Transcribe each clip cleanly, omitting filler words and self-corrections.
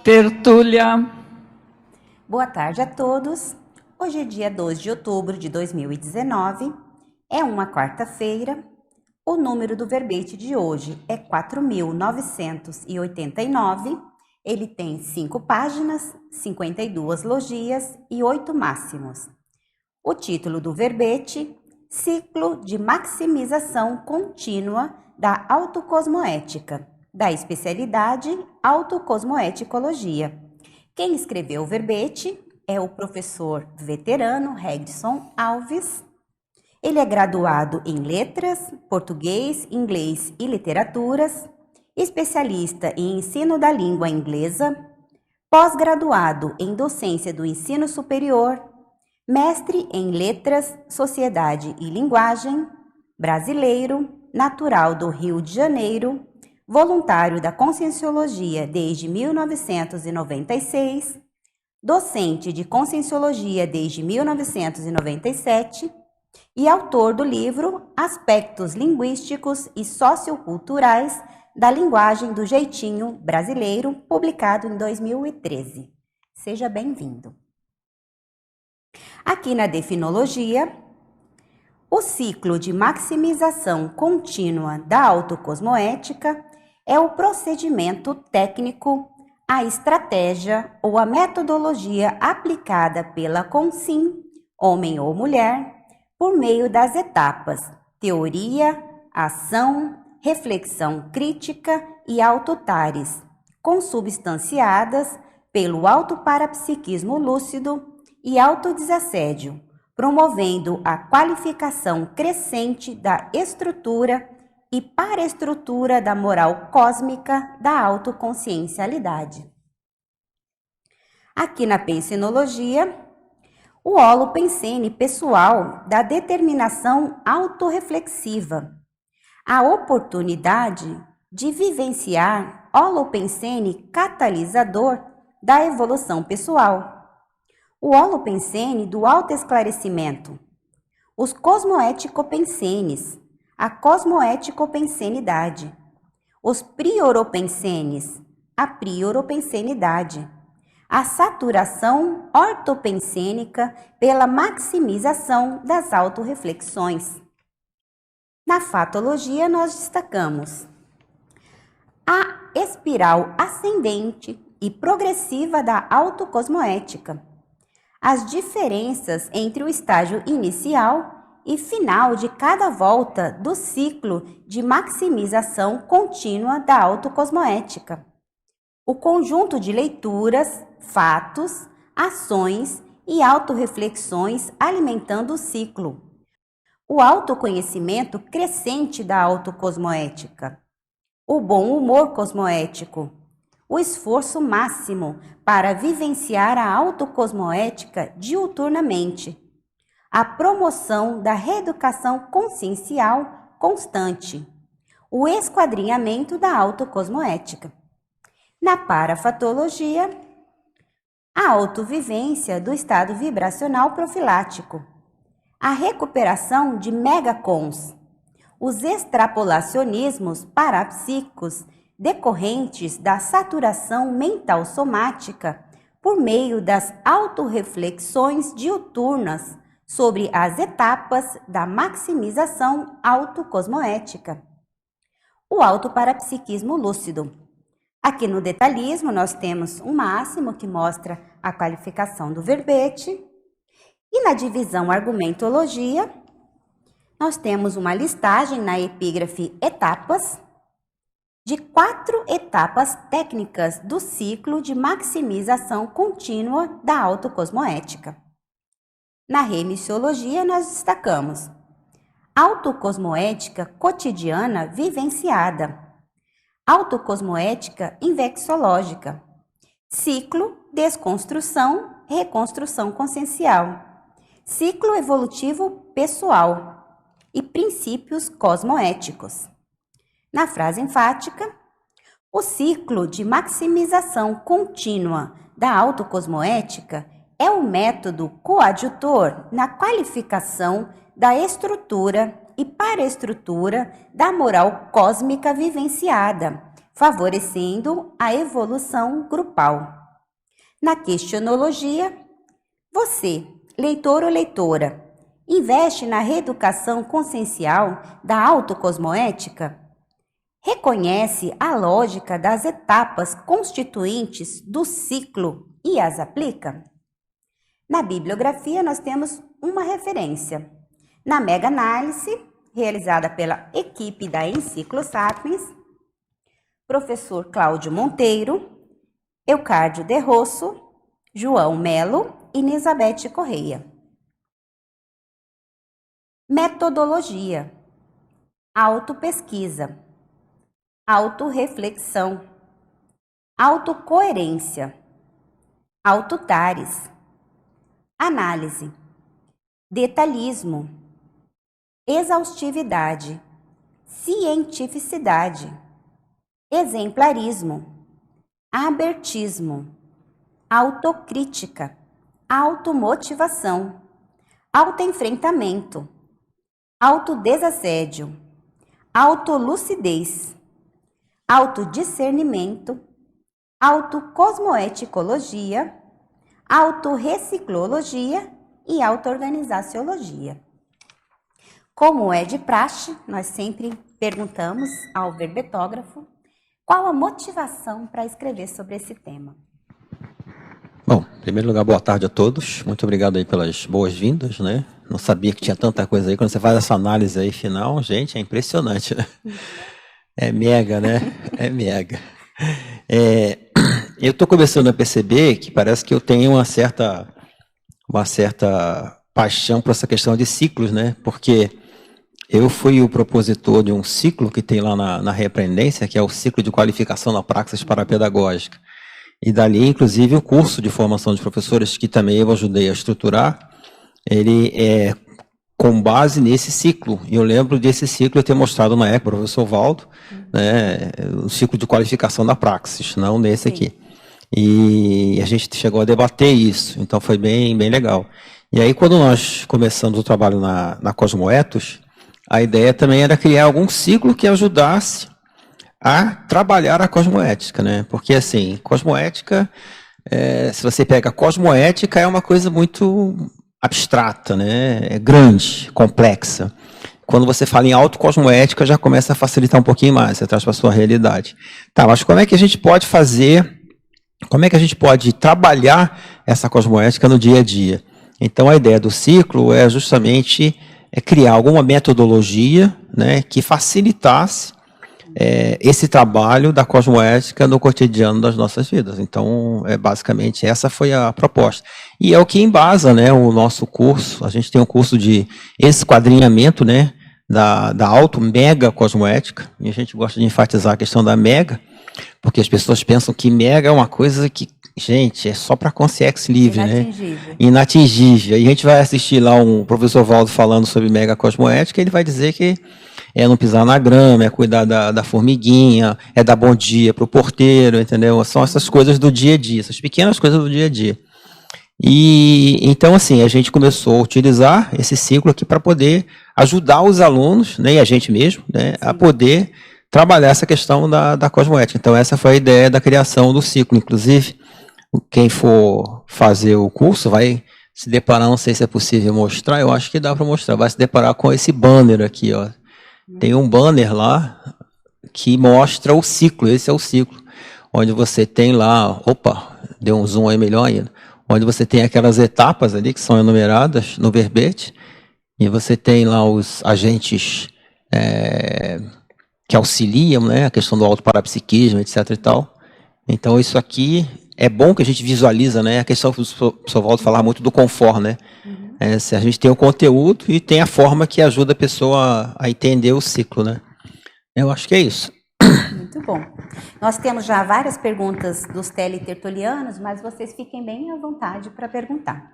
Tertúlia. Boa tarde a todos. Hoje é dia 2 de outubro de 2019, é uma quarta-feira. O número do verbete de hoje é 4.989. Ele tem 5 páginas, 52 logias e 8 máximos. O título do verbete: Ciclo de Maximização Contínua da Autocosmoética, da especialidade Autocosmoeticologia. Quem escreveu o verbete é o professor veterano Redson Alves. Ele é graduado em Letras, Português, Inglês e Literaturas, especialista em ensino da língua inglesa, pós-graduado em docência do ensino superior, mestre em Letras, Sociedade e Linguagem, brasileiro, natural do Rio de Janeiro, voluntário da Conscienciologia desde 1996, docente de Conscienciologia desde 1997 e autor do livro Aspectos Linguísticos e Socioculturais da Linguagem do Jeitinho Brasileiro, publicado em 2013. Seja bem-vindo. Aqui na Definologia, o ciclo de maximização contínua da autocosmoética é o procedimento técnico, a estratégia ou a metodologia aplicada pela Consim, homem ou mulher, por meio das etapas teoria, ação, reflexão crítica e autotares, consubstanciadas pelo autoparapsiquismo lúcido e autodesassédio, promovendo a qualificação crescente da estrutura e paraestrutura da moral cósmica da autoconsciencialidade. Aqui na Pensinologia, o holopensene pessoal da determinação autorreflexiva, a oportunidade de vivenciar holopensene catalisador da evolução pessoal, o holopensene do autoesclarecimento, os cosmoético-pensenes, a cosmoético-pensenidade, os prioropensenes, a prioropensenidade, a saturação ortopensênica pela maximização das autorreflexões. Na fatologia, nós destacamos a espiral ascendente e progressiva da autocosmoética, as diferenças entre o estágio inicial e final de cada volta do ciclo de maximização contínua da autocosmoética, o conjunto de leituras, fatos, ações e autorreflexões alimentando o ciclo, o autoconhecimento crescente da autocosmoética, o bom humor cosmoético, o esforço máximo para vivenciar a autocosmoética diuturnamente, a promoção da reeducação consciencial constante, o esquadrinhamento da autocosmoética. Na parafatologia, a autovivência do estado vibracional profilático, a recuperação de megacons, os extrapolacionismos parapsíquicos decorrentes da saturação mental somática por meio das autorreflexões diuturnas sobre as etapas da maximização autocosmoética, o autoparapsiquismo lúcido. Aqui no detalhismo nós temos um máximo que mostra a qualificação do verbete e na divisão argumentologia nós temos uma listagem na epígrafe etapas de 4 etapas técnicas do ciclo de maximização contínua da autocosmoética. Na remissiologia nós destacamos autocosmoética cotidiana vivenciada, autocosmoética invexológica, ciclo, desconstrução, reconstrução consciencial, ciclo evolutivo pessoal e princípios cosmoéticos. Na frase enfática, o ciclo de maximização contínua da autocosmoética é o método coadjutor na qualificação da estrutura e paraestrutura da moral cósmica vivenciada, favorecendo a evolução grupal. Na questionologia, você, leitor ou leitora, investe na reeducação consciencial da autocosmoética? Reconhece a lógica das etapas constituintes do ciclo e as aplica? Na bibliografia, nós temos uma referência. Na mega-análise, realizada pela equipe da Enciclo Sapiens, professor Cláudio Monteiro, Eucárdio de Rosso, João Melo e Elizabeth Correia. Metodologia: autopesquisa, autorreflexão, autocoerência, autotares, análise, detalhismo, exaustividade, cientificidade, exemplarismo, abertismo, autocrítica, automotivação, autoenfrentamento, autodesassédio, autolucidez, autodiscernimento, autocosmoeticologia, autorreciclologia e autoorganizaciologia. Como é de praxe, nós sempre perguntamos ao verbetógrafo qual a motivação para escrever sobre esse tema. Bom, em primeiro lugar, boa tarde a todos. Muito obrigado aí pelas boas-vindas, né? Não sabia que tinha tanta coisa aí. Quando você faz essa análise aí final, gente, é impressionante, né? É mega, né? É mega. Eu estou começando a perceber que parece que eu tenho uma certa paixão por essa questão de ciclos, né? Porque eu fui o propositor de um ciclo que tem lá na Reaprendência, que é o ciclo de qualificação na praxis parapedagógica. E dali, inclusive, o curso de formação de professores, que também eu ajudei a estruturar, ele é com base nesse ciclo. E eu lembro desse ciclo eu ter mostrado na época, professor Valdo, né, o ciclo de qualificação da praxis, não nesse aqui. E a gente chegou a debater isso, então foi bem legal. E aí, quando nós começamos o trabalho na Cosmoethos, a ideia também era criar algum ciclo que ajudasse a trabalhar a cosmoética, né? Porque, assim, cosmoética, se você pega a cosmoética, é uma coisa muito abstrata, né? É grande, complexa. Quando você fala em autocosmoética, já começa a facilitar um pouquinho mais, você traz para a sua realidade. Tá, mas como é que a gente pode fazer, como é que a gente pode trabalhar essa cosmoética no dia a dia? Então, a ideia do ciclo é justamente criar alguma metodologia, né, que facilitasse esse trabalho da cosmoética no cotidiano das nossas vidas. Então, basicamente, essa foi a proposta. E é o que embasa, né, o nosso curso. A gente tem um curso de esquadrinhamento, né, da auto-mega cosmoética, e a gente gosta de enfatizar a questão da mega, porque as pessoas pensam que mega é uma coisa que, gente, é só para consciência livre, inatingível, né? Inatingível. E a gente vai assistir lá um professor Valdo falando sobre mega cosmoética, e ele vai dizer que é não pisar na grama, é cuidar da formiguinha, é dar bom dia para o porteiro, entendeu? São essas coisas do dia a dia, essas pequenas coisas do dia a dia. E então, assim, a gente começou a utilizar esse ciclo aqui para poder ajudar os alunos, né, e a gente mesmo, né, a poder trabalhar essa questão da cosmoética. Então, essa foi a ideia da criação do ciclo. Inclusive, quem for fazer o curso vai se deparar, não sei se é possível mostrar, eu acho que dá para mostrar, vai se deparar com esse banner aqui, ó. Tem um banner lá que mostra o ciclo, esse é o ciclo, onde você tem lá, opa, deu um zoom aí melhor ainda, onde você tem aquelas etapas ali que são enumeradas no verbete, e você tem lá os agentes que auxiliam, né, a questão do autoparapsiquismo, etc e tal. Então isso aqui é bom que a gente visualiza, né, a questão que o professor Valdo falava muito do conforto, né. Se a gente tem o conteúdo e tem a forma que ajuda a pessoa a entender o ciclo, né? Eu acho que é isso. Muito bom. Nós temos já várias perguntas dos teletertulianos, mas vocês fiquem bem à vontade para perguntar.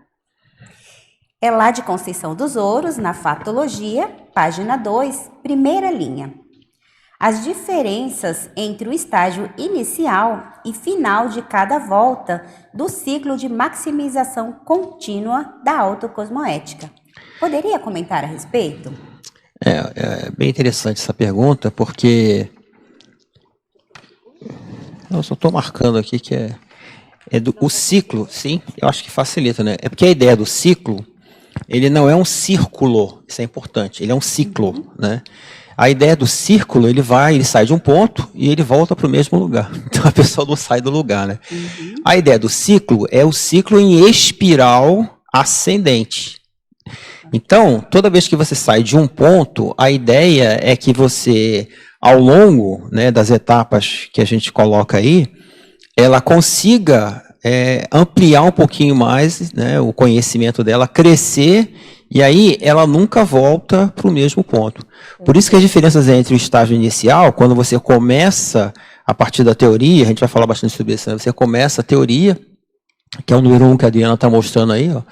É lá de Conceição dos Ouros, na Fatologia, página 2, primeira linha. As diferenças entre o estágio inicial e final de cada volta do ciclo de maximização contínua da autocosmoética. Poderia comentar a respeito? É bem interessante essa pergunta, porque Eu só estou marcando aqui que o ciclo, sim, eu acho que facilita, né? É porque a ideia do ciclo, ele não é um círculo, isso é importante, ele é um ciclo, né? A ideia do círculo, ele sai de um ponto e ele volta para o mesmo lugar. Então a pessoa não sai do lugar, né? A ideia do ciclo é o ciclo em espiral ascendente. Então, toda vez que você sai de um ponto, a ideia é que você, ao longo, né, das etapas que a gente coloca aí, ela consiga ampliar um pouquinho mais, né, o conhecimento dela, crescer, e aí ela nunca volta para o mesmo ponto. Por isso que as diferenças entre o estágio inicial, quando você começa a partir da teoria, a gente vai falar bastante sobre isso, né, você começa a teoria, que é o número 1 que a Adriana está mostrando aí, ó.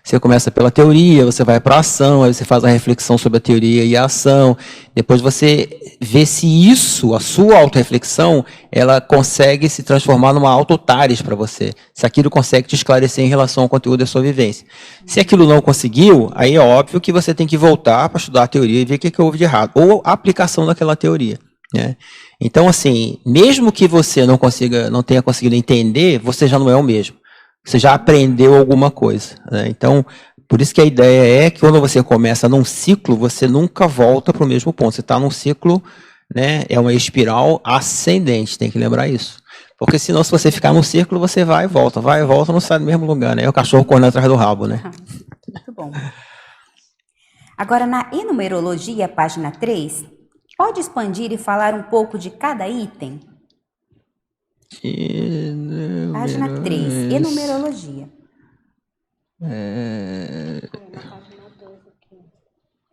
Você começa pela teoria, você vai para a ação, aí você faz a reflexão sobre a teoria e a ação, depois você vê se isso, a sua autorreflexão, ela consegue se transformar numa autotares para você, se aquilo consegue te esclarecer em relação ao conteúdo da sua vivência. Se aquilo não conseguiu, aí é óbvio que você tem que voltar para estudar a teoria e ver o que houve de errado, ou a aplicação daquela teoria, né? Então, assim, mesmo que você não tenha conseguido entender, você já não é o mesmo. Você já aprendeu alguma coisa, né? Então, por isso que a ideia é que quando você começa num ciclo, você nunca volta para o mesmo ponto. Você está num ciclo, né? É uma espiral ascendente, tem que lembrar isso. Porque senão, se você ficar no círculo, você vai e volta, não sai do mesmo lugar, né? É o cachorro correndo atrás do rabo, né? Muito bom. Agora, na enumerologia, página 3, pode expandir e falar um pouco de cada item? Página 3, enumerologia.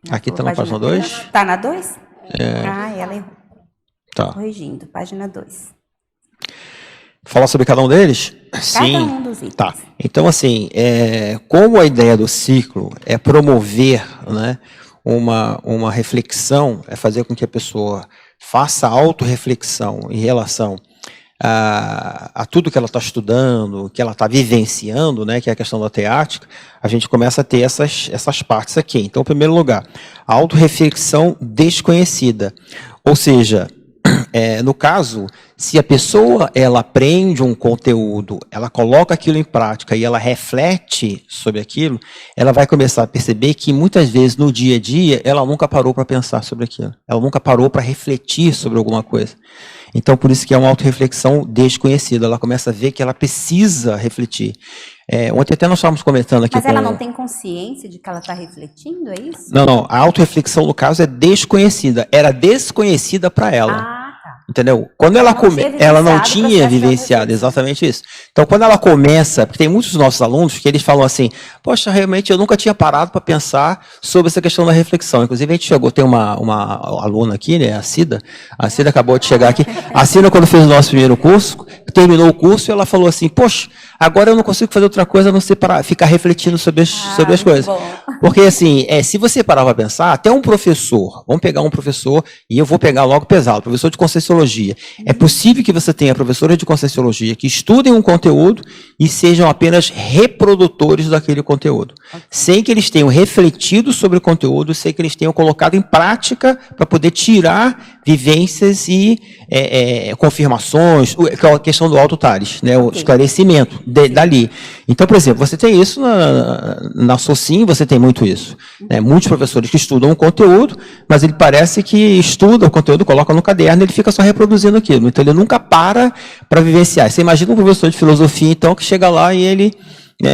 Aqui está na página 2? Está na 2? Ela errou. Tá. Corrigindo, página 2. Falar sobre cada um deles? Sim. Cada um dos itens. Tá. Então, assim, como a ideia do ciclo é promover, né, uma reflexão, é fazer com que a pessoa faça autorreflexão em relação a tudo que ela está estudando, que ela está vivenciando, né, que é a questão da teática, a gente começa a ter essas partes aqui. Então, em primeiro lugar, a autorreflexão desconhecida. Ou seja, no caso, se a pessoa ela aprende um conteúdo, ela coloca aquilo em prática e ela reflete sobre aquilo, ela vai começar a perceber que muitas vezes no dia a dia ela nunca parou para pensar sobre aquilo, ela nunca parou para refletir sobre alguma coisa. Então, por isso que é uma autorreflexão desconhecida, ela começa a ver que ela precisa refletir. Ontem até nós estávamos comentando aqui. Mas ela não tem consciência de que ela está refletindo, é isso? Não, a autorreflexão no caso é desconhecida, era desconhecida para ela. Entendeu? Quando ela não tinha vivenciado exatamente isso. Então, quando ela começa, porque tem muitos dos nossos alunos que eles falam assim, poxa, realmente eu nunca tinha parado para pensar sobre essa questão da reflexão. Inclusive, a gente tem uma aluna aqui, né, a Cida acabou de chegar aqui. A Cida, quando fez o nosso primeiro curso, terminou o curso e ela falou assim, poxa, agora eu não consigo fazer outra coisa a não ser para ficar refletindo sobre as coisas. Bom. Porque, assim, se você parar para pensar, até um professor, vamos pegar um professor, e eu vou pegar logo pesado, professor de Conscienciologia. É possível que você tenha professores de Conscienciologia que estudem um conteúdo e sejam apenas reprodutores daquele conteúdo. Sem que eles tenham refletido sobre o conteúdo, sem que eles tenham colocado em prática para poder tirar vivências e confirmações, a questão do auto-tares, né, o esclarecimento dali. Então, por exemplo, você tem isso na SOCIM, você tem muito isso. Né, muitos professores que estudam um conteúdo, mas ele parece que estuda o conteúdo, coloca no caderno e ele fica só reproduzindo aquilo. Então, ele nunca para vivenciar. Você imagina um professor de filosofia, então, que chega lá e ele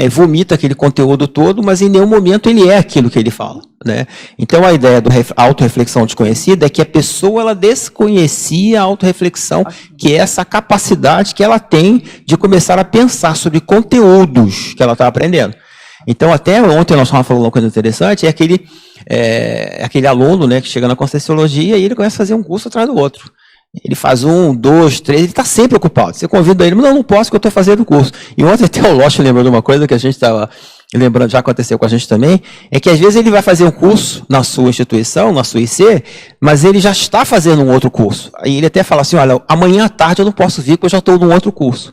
vomita aquele conteúdo todo, mas em nenhum momento ele é aquilo que ele fala, né? Então, a ideia da autorreflexão desconhecida é que a pessoa ela desconhecia a autorreflexão, que é essa capacidade que ela tem de começar a pensar sobre conteúdos que ela está aprendendo. Então, até ontem nós estávamos falando uma coisa interessante, aquele aluno, né, que chega na Conscienciologia e ele começa a fazer um curso atrás do outro. Ele faz 1, 2, 3, ele está sempre ocupado. Você convida ele, mas não posso que eu estou fazendo o curso. E ontem até o Loche lembrou de uma coisa que a gente estava lembrando, já aconteceu com a gente também, é que às vezes ele vai fazer um curso na sua instituição, na sua IC, mas ele já está fazendo um outro curso. Aí ele até fala assim, olha, amanhã à tarde eu não posso vir porque eu já estou num outro curso.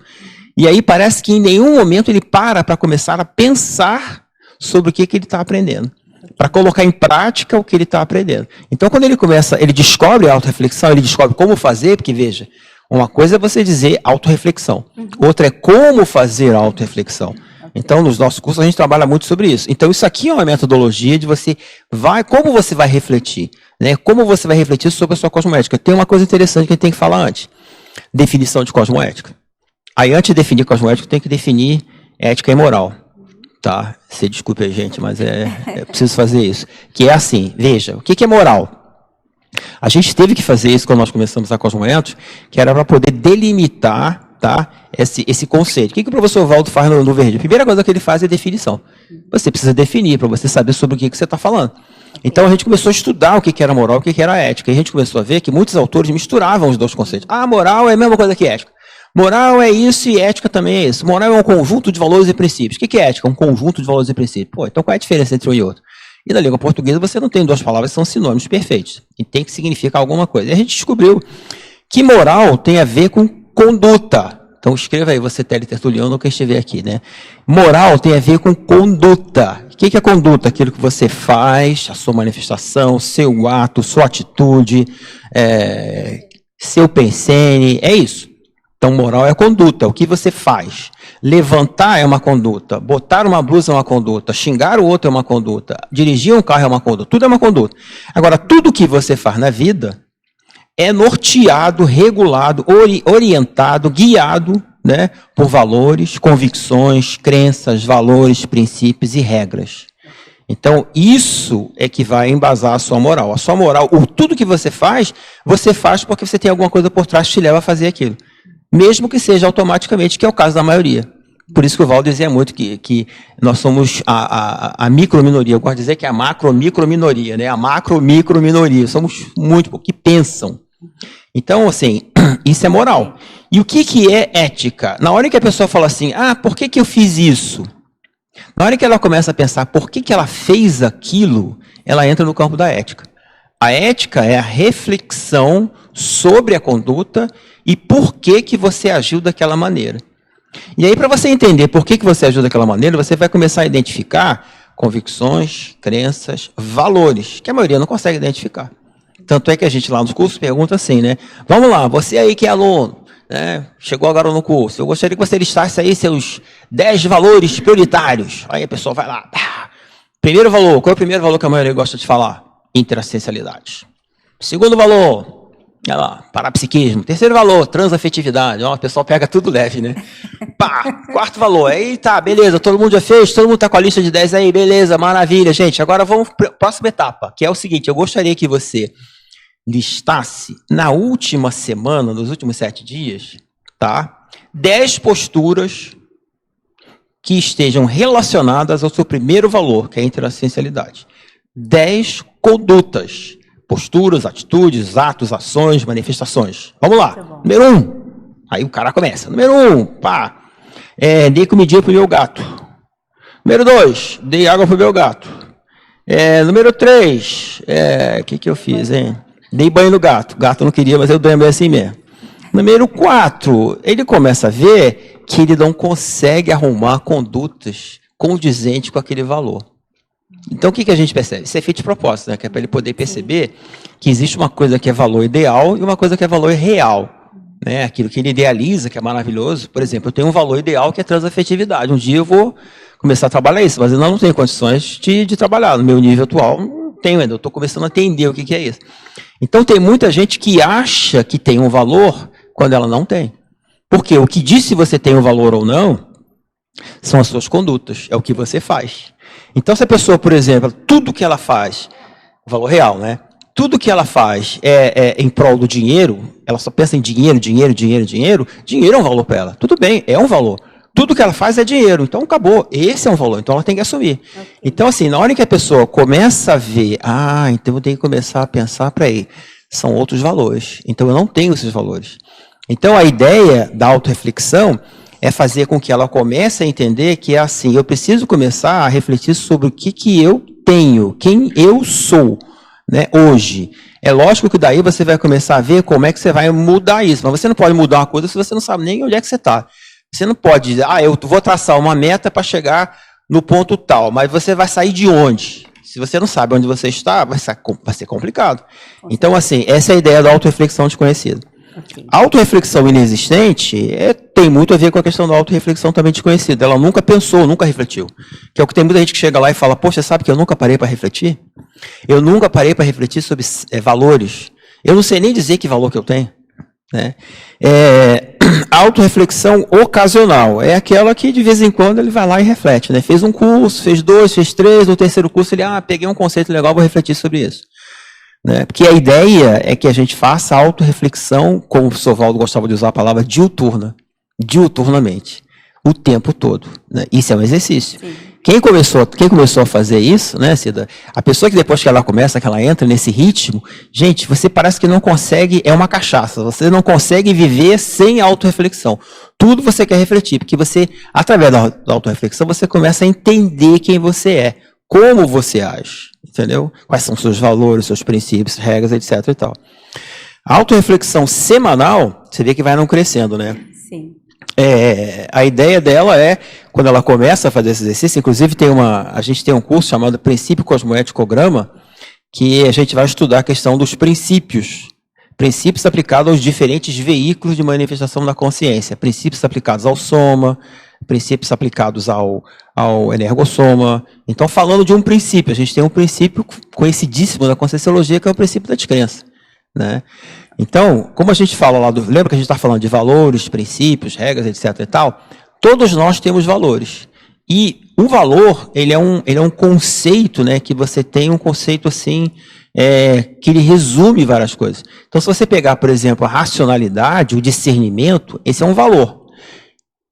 E aí parece que em nenhum momento ele para começar a pensar sobre o que ele está aprendendo, para colocar em prática o que ele está aprendendo. Então, quando ele descobre a autorreflexão, ele descobre como fazer, porque veja, Uma coisa é você dizer autorreflexão. Outra é como fazer a autorreflexão. Então, nos nossos cursos, a gente trabalha muito sobre isso. Então, isso aqui é uma metodologia de como você vai refletir, né? Como você vai refletir sobre a sua cosmoética. Tem uma coisa interessante que a gente tem que falar antes. Definição de cosmoética. Aí, antes de definir cosmoética, tem que definir ética e moral. Tá? Você desculpe aí, gente, mas é preciso fazer isso. Que é assim, veja, o que é moral? A gente teve que fazer isso quando nós começamos a Cosmoetos, que era para poder delimitar, tá, esse conceito. O que o professor Valdo faz no Verde? A primeira coisa que ele faz é definição. Você precisa definir para você saber sobre o que você está falando. Então a gente começou a estudar o que era moral e o que era ética. E a gente começou a ver que muitos autores misturavam os dois conceitos. Ah, moral é a mesma coisa que ética. Moral é isso e ética também é isso. Moral é um conjunto de valores e princípios. O que é ética? Um conjunto de valores e princípios. Pô, então qual é a diferença entre um e outro? E na língua portuguesa você não tem duas palavras que são sinônimos perfeitos. E tem que significar alguma coisa. E a gente descobriu que moral tem a ver com conduta. Então escreva aí, você teletertuliano, que estiver aqui, né? Moral tem a ver com conduta. O que é conduta? Aquilo que você faz, a sua manifestação, seu ato, sua atitude, seu pensene, é isso. Então moral é conduta, o que você faz. Levantar é uma conduta, botar uma blusa é uma conduta, xingar o outro é uma conduta, dirigir um carro é uma conduta, tudo é uma conduta. Agora, tudo que você faz na vida é norteado, regulado, orientado, guiado, né, por valores, convicções, crenças, valores, princípios e regras. Então, isso é que vai embasar a sua moral. A sua moral, tudo que você faz porque você tem alguma coisa por trás que te leva a fazer aquilo. Mesmo que seja automaticamente, que é o caso da maioria. Por isso que o Valdo dizia muito que nós somos a microminoria. Eu gosto de dizer que é a macro-microminoria, né? A macro-microminoria. Somos muito que pensam. Então, assim, isso é moral. E o que é ética? Na hora que a pessoa fala assim, por que eu fiz isso? Na hora que ela começa a pensar por que ela fez aquilo, ela entra no campo da ética. A ética é a reflexão sobre a conduta e por que você agiu daquela maneira. E aí, para você entender por que você agiu daquela maneira, você vai começar a identificar convicções, crenças, valores, que a maioria não consegue identificar. Tanto é que a gente lá nos cursos pergunta assim, né? Vamos lá, você aí que é aluno, né? Chegou agora no curso, eu gostaria que você listasse aí seus 10 valores prioritários. Aí a pessoa vai lá, primeiro valor, qual é o primeiro valor que a maioria gosta de falar? Interassencialidade. Segundo valor, olha lá, parapsiquismo. Terceiro valor, transafetividade. Ó, o pessoal pega tudo leve, né? Quarto valor, aí tá, beleza, todo mundo já fez, todo mundo tá com a lista de 10 aí, beleza, maravilha, gente. Agora vamos para a próxima etapa, que é o seguinte, eu gostaria que você listasse na última semana, nos últimos 7 dias, tá? 10 posturas que estejam relacionadas ao seu primeiro valor, que é a interassencialidade. 10 condutas, posturas, atitudes, atos, ações, manifestações. Vamos lá. Número 1. Aí o cara começa. Número 1, dei comidinha pro meu gato. Número 2, dei água pro meu gato. Número 3, o que eu fiz, hein? Dei banho no gato. O gato não queria, mas eu dei banho assim mesmo. Número 4, ele começa a ver que ele não consegue arrumar condutas condizentes com aquele valor. Então, o que a gente percebe? Isso é feito de propósito, né? Que é para ele poder perceber que existe uma coisa que é valor ideal e uma coisa que é valor real. Né? Aquilo que ele idealiza, que é maravilhoso. Por exemplo, eu tenho um valor ideal que é transafetividade. Um dia eu vou começar a trabalhar isso, mas eu não tenho condições de trabalhar. No meu nível atual, não tenho ainda. Eu estou começando a entender o que é isso. Então, tem muita gente que acha que tem um valor quando ela não tem. Porque o que diz se você tem um valor ou não são as suas condutas, é o que você faz. Então, se a pessoa, por exemplo, tudo que ela faz, valor real, né? Tudo que ela faz é em prol do dinheiro, ela só pensa em dinheiro, dinheiro é um valor para ela. Tudo bem, é um valor. Tudo que ela faz é dinheiro, então acabou. Esse é um valor, então ela tem que assumir. Okay. Então, assim, na hora que a pessoa começa a ver, então eu tenho que começar a pensar para aí, são outros valores. Então, eu não tenho esses valores. Então, a ideia da autorreflexão é fazer com que ela comece a entender que é assim, eu preciso começar a refletir sobre o que eu tenho, quem eu sou, né, hoje. É lógico que daí você vai começar a ver como é que você vai mudar isso, mas você não pode mudar uma coisa se você não sabe nem onde é que você está. Você não pode dizer, eu vou traçar uma meta para chegar no ponto tal, mas você vai sair de onde? Se você não sabe onde você está, vai ser complicado. Então, assim, essa é a ideia da autorreflexão desconhecida. Ok. Autoreflexão inexistente tem muito a ver com a questão da autorreflexão também desconhecida. Ela nunca pensou, nunca refletiu. Que é o que tem muita gente que chega lá e fala, poxa, sabe que eu nunca parei para refletir? Eu nunca parei para refletir sobre valores. Eu não sei nem dizer que valor que eu tenho. Né? Autorreflexão ocasional é aquela que de vez em quando ele vai lá e reflete. Né? Fez um curso, fez 2, fez 3, no terceiro curso ele, peguei um conceito legal, vou refletir sobre isso. Né? Porque a ideia é que a gente faça autorreflexão, como o professor Valdo gostava de usar a palavra diuturnamente, o tempo todo. Né? Isso é um exercício. Sim. Quem começou a fazer isso, né, Cida? A pessoa que depois que ela começa, que ela entra nesse ritmo, gente, você parece que não consegue, é uma cachaça, você não consegue viver sem autorreflexão. Tudo você quer refletir, porque você, através da autorreflexão, você começa a entender quem você é, como você age, entendeu? Quais são os seus valores, seus princípios, regras, etc. e tal. A autorreflexão semanal, você vê que vai não crescendo, né? Sim. A ideia dela é, quando ela começa a fazer esse exercício, inclusive a gente tem um curso chamado Princípio Cosmoéticograma, que a gente vai estudar a questão dos princípios aplicados aos diferentes veículos de manifestação da consciência, princípios aplicados ao soma, princípios aplicados ao energossoma. Então, falando de um princípio, a gente tem um princípio conhecidíssimo da Conscienciologia, que é o princípio da descrença, né? Então, como a gente fala lá, lembra que a gente está falando de valores, princípios, regras, etc. e tal? Todos nós temos valores. E o valor, ele é um conceito, né, que você tem um conceito assim, que ele resume várias coisas. Então, se você pegar, por exemplo, a racionalidade, o discernimento, esse é um valor.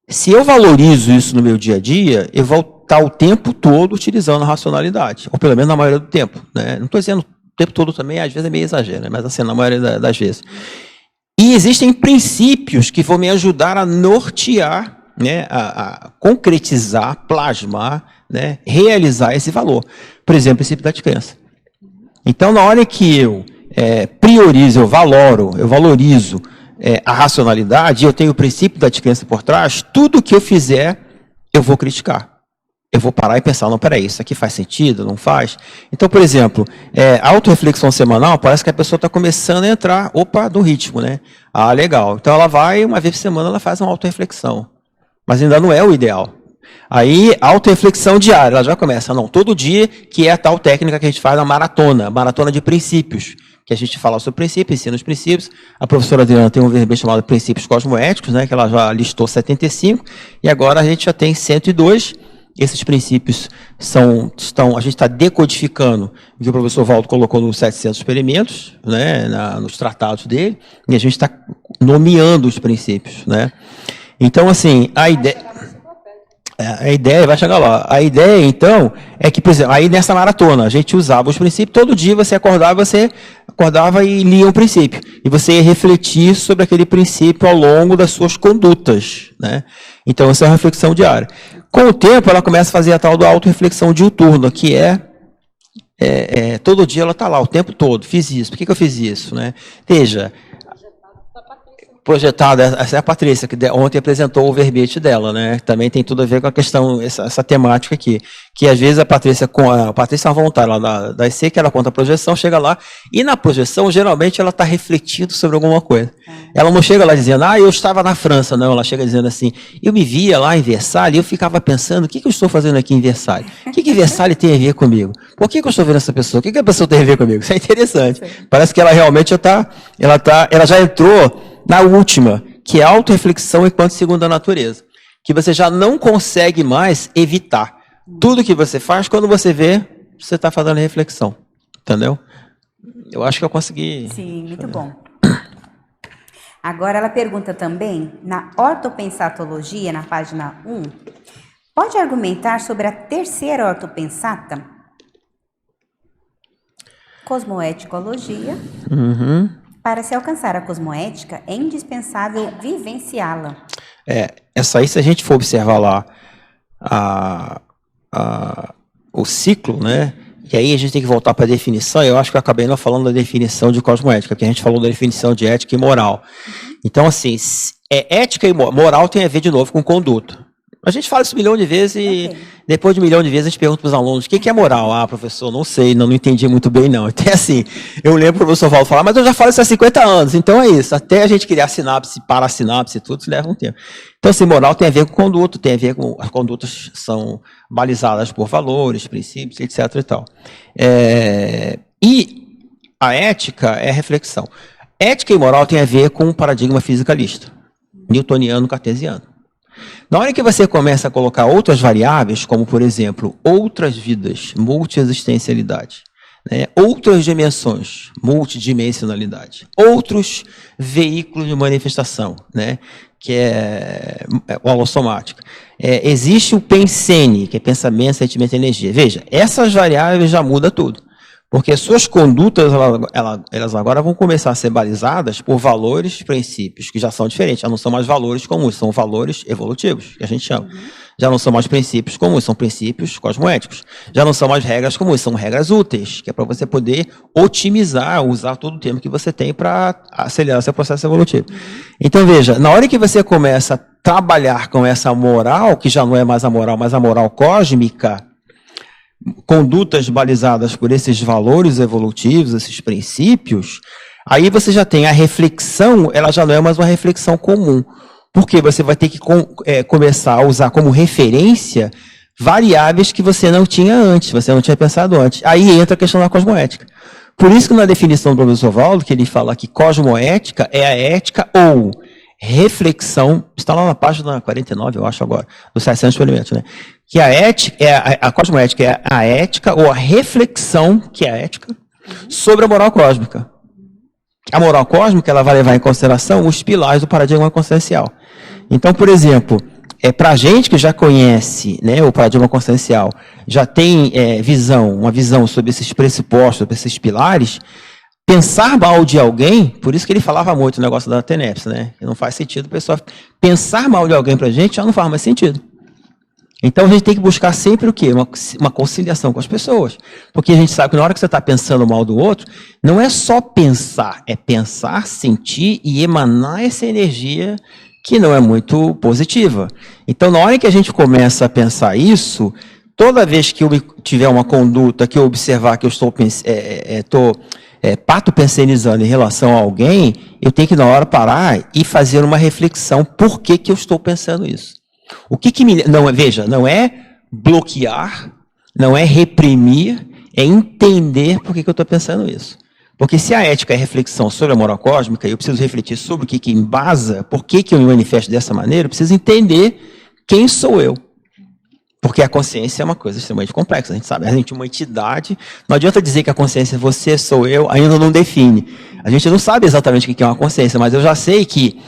Se eu valorizo isso no meu dia a dia, eu vou estar o tempo todo utilizando a racionalidade, ou pelo menos na maioria do tempo. Né? Não estou dizendo o tempo todo também, às vezes é meio exagero, né? Mas assim, na maioria das vezes. E existem princípios que vão me ajudar a nortear, né? a concretizar, plasmar, né? Realizar esse valor. Por exemplo, o princípio da descrença. Então, na hora que eu priorizo, eu valorizo a racionalidade, eu tenho o princípio da descrença por trás, tudo que eu fizer, eu vou criticar. Eu vou parar e pensar, não, peraí, isso aqui faz sentido, não faz? Então, por exemplo, a autorreflexão semanal, parece que a pessoa está começando a entrar, no ritmo, né? Legal. Então, ela vai, uma vez por semana, ela faz uma autorreflexão. Mas ainda não é o ideal. Aí, autorreflexão diária, ela já começa, não, todo dia, que é a tal técnica que a gente faz na maratona de princípios, que a gente fala sobre princípios, ensina os princípios. A professora Adriana tem um verbete chamado Princípios Cosmoéticos, né, que ela já listou 75, e agora a gente já tem 102. Esses princípios a gente está decodificando o que o professor Valdo colocou nos 700 experimentos, né, nos tratados dele, e a gente está nomeando os princípios. Né? Então, assim, a ideia vai chegar lá. A ideia, então, é que, por exemplo, aí nessa maratona, a gente usava os princípios, todo dia você acordava e lia um princípio. E você ia refletir sobre aquele princípio ao longo das suas condutas. Né? Então, essa é uma reflexão diária. Com o tempo, ela começa a fazer a tal da autorreflexão diuturna, que todo dia ela está lá, o tempo todo. Fiz isso. Por que eu fiz isso? Né? Veja, projetada, essa é a Patrícia, que ontem apresentou o verbete dela, né? Também tem tudo a ver com a questão, essa temática aqui. Que às vezes a Patrícia é uma voluntária lá da IC, que ela conta a projeção, chega lá, e na projeção, geralmente, ela está refletindo sobre alguma coisa. Ela não chega lá dizendo, eu estava na França, não. Ela chega dizendo assim, eu me via lá em Versalhes, e eu ficava pensando, o que eu estou fazendo aqui em Versalhes? O que Versalhes tem a ver comigo? Por que eu estou vendo essa pessoa? O que a pessoa tem a ver comigo? Isso é interessante. Sim. Parece que ela realmente ela já entrou na última, que é a autorreflexão enquanto segunda natureza, que você já não consegue mais evitar. Tudo que você faz, quando você vê, você está fazendo reflexão. Entendeu? Eu acho que eu consegui. Sim, muito bom. Agora ela pergunta também, na ortopensatologia, na página 1, pode argumentar sobre a terceira ortopensata? Cosmoeticologia. Para se alcançar a cosmoética, é indispensável vivenciá-la. Essa aí, se a gente for observar lá o ciclo, né? E aí a gente tem que voltar para a definição. Eu acho que eu acabei não falando da definição de cosmoética, porque a gente falou da definição de ética e moral. Então, assim, ética e moral tem a ver, de novo, com conduta. A gente fala isso 1 milhão de vezes e Ok. depois de 1 milhão de vezes a gente pergunta para os alunos, o que é moral? Ah, professor, não sei, não entendi muito bem não. Então assim, eu lembro o professor Valdo falar, mas eu já falo isso há 50 anos, então é isso. Até a gente criar sinapse, para-sinapse e tudo, isso leva um tempo. Então assim, moral tem a ver com conduta, tem a ver com, as condutas são balizadas por valores, princípios, etc e tal. E a ética é reflexão. Ética e moral tem a ver com o paradigma fisicalista, newtoniano, cartesiano. Na hora que você começa a colocar outras variáveis, como, por exemplo, outras vidas, multiexistencialidade, né, outras dimensões, multidimensionalidade, outros veículos de manifestação, né, que é holossomática. Existe o pensene, que é pensamento, sentimento e energia. Veja, essas variáveis já mudam tudo. Porque suas condutas, elas agora vão começar a ser balizadas por valores, princípios, que já são diferentes. Já não são mais valores comuns, são valores evolutivos, que a gente chama. Já não são mais princípios comuns, são princípios cosmoéticos. Já não são mais regras comuns, são regras úteis, que é para você poder otimizar, usar todo o tempo que você tem para acelerar seu processo evolutivo. Então, veja, na hora que você começa a trabalhar com essa moral, que já não é mais a moral, mas a moral cósmica, condutas balizadas por esses valores evolutivos, esses princípios, aí você já tem a reflexão, ela já não é mais uma reflexão comum, porque você vai ter que começar a usar como referência variáveis que você não tinha antes, você não tinha pensado antes. Aí entra a questão da cosmoética. Por isso que na definição do professor Valdo, que ele fala que cosmoética é a ética ou reflexão, está lá na página 49, eu acho agora, dos 700 experimentos, né? Que a ética, a cosmoética é a ética ou a reflexão, que é a ética, sobre a moral cósmica. A moral cósmica, ela vai levar em consideração os pilares do paradigma consciencial. Então, por exemplo, para a gente que já conhece, né, o paradigma consciencial, já tem uma visão sobre esses pressupostos, sobre esses pilares, pensar mal de alguém, por isso que ele falava muito o negócio da TENEPS, né? Que não faz sentido, pessoal. Pensar mal de alguém para a gente já não faz mais sentido. Então a gente tem que buscar sempre o quê? Uma conciliação com as pessoas. Porque a gente sabe que na hora que você está pensando mal do outro, não é só pensar, é pensar, sentir e emanar essa energia que não é muito positiva. Então, na hora que a gente começa a pensar isso, toda vez que eu tiver uma conduta, que eu observar que eu estou pato-pensenizando em relação a alguém, eu tenho que, na hora, parar e fazer uma reflexão. Por que eu estou pensando isso? O que me... Veja, não é bloquear, não é reprimir, é entender por que eu estou pensando isso. Porque se a ética é reflexão sobre a moral cósmica, eu preciso refletir sobre o que embasa, por que eu me manifesto dessa maneira, eu preciso entender quem sou eu. Porque a consciência é uma coisa extremamente complexa, a gente sabe. A gente é uma entidade, não adianta dizer que a consciência é você, sou eu, ainda não define. A gente não sabe exatamente o que é uma consciência, mas eu já sei que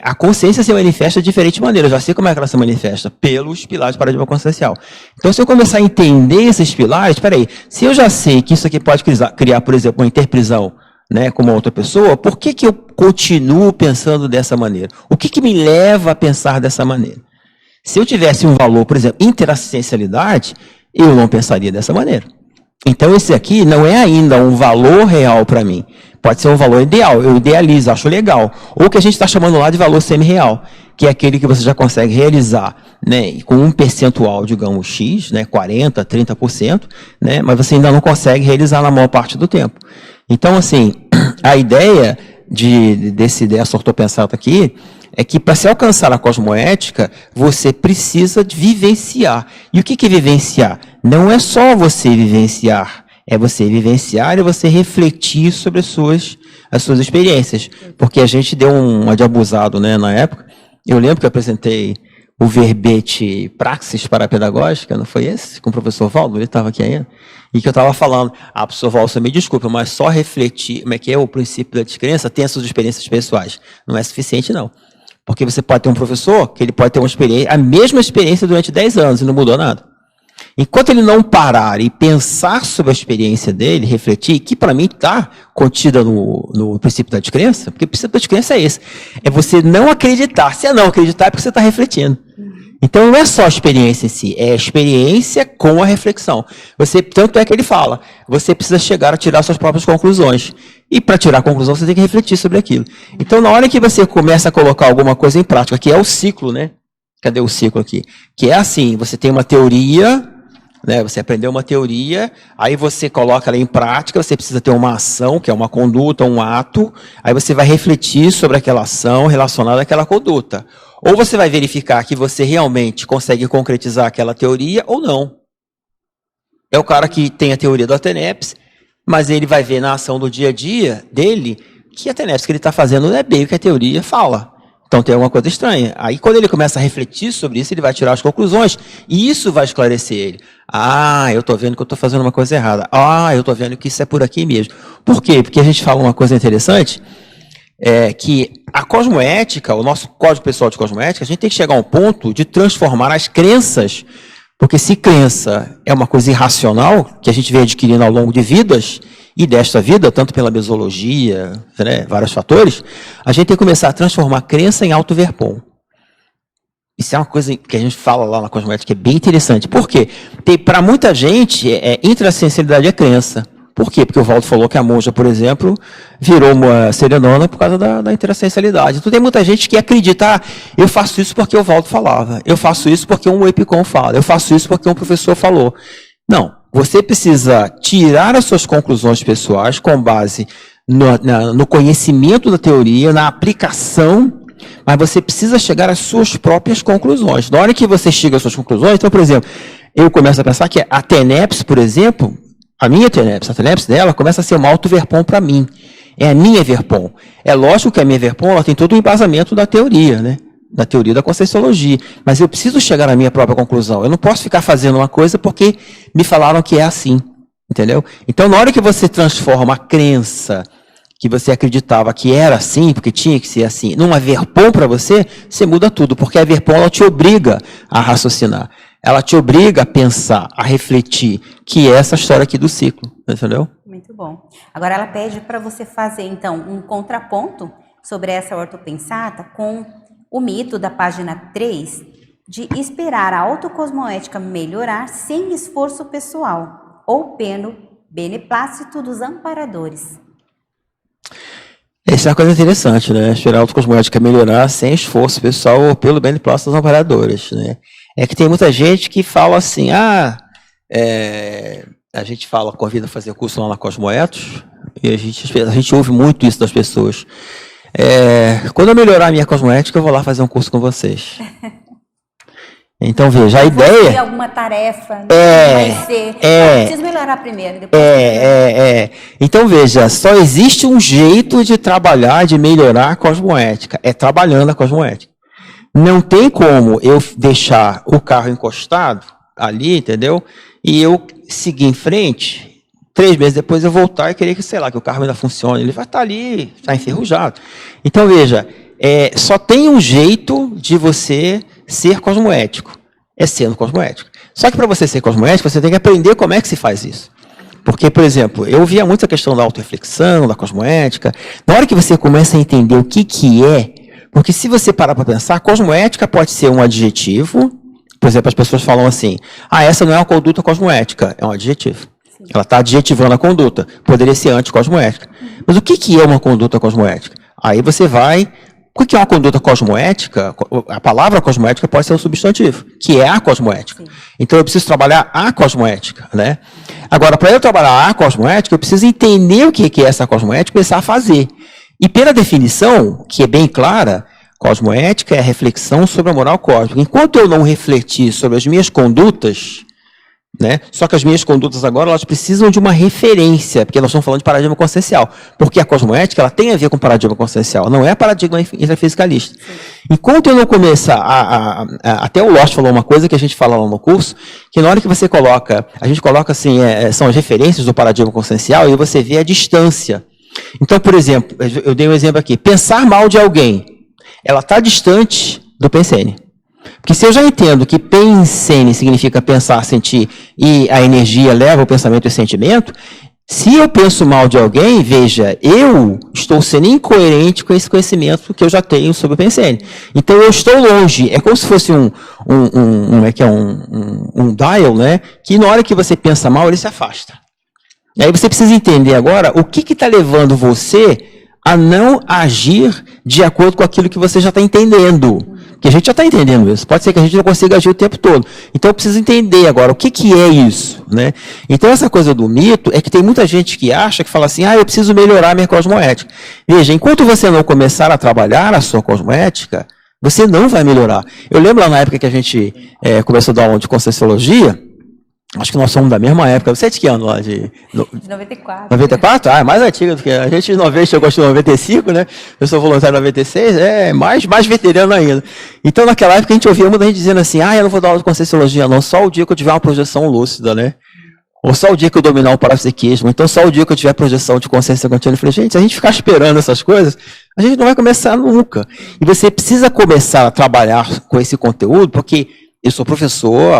a consciência se manifesta de diferentes maneiras. Eu já sei como é que ela se manifesta, pelos pilares do paradigma consciencial. Então, se eu começar a entender esses pilares, espera aí, se eu já sei que isso aqui pode criar, por exemplo, uma interprisão, né, com uma outra pessoa, por que eu continuo pensando dessa maneira? O que me leva a pensar dessa maneira? Se eu tivesse um valor, por exemplo, interassistencialidade, eu não pensaria dessa maneira. Então, esse aqui não é ainda um valor real para mim. Pode ser um valor ideal, eu idealizo, acho legal. Ou o que a gente está chamando lá de valor semi-real, que é aquele que você já consegue realizar, né, com um percentual, digamos, X, né, 40%, 30%, né, mas você ainda não consegue realizar na maior parte do tempo. Então, assim, a ideia dessa ortopensata aqui é que para se alcançar a cosmoética, você precisa de vivenciar. E o que é vivenciar? Não é só você vivenciar, é você vivenciar e você refletir sobre as suas experiências. Porque a gente deu uma de abusado, né, na época. Eu lembro que eu apresentei o verbete Praxis Parapedagógica, não foi esse? Com o professor Valdo, ele estava aqui ainda. E que eu estava falando, professor Valdo, você me desculpa, mas só refletir, como é que é o princípio da descrença, tem as suas experiências pessoais. Não é suficiente, não. Porque você pode ter um professor que ele pode ter uma experiência, a mesma experiência durante 10 anos e não mudou nada. Enquanto ele não parar e pensar sobre a experiência dele, refletir, que para mim está contida no princípio da descrença, porque o princípio da descrença é esse, é você não acreditar. Se é não acreditar, é porque você está refletindo. Então não é só a experiência em si, é a experiência com a reflexão. Tanto é que ele fala, você precisa chegar a tirar suas próprias conclusões. E para tirar a conclusão, você tem que refletir sobre aquilo. Então, na hora que você começa a colocar alguma coisa em prática, que é o ciclo, né? Cadê o ciclo aqui? Que é assim, você tem uma teoria, né? Você aprendeu uma teoria, aí você coloca ela em prática, você precisa ter uma ação, que é uma conduta, um ato, aí você vai refletir sobre aquela ação relacionada àquela conduta. Ou você vai verificar que você realmente consegue concretizar aquela teoria ou não. É o cara que tem a teoria do Ateneps, mas ele vai ver na ação do dia a dia dele que a Ateneps que ele está fazendo não é bem o que a teoria fala. Então tem alguma coisa estranha. Aí quando ele começa a refletir sobre isso, ele vai tirar as conclusões. E isso vai esclarecer ele. Ah, eu estou vendo que eu estou fazendo uma coisa errada. Ah, eu estou vendo que isso é por aqui mesmo. Por quê? Porque a gente fala uma coisa interessante, que a cosmoética, o nosso código pessoal de cosmoética, a gente tem que chegar a um ponto de transformar as crenças. Porque se crença é uma coisa irracional, que a gente vem adquirindo ao longo de vidas, e desta vida, tanto pela mesologia, né, vários fatores, a gente tem que começar a transformar a crença em auto-verpom. Isso é uma coisa que a gente fala lá na cosmoética, que é bem interessante. Por quê? Para muita gente, intrassensibilidade é crença. Por quê? Porque o Valdo falou que a monja, por exemplo, virou uma serenona por causa da intrassensibilidade. Então tem muita gente que acredita, eu faço isso porque o Valdo falava, eu faço isso porque um epicom fala, eu faço isso porque um professor falou. Não, você precisa tirar as suas conclusões pessoais com base no conhecimento da teoria, na aplicação, mas você precisa chegar às suas próprias conclusões. Na hora que você chega às suas conclusões, então, por exemplo, eu começo a pensar que a Ateneps, por exemplo, a minha Ateneps, a Ateneps dela, começa a ser uma auto-verpom para mim. É a minha verpom. É lógico que a minha verpom ela tem todo o embasamento da teoria, né? Da teoria da conscienciologia. Mas eu preciso chegar à minha própria conclusão. Eu não posso ficar fazendo uma coisa porque me falaram que é assim. Entendeu? Então, na hora que você transforma a crença que você acreditava que era assim, porque tinha que ser assim, numa verpom para você, você muda tudo. Porque a verpom ela te obriga a raciocinar. Ela te obriga a pensar, a refletir, que é essa história aqui do ciclo, entendeu? Muito bom. Agora ela pede para você fazer, então, um contraponto sobre essa ortopensata com o mito da página 3 de esperar a autocosmoética melhorar sem esforço pessoal ou pelo beneplácito dos amparadores. Essa é uma coisa interessante, né? Esperar a autocosmoética melhorar sem esforço pessoal ou pelo beneplácito dos amparadores, né? É que tem muita gente que fala assim, a gente fala, convida a fazer curso lá na Cosmoetos, e a gente ouve muito isso das pessoas. Quando eu melhorar a minha cosmoética, eu vou lá fazer um curso com vocês. Então, veja, a ideia... Ter alguma tarefa, vai ser... preciso melhorar primeiro, depois... Então, veja, só existe um jeito de trabalhar, de melhorar a cosmoética, é trabalhando a cosmoética. Não tem como eu deixar o carro encostado ali, entendeu? E eu seguir em frente, 3 meses depois eu voltar e querer que, sei lá, que o carro ainda funcione. Ele vai estar ali, está enferrujado. Então, veja, só tem um jeito de você ser cosmoético. É sendo cosmoético. Só que para você ser cosmoético, você tem que aprender como é que se faz isso. Porque, por exemplo, eu via muito a questão da autorreflexão, da cosmoética. Na hora que você começa a entender o que é, porque se você parar para pensar, cosmoética pode ser um adjetivo. Por exemplo, as pessoas falam assim, essa não é uma conduta cosmoética, é um adjetivo. Sim. Ela está adjetivando a conduta. Poderia ser anticosmoética. Mas o que é uma conduta cosmoética? Aí você vai... O que é uma conduta cosmoética? A palavra cosmoética pode ser um substantivo, que é a cosmoética. Sim. Então eu preciso trabalhar a cosmoética, né? Agora, para eu trabalhar a cosmoética, eu preciso entender o que é essa cosmoética e começar a fazer. E pela definição, que é bem clara, cosmoética é a reflexão sobre a moral cósmica. Enquanto eu não refletir sobre as minhas condutas, né? Só que as minhas condutas agora elas precisam de uma referência, porque nós estamos falando de paradigma consciencial. Porque a cosmoética ela tem a ver com paradigma consciencial, não é paradigma intrafisicalista. Sim. Enquanto eu não começar até o Lost falou uma coisa que a gente fala lá no curso, que na hora que você coloca, a gente coloca assim, são as referências do paradigma consciencial e você vê a distância. Então, por exemplo, eu dei um exemplo aqui, pensar mal de alguém, ela está distante do pensene. Porque se eu já entendo que pensene significa pensar, sentir, e a energia leva o pensamento e o sentimento, se eu penso mal de alguém, veja, eu estou sendo incoerente com esse conhecimento que eu já tenho sobre o pensene. Então eu estou longe, é como se fosse um dial, né? Que na hora que você pensa mal, ele se afasta. E aí você precisa entender agora o que está levando você a não agir de acordo com aquilo que você já está entendendo. Que a gente já está entendendo isso. Pode ser que a gente não consiga agir o tempo todo. Então eu preciso entender agora o que é isso, né? Então essa coisa do mito é que tem muita gente que acha que fala assim, eu preciso melhorar a minha cosmoética. Veja, enquanto você não começar a trabalhar a sua cosmoética, você não vai melhorar. Eu lembro lá na época que a gente começou a dar aula de Conscienciologia, acho que nós somos da mesma época. Você é de que ano lá? De 94. 94? É mais antiga do que a gente. De 90, chegou em 95, né? Eu sou voluntário em 96, mais veterano ainda. Então, naquela época, a gente ouvia muita gente dizendo assim, eu não vou dar aula de Conscienciologia, não, só o dia que eu tiver uma projeção lúcida, né? Ou só o dia que eu dominar o parapsiquismo, então só o dia que eu tiver projeção de consciência contínua. Eu falei, gente, se a gente ficar esperando essas coisas, a gente não vai começar nunca. E você precisa começar a trabalhar com esse conteúdo, porque eu sou professor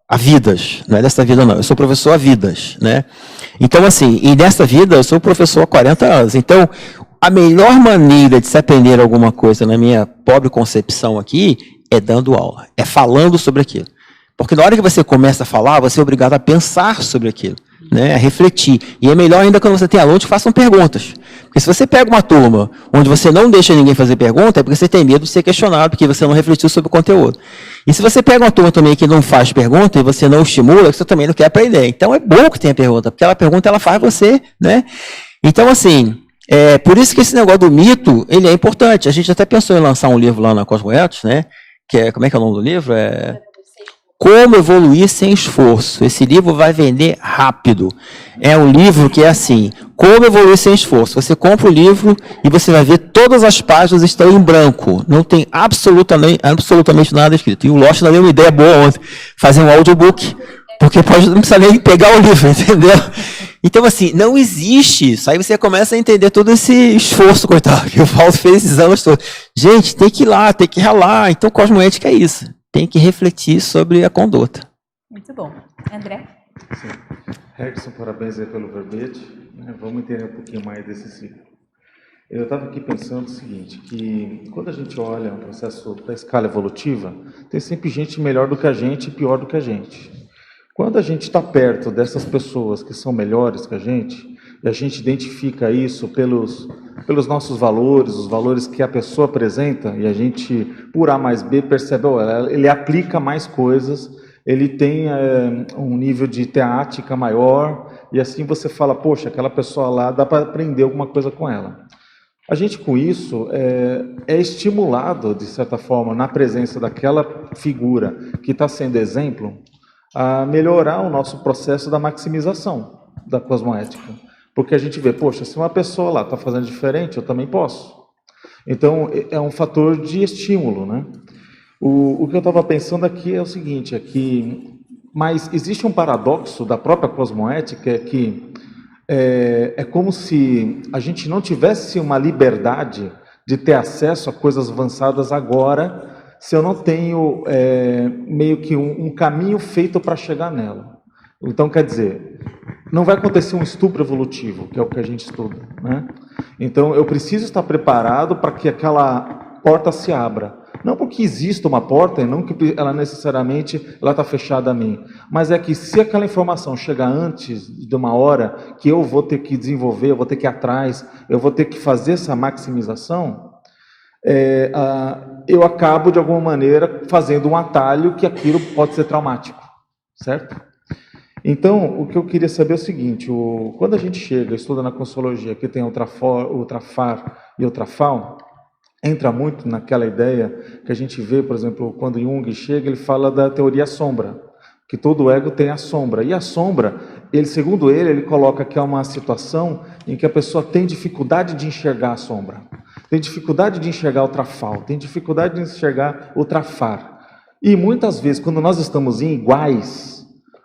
há vidas, não é dessa vida não, eu sou professor há vidas, né? Então assim, e nessa vida eu sou professor há 40 anos, então a melhor maneira de se aprender alguma coisa na minha pobre concepção aqui é dando aula, é falando sobre aquilo. Porque na hora que você começa a falar, você é obrigado a pensar sobre aquilo, né? A refletir. E é melhor ainda quando você tem alunos que façam perguntas. Porque se você pega uma turma onde você não deixa ninguém fazer pergunta, é porque você tem medo de ser questionado, porque você não refletiu sobre o conteúdo. E se você pega uma turma também que não faz pergunta e você não estimula, você também não quer aprender. Então é bom que tenha pergunta, porque ela pergunta, ela faz você, né? Então assim, por isso que esse negócio do mito, ele é importante. A gente até pensou em lançar um livro lá na Cosmoetos, né? Como é que é o nome do livro? Como Evoluir Sem Esforço. Esse livro vai vender rápido. É um livro que é assim, Como Evoluir Sem Esforço. Você compra o livro e você vai ver todas as páginas estão em branco. Não tem absolutamente nada escrito. E o Lost deu uma ideia boa ontem, fazer um audiobook, porque não precisa nem pegar o livro, entendeu? Então, assim, não existe isso. Aí você começa a entender todo esse esforço, coitado, que o Paulo fez esses anos todos. Gente, tem que ir lá, tem que ralar. Então, cosmoética é isso. Tem que refletir sobre a conduta. Muito bom. André? Sim. Herkson, parabéns aí pelo verbete. Vamos entender um pouquinho mais desse ciclo. Eu estava aqui pensando o seguinte, que quando a gente olha um processo da escala evolutiva, tem sempre gente melhor do que a gente e pior do que a gente. Quando a gente está perto dessas pessoas que são melhores que a gente, e a gente identifica isso pelos nossos valores, os valores que a pessoa apresenta, e a gente, por A mais B, percebe, ele aplica mais coisas, ele tem um nível de teática maior, e assim você fala, poxa, aquela pessoa lá, dá para aprender alguma coisa com ela. A gente, com isso, é estimulado, de certa forma, na presença daquela figura que está sendo exemplo, a melhorar o nosso processo da maximização da cosmoética. Porque a gente vê, poxa, se uma pessoa lá está fazendo diferente, eu também posso. Então, é um fator de estímulo, né? O que eu estava pensando aqui é o seguinte, mas existe um paradoxo da própria cosmoética, que é como se a gente não tivesse uma liberdade de ter acesso a coisas avançadas agora, se eu não tenho meio que um caminho feito para chegar nela. Então, quer dizer, não vai acontecer um estupro evolutivo, que é o que a gente estuda, né? Então, eu preciso estar preparado para que aquela porta se abra. Não porque exista uma porta, e não que ela necessariamente está fechada a mim, mas é que se aquela informação chegar antes de uma hora que eu vou ter que desenvolver, eu vou ter que ir atrás, eu vou ter que fazer essa maximização, eu acabo, de alguma maneira, fazendo um atalho que aquilo pode ser traumático, certo? Então, o que eu queria saber é o seguinte, quando a gente estuda na Conscienciologia, que tem o Trafar e o Trafal, entra muito naquela ideia que a gente vê, por exemplo, quando Jung chega, ele fala da teoria sombra, que todo ego tem a sombra. E a sombra, segundo ele coloca que é uma situação em que a pessoa tem dificuldade de enxergar a sombra, tem dificuldade de enxergar o Trafal, tem dificuldade de enxergar o Trafar. E muitas vezes, quando nós estamos em iguais,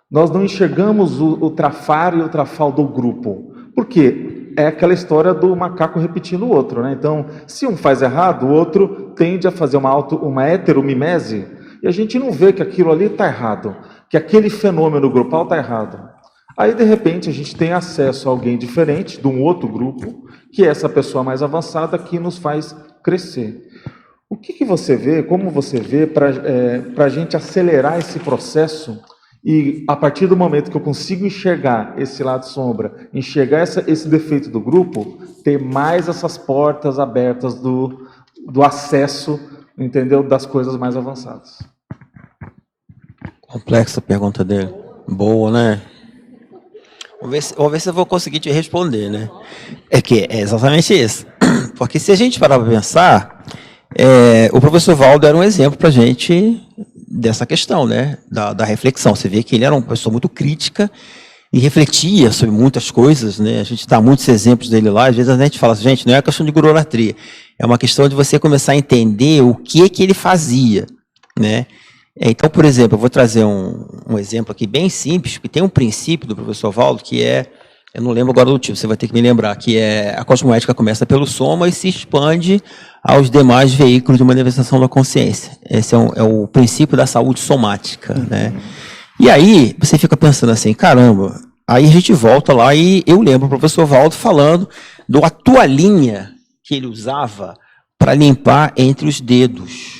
nós não enxergamos o Trafar e o Trafal do grupo. Por quê? É aquela história do macaco repetindo o outro, né? Então, se um faz errado, o outro tende a fazer uma heteromimese, e a gente não vê que aquilo ali está errado, que aquele fenômeno grupal está errado. Aí, de repente, a gente tem acesso a alguém diferente, de um outro grupo, que é essa pessoa mais avançada que nos faz crescer. O que você vê, como você vê, para a gente acelerar esse processo? E a partir do momento que eu consigo enxergar esse lado sombra, enxergar esse defeito do grupo, ter mais essas portas abertas do acesso entendeu? Das coisas mais avançadas. Complexa a pergunta dele. Boa, né? Vamos ver se eu vou conseguir te responder, né? É exatamente isso. Porque se a gente parar para pensar, o professor Valdo era um exemplo para a gente dessa questão, né? Da reflexão. Você vê que ele era uma pessoa muito crítica e refletia sobre muitas coisas, né? A gente dá muitos exemplos dele lá. Às vezes a gente fala assim, gente, não é uma questão de gurulatria. É uma questão de você começar a entender o que ele fazia, né? Então, por exemplo, eu vou trazer um exemplo aqui bem simples, que tem um princípio do professor Valdo, que eu não lembro agora do tipo, você vai ter que me lembrar, que a cosmoética começa pelo soma e se expande aos demais veículos de manifestação da consciência. Esse é o princípio da saúde somática, né? E aí, você fica pensando assim, caramba, aí a gente volta lá e eu lembro o professor Valdo falando da toalhinha que ele usava para limpar entre os dedos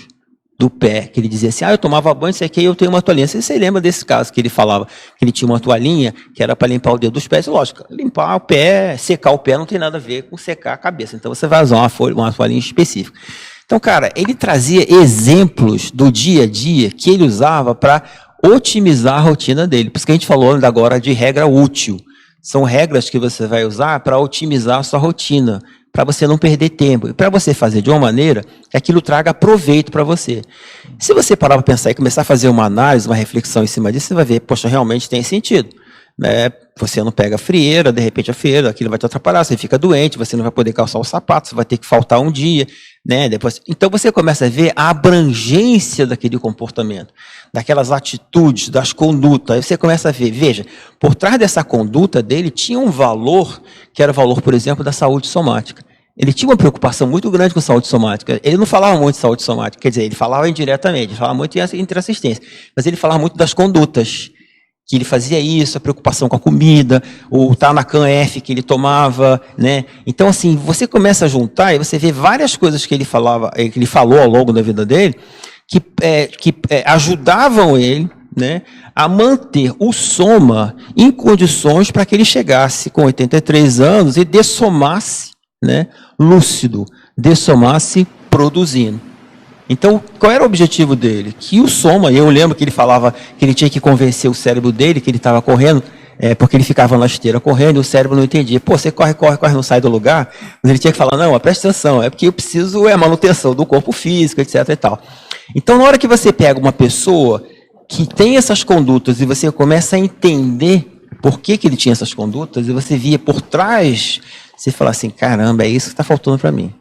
do pé, que ele dizia assim, eu tomava banho, isso aqui, eu tenho uma toalhinha. Você lembra desse caso que ele falava, que ele tinha uma toalhinha que era para limpar o dedo dos pés? Lógico, limpar o pé, secar o pé não tem nada a ver com secar a cabeça. Então você vai usar uma toalhinha específica. Então, cara, ele trazia exemplos do dia a dia que ele usava para otimizar a rotina dele. Por isso que a gente falou ainda agora de regra útil. São regras que você vai usar para otimizar a sua rotina, para você não perder tempo, e para você fazer de uma maneira que aquilo traga proveito para você. Se você parar para pensar e começar a fazer uma análise, uma reflexão em cima disso, você vai ver, poxa, realmente tem sentido. Você não pega a frieira, de repente a frieira, aquilo vai te atrapalhar, você fica doente, você não vai poder calçar o sapato, você vai ter que faltar um dia, né? Então você começa a ver a abrangência daquele comportamento, daquelas atitudes, das condutas. Aí você começa a ver, veja, por trás dessa conduta dele tinha um valor, que era o valor, por exemplo, da saúde somática. Ele tinha uma preocupação muito grande com saúde somática. Ele não falava muito de saúde somática, quer dizer, ele falava indiretamente, ele falava muito em interassistência, mas ele falava muito das condutas, que ele fazia isso, a preocupação com a comida, o Tanacan F que ele tomava, né? Então, assim, você começa a juntar e você vê várias coisas que ele falou ao longo da vida dele, que ajudavam ele, né, a manter o soma em condições para que ele chegasse com 83 anos e dessomasse, né, lúcido, dessomasse produzindo. Então, qual era o objetivo dele? Que o soma, eu lembro que ele falava que ele tinha que convencer o cérebro dele, que ele estava correndo, porque ele ficava na esteira correndo e o cérebro não entendia. Pô, você corre, não sai do lugar. Mas ele tinha que falar, não, presta atenção, é porque eu preciso, manutenção do corpo físico, etc. e tal. Então, na hora que você pega uma pessoa que tem essas condutas e você começa a entender por que ele tinha essas condutas, e você via por trás, você fala assim, caramba, é isso que está faltando para mim.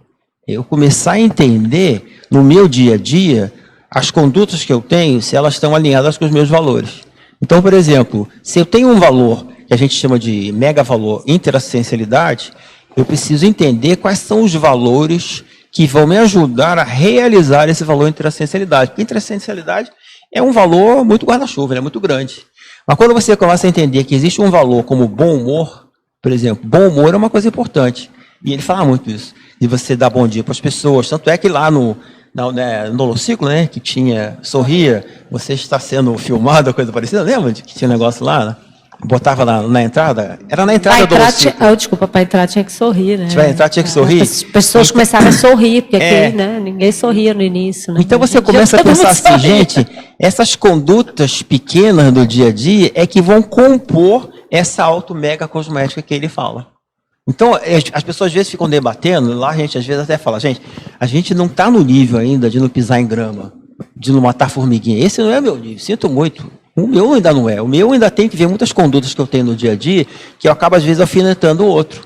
Eu começar a entender, no meu dia a dia, as condutas que eu tenho, se elas estão alinhadas com os meus valores. Então, por exemplo, se eu tenho um valor que a gente chama de mega valor interassistencialidade, eu preciso entender quais são os valores que vão me ajudar a realizar esse valor interassistencialidade. Porque interassistencialidade é um valor muito guarda-chuva, ele é muito grande. Mas quando você começa a entender que existe um valor como bom humor, por exemplo, bom humor é uma coisa importante. E ele fala muito isso, de você dar bom dia para as pessoas. Tanto é que lá no holociclo, né, que tinha, sorria, você está sendo filmado, coisa parecida, lembra que tinha um negócio lá, né? Botava na entrada, era na entrada do holociclo. Desculpa, para entrar tinha que sorrir, né? Para entrar tinha que sorrir. As pessoas começaram a sorrir, porque aqui, né, ninguém sorria no início. Né? Então você começa a pensar assim, gente, essas condutas pequenas do dia a dia é que vão compor essa auto-mega cosmética que ele fala. Então, as pessoas às vezes ficam debatendo, lá a gente às vezes até fala, gente, a gente não está no nível ainda de não pisar em grama, de não matar formiguinha. Esse não é o meu nível, sinto muito. O meu ainda não é. O meu ainda tem que ver muitas condutas que eu tenho no dia a dia, que eu acabo às vezes alfinetando o outro,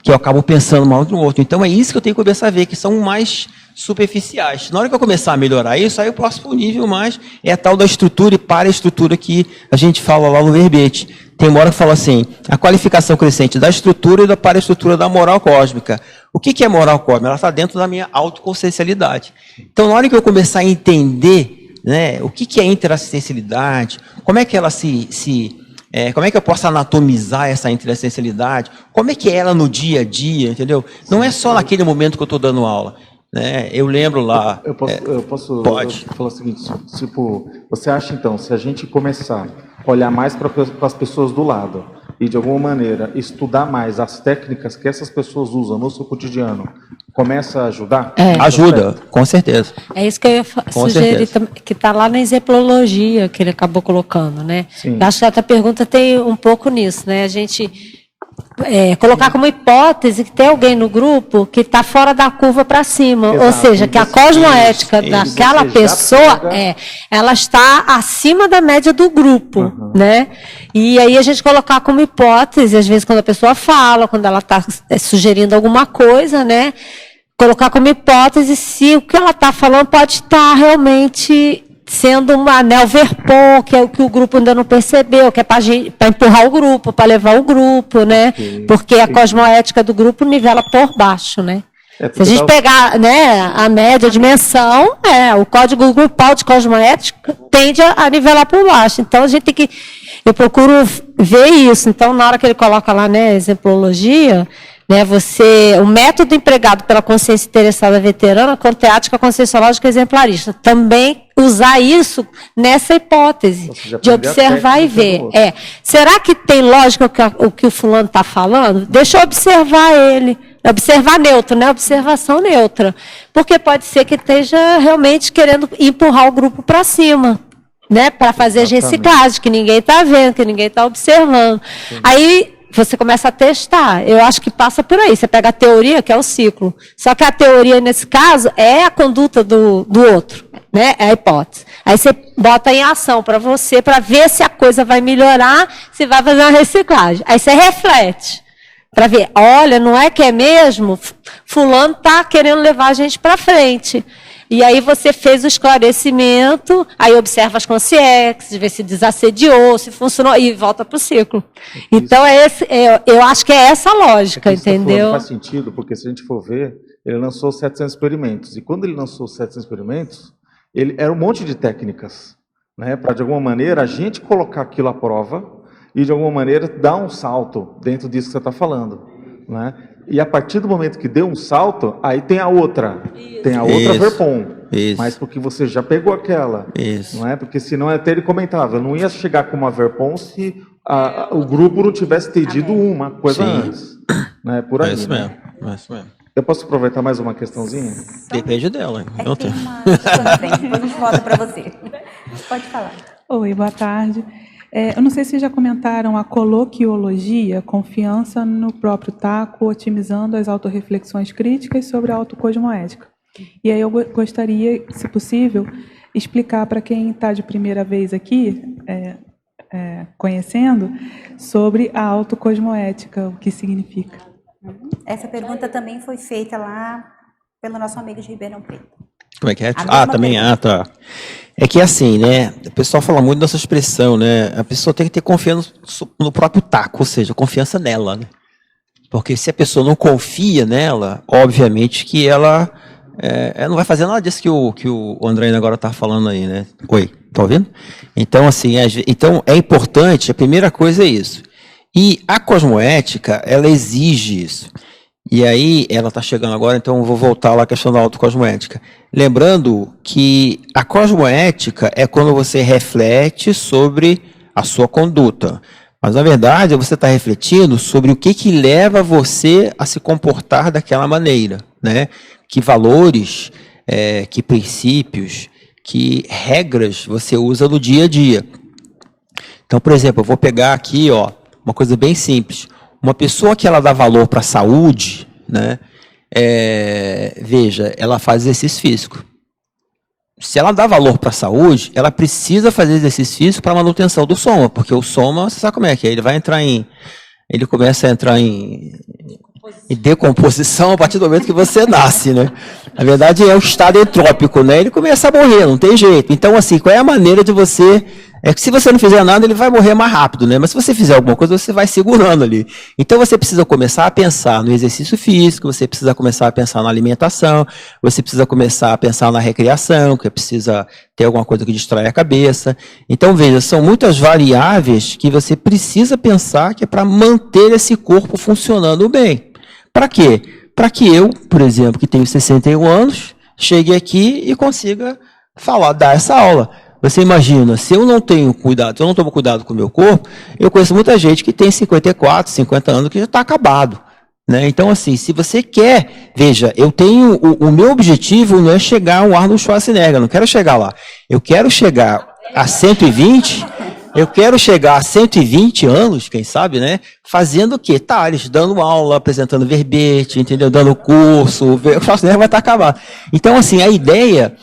que eu acabo pensando mal no outro. Então é isso que eu tenho que começar a ver, que são mais superficiais. Na hora que eu começar a melhorar isso, aí eu posso para um nível mais, é a tal da estrutura e para-estrutura que a gente fala lá no verbete. Tem uma hora que fala assim, a qualificação crescente da estrutura e da para-estrutura da moral cósmica. O que é moral cósmica? Ela está dentro da minha autoconsciencialidade. Então, na hora que eu começar a entender, né, o que é interassistencialidade, como é que ela como é que eu posso anatomizar essa interassistencialidade, como é que é ela no dia a dia, entendeu? Não é só naquele momento que eu estou dando aula. Né? Eu lembro lá... Eu posso pode. falar o seguinte, tipo, você acha então, se a gente começar a olhar mais para as pessoas do lado e de alguma maneira estudar mais as técnicas que essas pessoas usam no seu cotidiano começa a ajudar? Ajuda, com certeza. É isso que eu ia sugerir, que está lá na exemplologia que ele acabou colocando, né? Sim. Eu acho que essa pergunta tem um pouco nisso, né? A gente colocar como hipótese que tem alguém no grupo que está fora da curva para cima, Exato. ou seja, que a cosmoética Isso. daquela Você já pessoa pega- ela está acima da média do grupo, né? E aí a gente colocar como hipótese, às vezes quando a pessoa fala, quando ela está sugerindo alguma coisa, né? Colocar como hipótese se o que ela está falando pode estar realmente sendo uma anel verpon, que é o que o grupo ainda não percebeu, que é para empurrar o grupo, para levar o grupo, né? Porque a cosmoética do grupo nivela por baixo, né? Se a gente pegar, né, a média, a dimensão, o código grupal de cosmoética tende a nivelar por baixo. Então, a gente tem que... Eu procuro ver isso. Então, na hora que ele coloca lá, né, exemplologia, né, o método empregado pela consciência interessada veterana, conteática, conscienciológica exemplarista, também usar isso nessa hipótese, de observar e ver. Será que tem lógica o que o fulano está falando? Deixa eu observar ele. Observar neutro, né? Observação neutra. Porque pode ser que esteja realmente querendo empurrar o grupo para cima, né? Para fazer as reciclagens, que ninguém está vendo, que ninguém está observando. Sim. Aí você começa a testar. Eu acho que passa por aí. Você pega a teoria, que é o ciclo. Só que a teoria, nesse caso, é a conduta do outro, né? É a hipótese. Aí você bota em ação para você, para ver se a coisa vai melhorar, se vai fazer uma reciclagem. Aí você reflete. Para ver, olha, não é que é mesmo? Fulano está querendo levar a gente para frente. E aí você fez o esclarecimento, aí observa as consciências, vê se desassediou, se funcionou, e volta para o ciclo. Então, eu acho que é essa a lógica, entendeu? Faz sentido, porque se a gente for ver, ele lançou 700 experimentos. E quando ele lançou 700 experimentos, era um monte de técnicas, né, para, de alguma maneira, a gente colocar aquilo à prova, e, de alguma maneira, dar um salto dentro disso que você está falando. Né? E, a partir do momento que deu um salto, aí tem a outra. Isso. Tem a outra verpon. Isso. Mas porque você já pegou aquela. Isso. Não é? Porque senão, até ele comentava, eu não ia chegar com uma verpon se o grupo não tivesse entendido uma coisa antes. Né? Por aí. É isso mesmo. É isso mesmo. Eu posso aproveitar mais uma questãozinha? Depende dela. Não tem uma na frente, depois a gente volta para você. Pode falar. Oi, boa tarde. Eu não sei se já comentaram a coloquiologia, confiança no próprio taco, otimizando as autorreflexões críticas sobre a autocosmoética. E aí eu gostaria, se possível, explicar para quem está de primeira vez aqui, conhecendo, sobre a autocosmoética, o que significa. Essa pergunta também foi feita lá pelo nosso amigo de Ribeirão Preto. Como é que é? Também, tá. É que assim, né, o pessoal fala muito dessa expressão, né, a pessoa tem que ter confiança no próprio taco, ou seja, confiança nela, né, porque se a pessoa não confia nela, obviamente que ela não vai fazer nada disso que o André agora está falando aí, né. Oi, tá ouvindo? Então, assim, então é importante, a primeira coisa é isso, e a cosmoética, ela exige isso. E aí, ela está chegando agora, então eu vou voltar lá à questão da autocosmoética. Lembrando que a cosmoética é quando você reflete sobre a sua conduta. Mas, na verdade, você está refletindo sobre o que leva você a se comportar daquela maneira, né? Que valores, que princípios, que regras você usa no dia a dia. Então, por exemplo, eu vou pegar aqui, uma coisa bem simples. Uma pessoa que ela dá valor para a saúde, né, veja, ela faz exercício físico. Se ela dá valor para a saúde, ela precisa fazer exercício físico para a manutenção do soma, porque o soma, você sabe como é que é, ele começa a entrar em decomposição a partir do momento que você nasce, né? Na verdade, é o estado entrópico, né? Ele começa a morrer, não tem jeito. Então, assim, qual é a maneira de você... É que se você não fizer nada, ele vai morrer mais rápido, né? Mas se você fizer alguma coisa, você vai segurando ali. Então, você precisa começar a pensar no exercício físico, você precisa começar a pensar na alimentação, você precisa começar a pensar na recreação, que precisa ter alguma coisa que distrai a cabeça. Então, veja, são muitas variáveis que você precisa pensar que é para manter esse corpo funcionando bem. Para quê? Para que eu, por exemplo, que tenho 61 anos, chegue aqui e consiga dar essa aula. Você imagina, se eu não tenho cuidado, se eu não tomo cuidado com o meu corpo, eu conheço muita gente que tem 54, 50 anos que já está acabado. Né? Então, assim, se você quer, veja, eu tenho, o meu objetivo não é chegar ao Arnold Schwarzenegger, eu não quero chegar lá. Eu quero chegar a 120, eu quero chegar a 120 anos, quem sabe, né? Fazendo o quê? Tales, dando aula, apresentando verbete, entendeu? Dando curso, o Schwarzenegger vai estar acabado. Então, assim, a ideia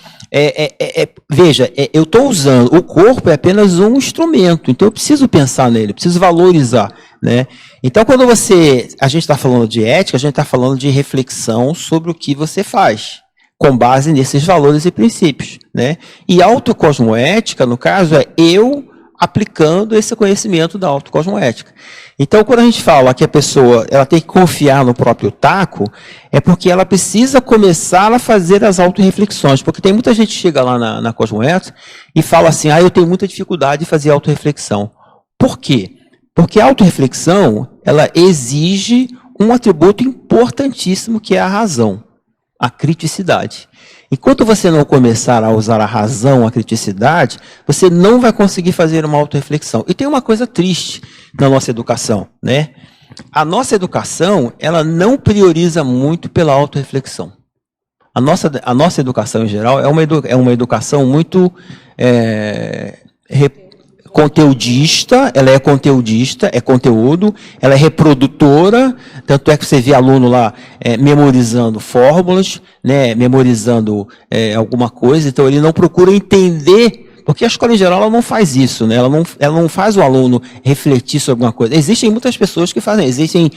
veja, eu estou usando, o corpo é apenas um instrumento, então eu preciso pensar nele, preciso valorizar, né? Então, quando a gente está falando de ética, a gente está falando de reflexão sobre o que você faz, com base nesses valores e princípios, né? E autocosmoética, no caso, é eu aplicando esse conhecimento da autocosmoética. Então, quando a gente fala que a pessoa ela tem que confiar no próprio taco, é porque ela precisa começar a fazer as autorreflexões, porque tem muita gente que chega lá na cosmoética e fala assim, eu tenho muita dificuldade de fazer autorreflexão. Por quê? Porque a autorreflexão, ela exige um atributo importantíssimo que é a razão, a criticidade. Enquanto você não começar a usar a razão, a criticidade, você não vai conseguir fazer uma autorreflexão. E tem uma coisa triste na nossa educação, né? A nossa educação, ela não prioriza muito pela autorreflexão. A nossa educação, em geral, é uma educação muito conteudista, ela é conteudista, é conteúdo, ela é reprodutora, tanto é que você vê aluno lá memorizando fórmulas, né, memorizando alguma coisa, então ele não procura entender, porque a escola em geral ela não faz isso, né, ela não faz o aluno refletir sobre alguma coisa. Existem muitas pessoas que fazem, existem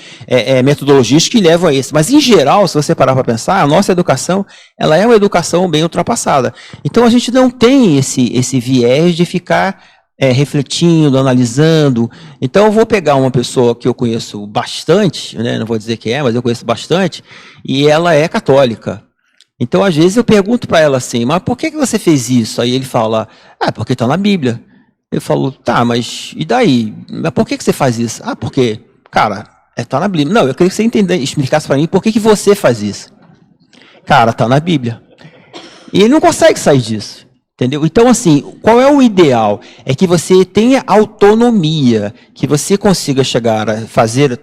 metodologias que levam a isso, mas em geral, se você parar para pensar, a nossa educação, ela é uma educação bem ultrapassada. Então a gente não tem esse viés de ficar refletindo, analisando. Então eu vou pegar uma pessoa que eu conheço bastante, né, não vou dizer quem é, mas eu conheço bastante, e ela é católica. Então às vezes eu pergunto para ela assim, mas por que você fez isso? Aí ele fala, porque está na Bíblia. Eu falo, tá, mas e daí? Mas por que você faz isso? Porque, cara, está na Bíblia. Não, eu queria que você explicasse para mim por que você faz isso. Cara, está na Bíblia. E ele não consegue sair disso. Entendeu? Então, assim, qual é o ideal? É que você tenha autonomia, que você consiga chegar a fazer,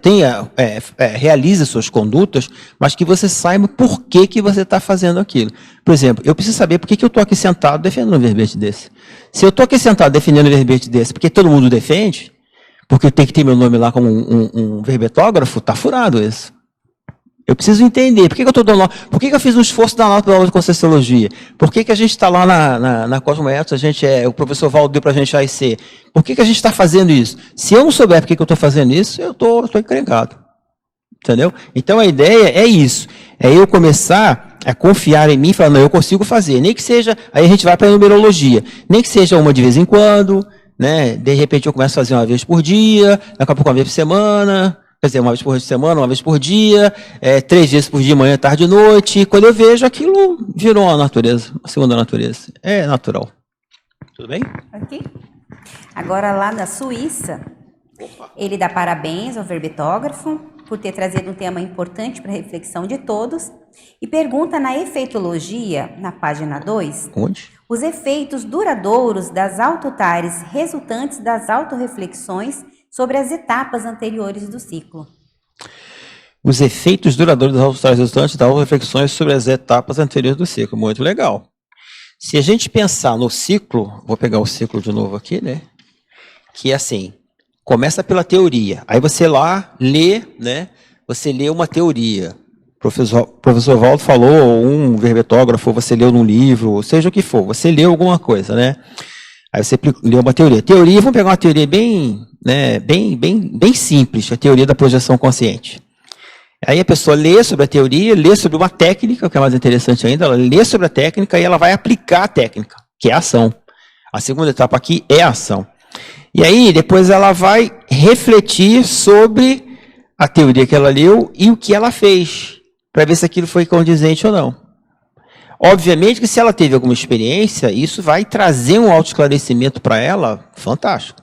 realize suas condutas, mas que você saiba por que você está fazendo aquilo. Por exemplo, eu preciso saber por que eu estou aqui sentado defendendo um verbete desse. Se eu estou aqui sentado defendendo um verbete desse, porque todo mundo defende, porque tem que ter meu nome lá como um verbetógrafo, está furado isso. Eu preciso entender, por que eu estou dando lá? Por que eu fiz um esforço danado pela aula de Conscienciologia? Por que a gente está lá na Cosmoética, o professor Valdo deu para a gente AIC? Por que a gente está fazendo isso? Se eu não souber por que eu estou fazendo isso, eu estou encrencado. Entendeu? Então a ideia é isso, é eu começar a confiar em mim e falar, não, eu consigo fazer, nem que seja, aí a gente vai para a numerologia, nem que seja uma de vez em quando, né? De repente eu começo a fazer uma vez por dia, daqui a pouco uma vez por semana, quer dizer, uma vez por semana, uma vez por dia, 3 vezes por dia, manhã, tarde e noite. Quando eu vejo, aquilo virou uma natureza, uma segunda natureza. É natural. Tudo bem? Ok. Agora, lá na Suíça, ele dá parabéns ao verbetógrafo por ter trazido um tema importante para a reflexão de todos e pergunta na efeitologia, na página 2, onde? Os efeitos duradouros das autotares resultantes das autorreflexões sobre as etapas anteriores do ciclo. Os efeitos duradouros das autotares resultantes das reflexões sobre as etapas anteriores do ciclo. Muito legal. Se a gente pensar no ciclo, vou pegar o ciclo de novo aqui, né? Que é assim, começa pela teoria. Aí você lá lê, né? Você lê uma teoria. O professor Valdo falou, ou um verbetógrafo, você leu num livro, seja o que for, você leu alguma coisa, né? Aí você leu uma teoria. Teoria, vamos pegar uma teoria bem simples, a teoria da projeção consciente. Aí a pessoa lê sobre a teoria, lê sobre uma técnica, o que é mais interessante ainda, ela lê sobre a técnica e ela vai aplicar a técnica, que é a ação. A segunda etapa aqui é a ação. E aí, depois ela vai refletir sobre a teoria que ela leu e o que ela fez, para ver se aquilo foi condizente ou não. Obviamente que se ela teve alguma experiência, isso vai trazer um autoesclarecimento para ela fantástico.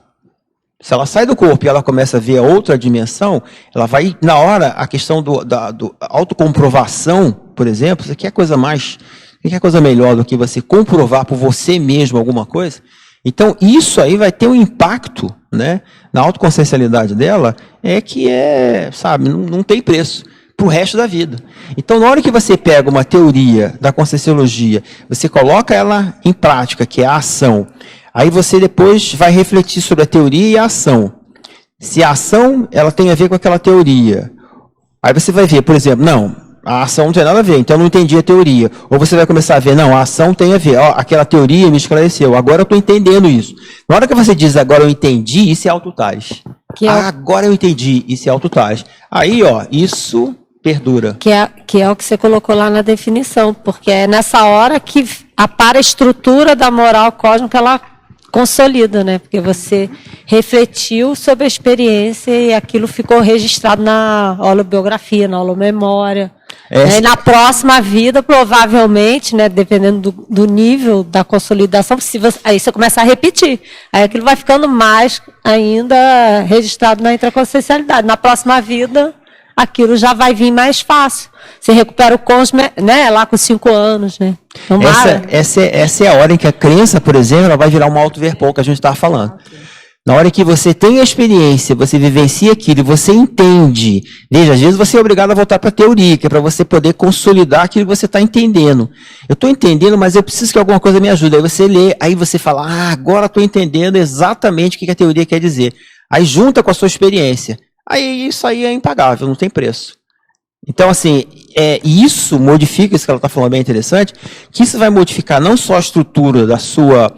Se ela sai do corpo e ela começa a ver a outra dimensão, ela vai, na hora, a questão da autocomprovação, por exemplo, você quer coisa melhor do que você comprovar por você mesmo alguma coisa? Então, isso aí vai ter um impacto, né, na autoconsciencialidade dela, sabe, não tem preço. para o resto da vida. Então, na hora que você pega uma teoria da Conscienciologia, você coloca ela em prática, que é a ação, aí você depois vai refletir sobre a teoria e a ação. Se a ação ela tem a ver com aquela teoria, aí você vai ver, por exemplo, não, a ação não tem nada a ver, então eu não entendi a teoria. Ou você vai começar a ver, não, a ação tem a ver, ó, aquela teoria me esclareceu, agora eu estou entendendo isso. Na hora que você diz, agora eu entendi, isso é autotais. Agora eu entendi, isso é autotais. Aí, ó, isso perdura. Que é o que você colocou lá na definição, porque é nessa hora que a paraestrutura da moral cósmica, ela consolida, né? Porque você refletiu sobre a experiência e aquilo ficou registrado na holobiografia, na holomemória. Né? E na próxima vida, provavelmente, né, dependendo do nível da consolidação, aí você começa a repetir. Aí aquilo vai ficando mais ainda registrado na intraconsciencialidade. Na próxima vida, aquilo já vai vir mais fácil. Você recupera o cônjuge, né, lá com 5 anos, né? Então, essa é a hora em que a crença, por exemplo, ela vai virar um auto-verpol que a gente estava falando. Na hora que você tem a experiência, você vivencia aquilo, você entende. Veja, às vezes você é obrigado a voltar para a teoria, que é para você poder consolidar aquilo que você está entendendo. Eu estou entendendo, mas eu preciso que alguma coisa me ajude. Aí você lê, aí você fala, agora estou entendendo exatamente o que a teoria quer dizer. Aí junta com a sua experiência. Aí isso aí é impagável, não tem preço. Então, assim, isso modifica, isso que ela está falando bem interessante, que isso vai modificar não só a estrutura da sua,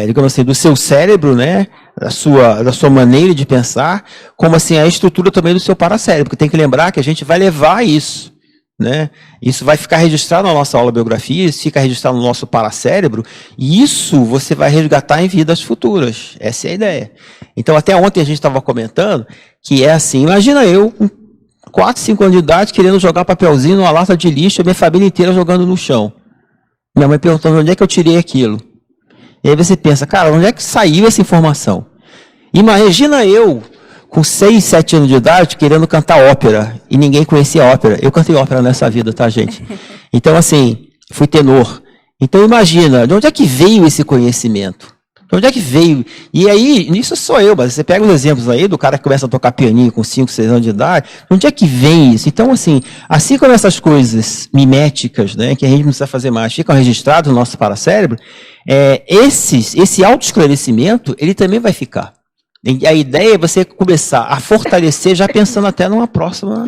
digamos assim, do seu cérebro, né, da sua maneira de pensar, como assim, a estrutura também do seu paracérebro, porque tem que lembrar que a gente vai levar isso, né, isso vai ficar registrado na nossa holobiografia, isso fica registrado no nosso paracérebro, e isso você vai resgatar em vidas futuras, essa é a ideia. Então, até ontem a gente estava comentando que é assim, imagina eu, com 4, 5 anos de idade, querendo jogar papelzinho numa lata de lixo, a minha família inteira jogando no chão. Minha mãe perguntando onde é que eu tirei aquilo. E aí você pensa, cara, onde é que saiu essa informação? Imagina eu, com 6, 7 anos de idade, querendo cantar ópera, e ninguém conhecia ópera. Eu cantei ópera nessa vida, tá, gente? Então, assim, fui tenor. Então, imagina, de onde é que veio esse conhecimento? De onde é que veio? E aí, nisso sou eu, mas você pega os exemplos aí do cara que começa a tocar pianinho com 5, 6 anos de idade, de onde é que vem isso? Então, assim como essas coisas miméticas, né, que a gente não precisa fazer mais, ficam registrados no nosso paracérebro, esse autoesclarecimento, ele também vai ficar. E a ideia é você começar a fortalecer, já pensando até numa próxima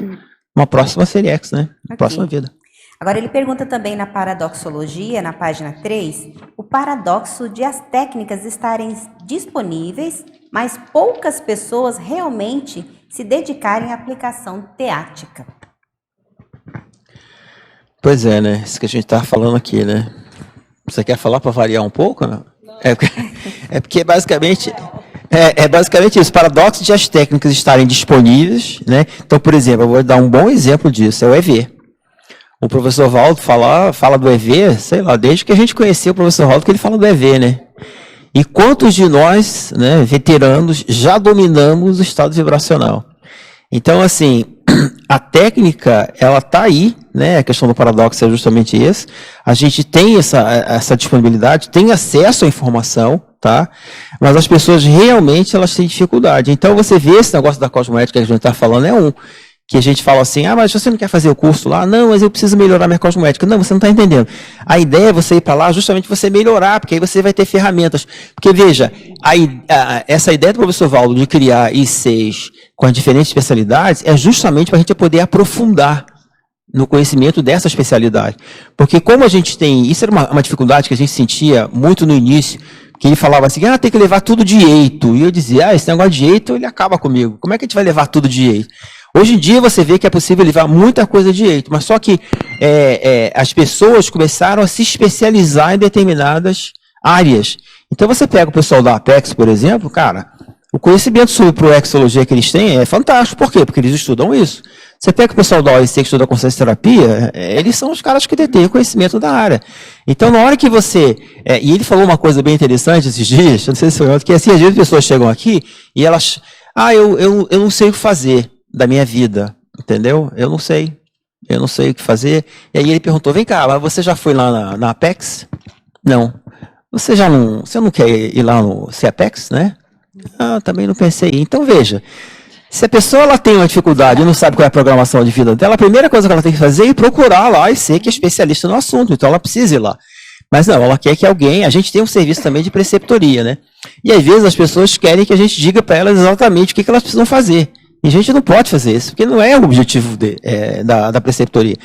Seriex, né? Uma próxima vida. Agora, ele pergunta também na paradoxologia, na página 3, o paradoxo de as técnicas estarem disponíveis, mas poucas pessoas realmente se dedicarem à aplicação teática. Pois é, né? Isso que a gente está falando aqui, né? Você quer falar para variar um pouco? Não? Porque basicamente... É basicamente isso, paradoxo de as técnicas estarem disponíveis, né? Então, por exemplo, eu vou dar um bom exemplo disso, é o EV. O professor Valdo fala do EV, sei lá, desde que a gente conheceu o professor Valdo, que ele fala do EV, né? E quantos de nós, né, veteranos, já dominamos o estado vibracional? Então, assim, a técnica, ela está aí, né? A questão do paradoxo é justamente isso. A gente tem essa disponibilidade, tem acesso à informação, tá? Mas as pessoas realmente, elas têm dificuldade. Então, você vê esse negócio da cosmoética que a gente está falando, que a gente fala assim, mas você não quer fazer o curso lá? Não, mas eu preciso melhorar minha cosmoética. Não, você não está entendendo. A ideia é você ir para lá justamente você melhorar, porque aí você vai ter ferramentas. Porque, veja, essa ideia do professor Valdo de criar I6 com as diferentes especialidades é justamente para a gente poder aprofundar no conhecimento dessa especialidade. Porque como a gente tem... Isso era uma dificuldade que a gente sentia muito no início, que ele falava assim, tem que levar tudo de jeito. E eu dizia, esse negócio de jeito, ele acaba comigo. Como é que a gente vai levar tudo de jeito? Hoje em dia você vê que é possível levar muita coisa de jeito, mas só que as pessoas começaram a se especializar em determinadas áreas. Então você pega o pessoal da Apex, por exemplo, cara, o conhecimento sobre proexologia que eles têm é fantástico. Por quê? Porque eles estudam isso. Você pega o pessoal da OIC que estuda consciência terapia, eles são os caras que detêm o conhecimento da área. Então, na hora que você... e ele falou uma coisa bem interessante esses dias, não sei se foi ontem, que assim, às vezes as pessoas chegam aqui e elas... eu não sei o que fazer da minha vida, entendeu? Eu não sei o que fazer. E aí ele perguntou, vem cá, mas você já foi lá na Apex? Não. Você não quer ir lá no CAPEX, né? Também não pensei. Então, veja, Se a pessoa ela tem uma dificuldade e não sabe qual é a programação de vida dela, a primeira coisa que ela tem que fazer é procurar lá e ser que é especialista no assunto. Então ela precisa ir lá. Mas não, ela quer que alguém... A gente tem um serviço também de preceptoria, né? E às vezes as pessoas querem que a gente diga para elas exatamente o que elas precisam fazer. E a gente não pode fazer isso, porque não é o objetivo da preceptoria.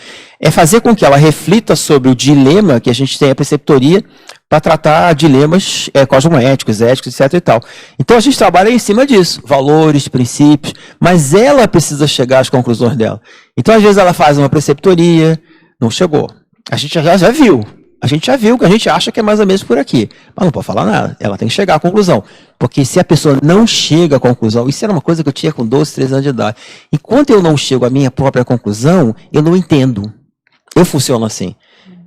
É fazer com que ela reflita sobre o dilema que a gente tem a preceptoria para tratar dilemas cosmoéticos, éticos, etc. e tal. Então a gente trabalha em cima disso, valores, princípios, mas ela precisa chegar às conclusões dela. Então às vezes ela faz uma preceptoria, não chegou. A gente já viu. A gente já viu que a gente acha que é mais ou menos por aqui. Mas não pode falar nada. Ela tem que chegar à conclusão. Porque se a pessoa não chega à conclusão, isso era uma coisa que eu tinha com 12, 13 anos de idade. Enquanto eu não chego à minha própria conclusão, eu não entendo. Eu funciono assim.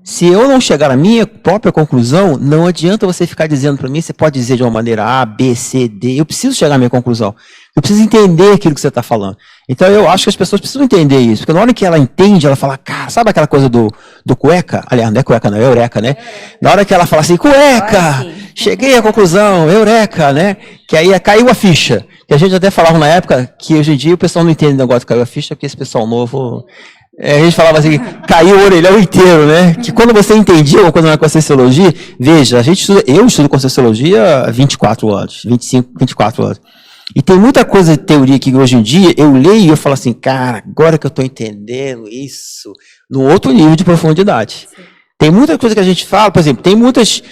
Se eu não chegar à minha própria conclusão, não adianta você ficar dizendo para mim, você pode dizer de uma maneira A, B, C, D. Eu preciso chegar à minha conclusão. Eu preciso entender aquilo que você está falando. Então eu acho que as pessoas precisam entender isso. Porque na hora que ela entende, ela fala, cara, sabe aquela coisa do cueca? Aliás, não é cueca, não, é eureka, né? Na hora que ela fala assim, cueca, cheguei à conclusão, eureka, né? Que aí caiu a ficha. Que a gente até falava na época que hoje em dia o pessoal não entende o negócio de caiu a ficha, porque esse pessoal novo... a gente falava assim, caiu o orelhão inteiro, né? Que quando você entendia uma coisa na Conscienciologia, veja, eu estudo Conscienciologia há 24 anos, 25, 24 anos. E tem muita coisa de teoria que hoje em dia eu leio e eu falo assim, cara, agora que eu estou entendendo isso, num outro nível de profundidade. Sim. Tem muita coisa que a gente fala, por exemplo, tem muitas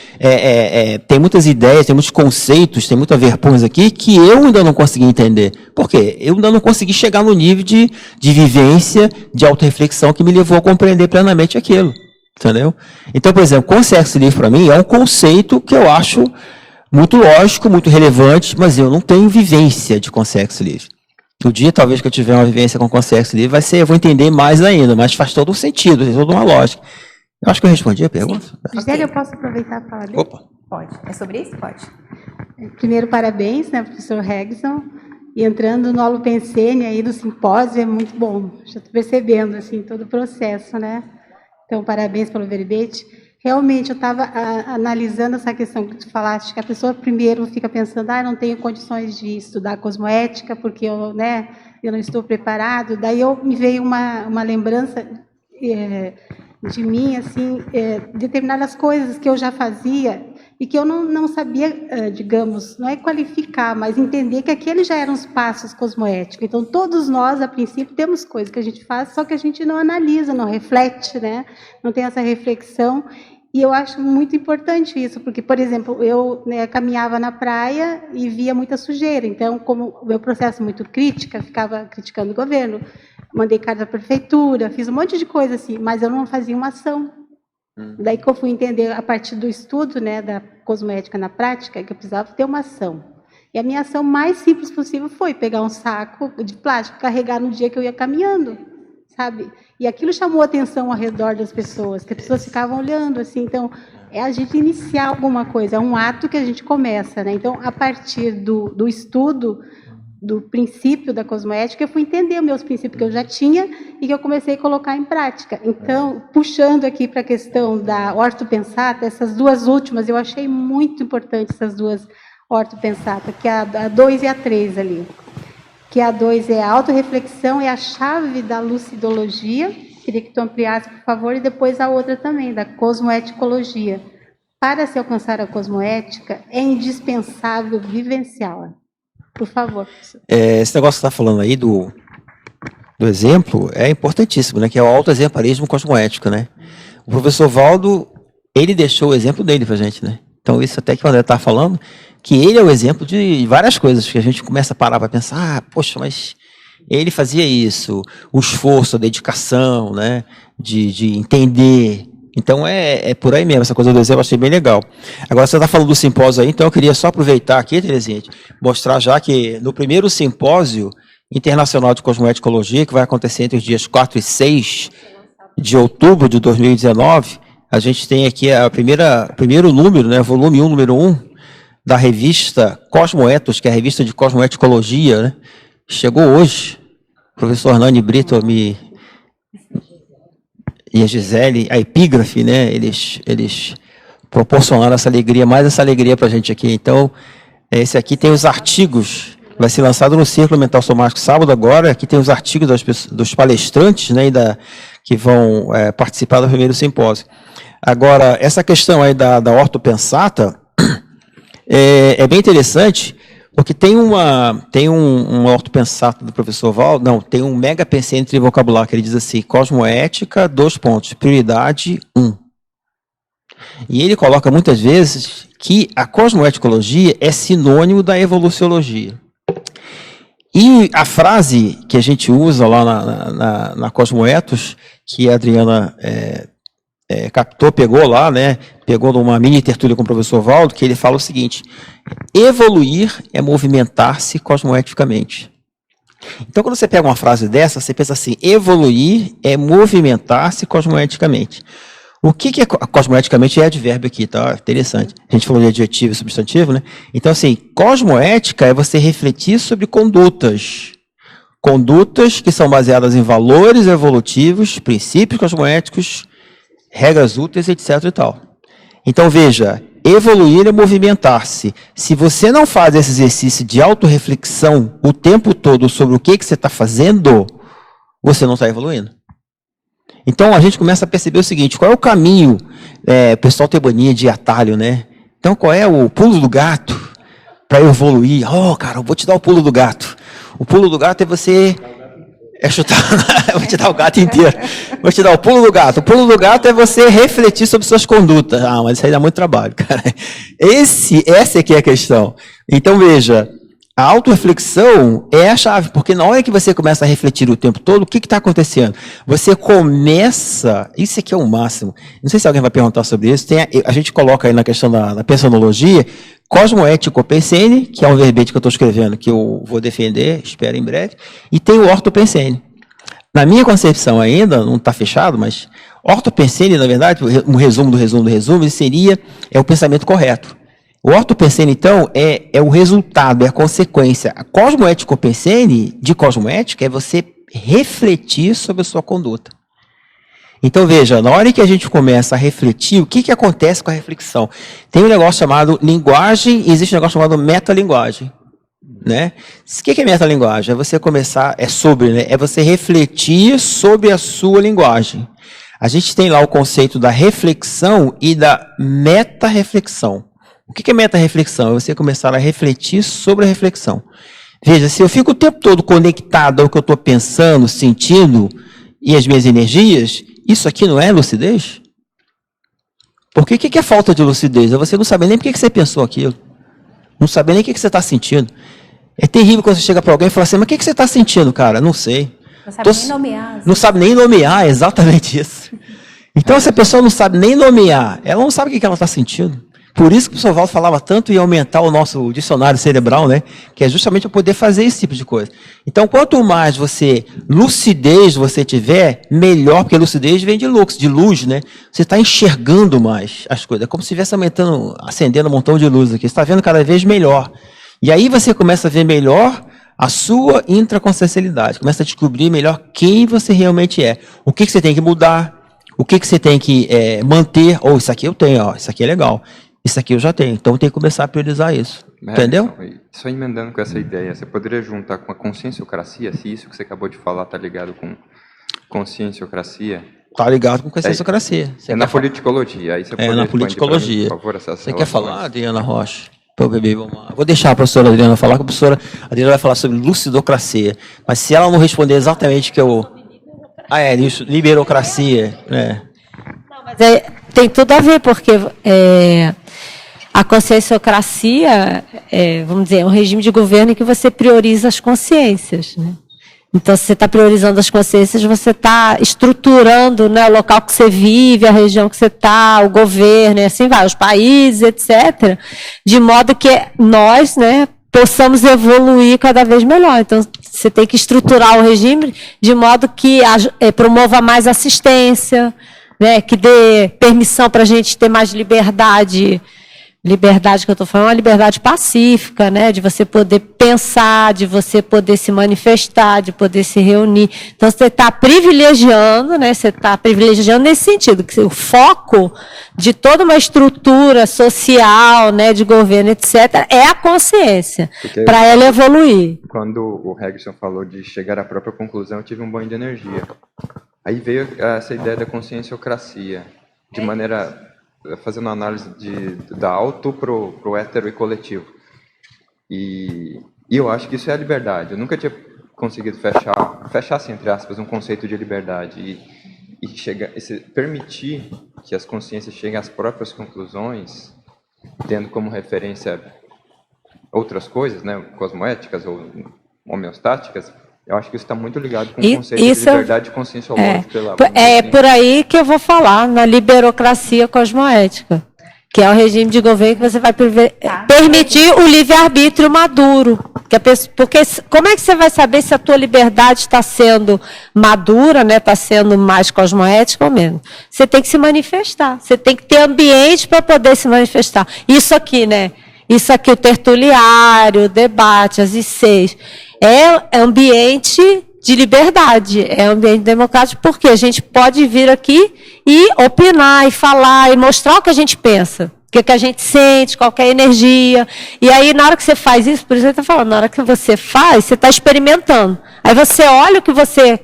ideias, tem muitos conceitos, tem muitas verpões aqui que eu ainda não consegui entender. Por quê? Eu ainda não consegui chegar no nível de vivência, de autorreflexão que me levou a compreender plenamente aquilo. Entendeu? Então, por exemplo, consciência livre para mim é um conceito que eu acho muito lógico, muito relevante, mas eu não tenho vivência de consciência livre. O dia, talvez, que eu tiver uma vivência com consciência livre, eu vou entender mais ainda, mas faz todo um sentido, tem toda uma lógica. Eu acho que eu respondi a pergunta. Gisele, eu posso aproveitar para falar dele? Opa. Pode. É sobre isso? Pode. Primeiro, parabéns, né, professor Regson. E entrando no Holopensene aí do simpósio, é muito bom. Já estou percebendo, assim, todo o processo, né? Então, parabéns pelo verbete. Realmente, eu estava analisando essa questão que tu falaste, que a pessoa primeiro fica pensando, não tenho condições de estudar cosmoética, porque eu não estou preparado. Daí me veio uma lembrança de mim, assim, determinadas coisas que eu já fazia e que eu não sabia, digamos, não é qualificar, mas entender que aqueles já eram os passos cosmoéticos. Então, todos nós, a princípio, temos coisas que a gente faz, só que a gente não analisa, não reflete, né? Não tem essa reflexão. E eu acho muito importante isso, porque, por exemplo, eu caminhava na praia e via muita sujeira. Então, como o meu processo muito crítica, ficava criticando o governo, mandei carta à prefeitura, fiz um monte de coisa assim, mas eu não fazia uma ação. Daí que eu fui entender, a partir do estudo, né, da cosmoética na prática, que eu precisava ter uma ação. E a minha ação mais simples possível foi pegar um saco de plástico, carregar no dia que eu ia caminhando, sabe? E aquilo chamou a atenção ao redor das pessoas, que as pessoas ficavam olhando, assim. Então, é a gente iniciar alguma coisa, é um ato que a gente começa, né? Então, a partir do estudo do princípio da cosmoética, eu fui entender os meus princípios que eu já tinha e que eu comecei a colocar em prática. Então, puxando aqui para a questão da ortopensata, essas duas últimas, eu achei muito importante essas duas ortopensata, que é a 2 e a 3 ali. Que a 2 é a autorreflexão, é a chave da lucidologia. Queria que tu ampliasse, por favor, e depois a outra também, da cosmoeticologia. Para se alcançar a cosmoética, é indispensável vivenciá-la. Por favor, professor. Esse negócio que você está falando aí do exemplo é importantíssimo, né? Que é o autoexemplarismo cosmoético, né? O professor Valdo, ele deixou o exemplo dele para a gente, né? Então, isso até que o André está falando, que ele é o exemplo de várias coisas, que a gente começa a parar para pensar, poxa, mas ele fazia isso, o esforço, a dedicação, né? De entender. Então, é por aí mesmo, essa coisa do exemplo eu achei bem legal. Agora, você está falando do simpósio aí, então eu queria só aproveitar aqui, Terezinha, mostrar já que no primeiro simpósio internacional de cosmoeticologia, que vai acontecer entre os dias 4 e 6 de outubro de 2019, a gente tem aqui primeiro número, né, volume 1, número 1, da revista Cosmoethos, que é a revista de cosmoeticologia, né, chegou hoje. O professor Nani Brito e a Gisele, a epígrafe, né, eles proporcionaram essa alegria, mais essa alegria para a gente aqui. Então, esse aqui tem os artigos Vai ser lançado no Círculo Mental Somático sábado agora. Aqui tem os artigos dos palestrantes, né, que vão participar do primeiro simpósio. Agora, essa questão aí da ortopensata é bem interessante, porque tem um ortopensata do professor Val, não, tem um mega pensene trivocabular, que ele diz assim, cosmoética, 2 pontos, prioridade 1. E ele coloca muitas vezes que a cosmoeticologia é sinônimo da evoluciologia. E a frase que a gente usa lá na Cosmoethos, que a Adriana captou, pegou lá, né? Pegou numa mini tertúlia com o professor Valdo, que ele fala o seguinte: evoluir é movimentar-se cosmoeticamente. Então, quando você pega uma frase dessa, você pensa assim: evoluir é movimentar-se cosmoeticamente. O que é cosmoeticamente? É advérbio aqui, tá? Interessante. A gente falou de adjetivo e substantivo, né? Então, assim, cosmoética é você refletir sobre condutas. Condutas que são baseadas em valores evolutivos, princípios cosmoéticos, regras úteis, etc. e tal. Então, veja, evoluir é movimentar-se. Se você não faz esse exercício de autorreflexão o tempo todo sobre o que você está fazendo, você não está evoluindo. Então, a gente começa a perceber o seguinte: qual é o caminho? O pessoal tem mania de atalho, né? Então, qual é o pulo do gato para evoluir? Cara, eu vou te dar o pulo do gato. O pulo do gato é você... chutar... eu vou te dar o gato inteiro. Vou te dar o pulo do gato. O pulo do gato é você refletir sobre suas condutas. Mas isso aí dá muito trabalho, cara. Essa aqui é a questão. Então, veja... A autorreflexão é a chave, porque na hora que você começa a refletir o tempo todo, o que está acontecendo? Você começa... Isso aqui é o máximo. Não sei se alguém vai perguntar sobre isso. A gente coloca aí na questão da pensonologia, cosmoético pensene, que é um verbete que eu estou escrevendo, que eu vou defender, espero em breve, e tem o ortopensene. Na minha concepção ainda, não está fechado, mas ortopensene, na verdade, um resumo do resumo do resumo, é o pensamento correto. O ortopensene, então, é o resultado, é a consequência. A cosmoético-pensene, de cosmoética, é você refletir sobre a sua conduta. Então, veja, na hora que a gente começa a refletir, o que acontece com a reflexão? Tem um negócio chamado linguagem e existe um negócio chamado metalinguagem. Né? O que é metalinguagem? É você começar, né? É você refletir sobre a sua linguagem. A gente tem lá o conceito da reflexão e da meta-reflexão. O que é meta-reflexão? É você começar a refletir sobre a reflexão. Veja, se eu fico o tempo todo conectado ao que eu estou pensando, sentindo e as minhas energias, isso aqui não é lucidez? Porque o que é falta de lucidez? É você não saber nem por que você pensou aquilo. Não saber nem o que você está sentindo. É terrível quando você chega para alguém e fala assim: mas o que você está sentindo, cara? Não sei. Não sabe nem nomear. Não sabe nem nomear, exatamente isso. Então, se a pessoa não sabe nem nomear, ela não sabe o que ela está sentindo. Por isso que o professor Valdo falava tanto em aumentar o nosso dicionário cerebral, né? Que é justamente para poder fazer esse tipo de coisa. Então, quanto mais lucidez você tiver, melhor, porque lucidez vem de luz, né? Você está enxergando mais as coisas. É como se estivesse acendendo um montão de luz aqui. Você está vendo cada vez melhor. E aí você começa a ver melhor a sua intraconsciencialidade. Começa a descobrir melhor quem você realmente é. O que você tem que mudar. O que você tem que manter. Isso aqui eu tenho, isso aqui é legal. Isso aqui eu já tenho, então tem que começar a priorizar isso. Entendeu? Só emendando com essa ideia, você poderia juntar com a conscienciocracia, se isso que você acabou de falar está ligado com conscienciocracia? Está ligado com conscienciocracia. Na politicologia. Aí você na politicologia. Mim, por favor, você quer falar, Adriana Rocha? Vou deixar a professora Adriana falar, que a professora Adriana vai falar sobre lucidocracia. Mas se ela não responder exatamente o que eu... liberocracia. Não, mas tem tudo a ver, porque... A conscienciocracia, vamos dizer, é um regime de governo em que você prioriza as consciências. Né? Então, se você está priorizando as consciências, você está estruturando, né, o local que você vive, a região que você está, o governo, e assim vai, os países, etc., de modo que nós, né, possamos evoluir cada vez melhor. Então, você tem que estruturar o regime de modo que promova mais assistência, né, que dê permissão para a gente ter mais liberdade Liberdade que eu estou falando é uma liberdade pacífica, né? De você poder pensar, de você poder se manifestar, de poder se reunir. Então, você está privilegiando, né? Você está privilegiando nesse sentido, que o foco de toda uma estrutura social, né, de governo, etc., é a consciência, para ela evoluir. Quando o Regson falou de chegar à própria conclusão, eu tive um banho de energia. Aí veio essa ideia da conscienciocracia, de maneira... fazendo uma análise da auto para o hétero e coletivo. E eu acho que isso é a liberdade. Eu nunca tinha conseguido fechar assim, entre aspas, um conceito de liberdade e permitir que as consciências cheguem às próprias conclusões, tendo como referência outras coisas, né, cosmoéticas ou homeostáticas. Eu acho que isso está muito ligado com o conceito de liberdade conscienciológica. É por aí que eu vou falar, na liberocracia cosmoética, que é o regime de governo que você vai permitir o livre-arbítrio maduro. Porque como é que você vai saber se a tua liberdade está sendo madura, né, está sendo mais cosmoética ou menos? Você tem que se manifestar, você tem que ter ambiente para poder se manifestar. Isso aqui, né? Isso aqui, o tertuliário, o debate, as ICs, é ambiente de liberdade, é ambiente democrático, porque a gente pode vir aqui e opinar, e falar, e mostrar o que a gente pensa, o que a gente sente, qual que é a energia. E aí, na hora que você faz isso, por isso que eu estou falando, na hora que você faz, você está experimentando. Aí você olha o que você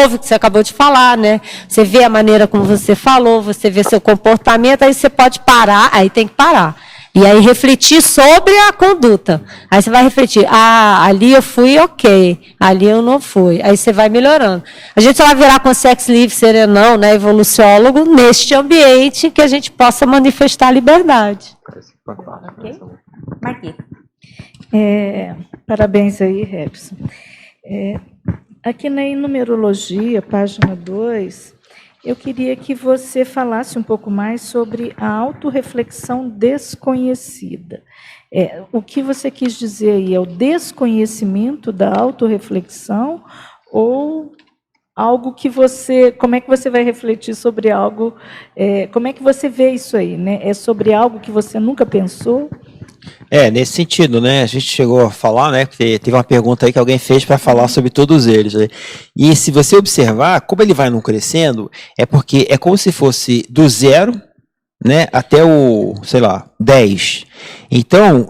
ouve o que você acabou de falar, né? Você vê a maneira como você falou, você vê seu comportamento, aí você pode parar, aí tem que parar. E aí refletir sobre a conduta. Aí você vai refletir, ali eu fui ok, ali eu não fui. Aí você vai melhorando. A gente só vai virar com sexo livre, serenão, né, evoluciólogo, neste ambiente que a gente possa manifestar a liberdade. Ok? Marquita. Parabéns aí, Regson. Aqui na numerologia, página 2... eu queria que você falasse um pouco mais sobre a autorreflexão desconhecida. O que você quis dizer aí? É o desconhecimento da autorreflexão ou algo que você... Como é que você vai refletir sobre algo... como é que você vê isso aí, né? É sobre algo que você nunca pensou? Nesse sentido, né? A gente chegou a falar, né? Que teve uma pergunta aí que alguém fez para falar sobre todos eles, né? E se você observar, como ele vai não crescendo, é porque é como se fosse do 0, né, até o, sei lá, 10. Então,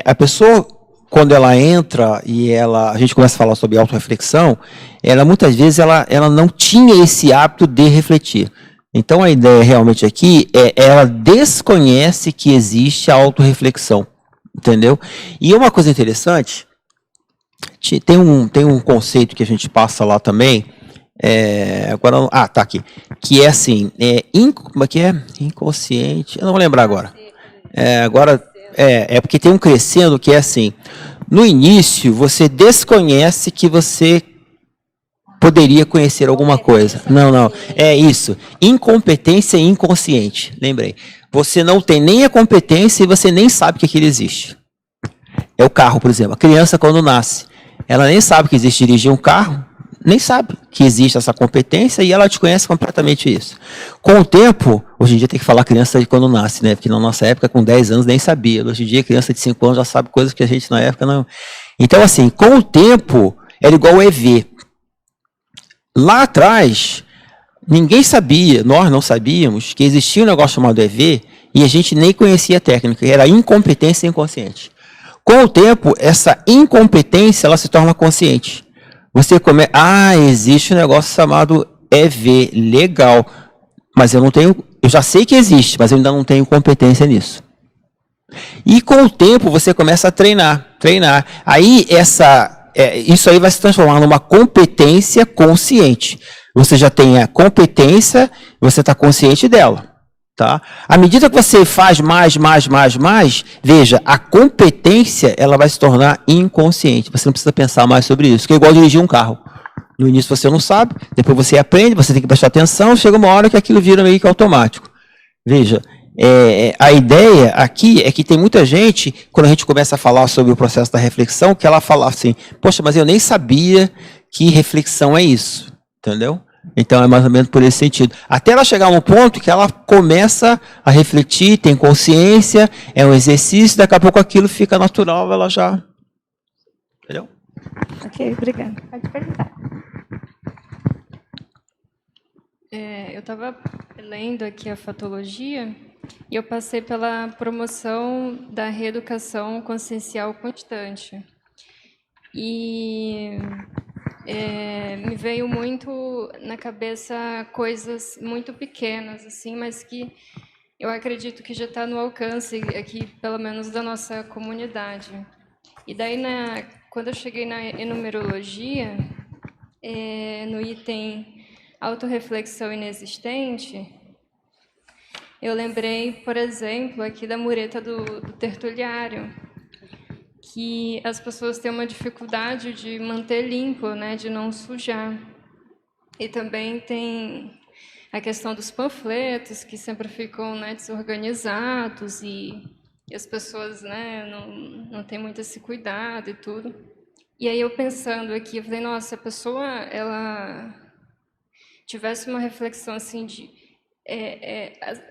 a pessoa, quando ela entra e a gente começa a falar sobre autorreflexão, ela muitas vezes ela não tinha esse hábito de refletir. Então, a ideia realmente aqui ela desconhece que existe a autorreflexão. Entendeu? E uma coisa interessante, tem um conceito que a gente passa lá também, agora, tá aqui, que é assim, como é que é? Inconsciente, eu não vou lembrar agora. Porque tem um crescendo que é assim, no início você desconhece que você poderia conhecer alguma coisa. Não, é isso, incompetência inconsciente, lembrei. Você não tem nem a competência e você nem sabe que aquilo existe. É o carro, por exemplo. A criança, quando nasce, ela nem sabe que existe dirigir um carro, nem sabe que existe essa competência e ela desconhece completamente isso. Com o tempo, hoje em dia tem que falar criança de quando nasce, né? Porque na nossa época, com 10 anos, nem sabia. Hoje em dia, criança de 5 anos já sabe coisas que a gente na época não... Então, assim, com o tempo, era igual o EV. Lá atrás... ninguém sabia, nós não sabíamos, que existia um negócio chamado EV e a gente nem conhecia a técnica, era incompetência inconsciente. Com o tempo, essa incompetência ela se torna consciente. Você existe um negócio chamado EV, legal, mas eu já sei que existe, mas eu ainda não tenho competência nisso. E com o tempo você começa a treinar. Aí isso aí vai se transformar numa competência consciente. Você já tem a competência, você está consciente dela. Tá? À medida que você faz mais, veja, a competência ela vai se tornar inconsciente. Você não precisa pensar mais sobre isso, que é igual dirigir um carro. No início você não sabe, depois você aprende, você tem que prestar atenção, chega uma hora que aquilo vira meio que automático. Veja, a ideia aqui é que tem muita gente, quando a gente começa a falar sobre o processo da reflexão, que ela fala assim, poxa, mas eu nem sabia que reflexão é isso. Entendeu? Então é mais ou menos por esse sentido. Até ela chegar a um ponto que ela começa a refletir, tem consciência, é um exercício, daqui a pouco aquilo fica natural, ela já... Entendeu? Ok, obrigada. Pode perguntar. Eu estava lendo aqui a fatologia e eu passei pela promoção da reeducação consciencial constante. E me veio muito na cabeça coisas muito pequenas, assim, mas que eu acredito que já está no alcance aqui, pelo menos da nossa comunidade. E daí, quando eu cheguei na enumerologia, no item autorreflexão inexistente, eu lembrei, por exemplo, aqui da mureta do tertuliário, que as pessoas têm uma dificuldade de manter limpo, né, de não sujar. E também tem a questão dos panfletos, que sempre ficam, né, desorganizados e as pessoas, né, não têm muito esse cuidado e tudo. E aí eu pensando aqui, eu falei, nossa, se a pessoa ela tivesse uma reflexão assim de...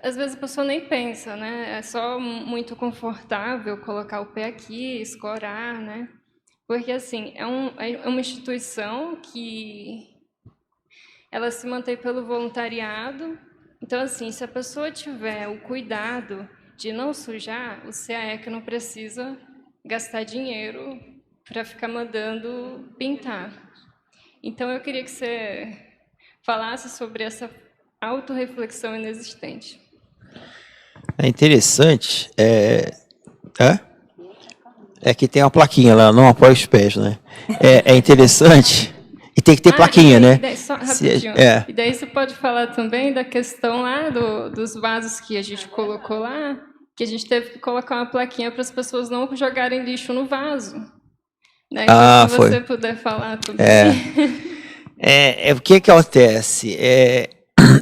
às vezes a pessoa nem pensa, né? É só muito confortável colocar o pé aqui, escorar, né? Porque, assim, é uma instituição que ela se mantém pelo voluntariado. Então, assim, se a pessoa tiver o cuidado de não sujar, o CAEC não precisa gastar dinheiro para ficar mandando pintar. Então, eu queria que você falasse sobre essa autorreflexão inexistente. É interessante, que tem uma plaquinha lá, não apoia os pés, né? É interessante, e tem que ter plaquinha, né? Daí, só rapidinho. E daí você pode falar também da questão lá dos vasos que a gente colocou lá, que a gente teve que colocar uma plaquinha para as pessoas não jogarem lixo no vaso. Né? Então, se você puder falar também. O que acontece?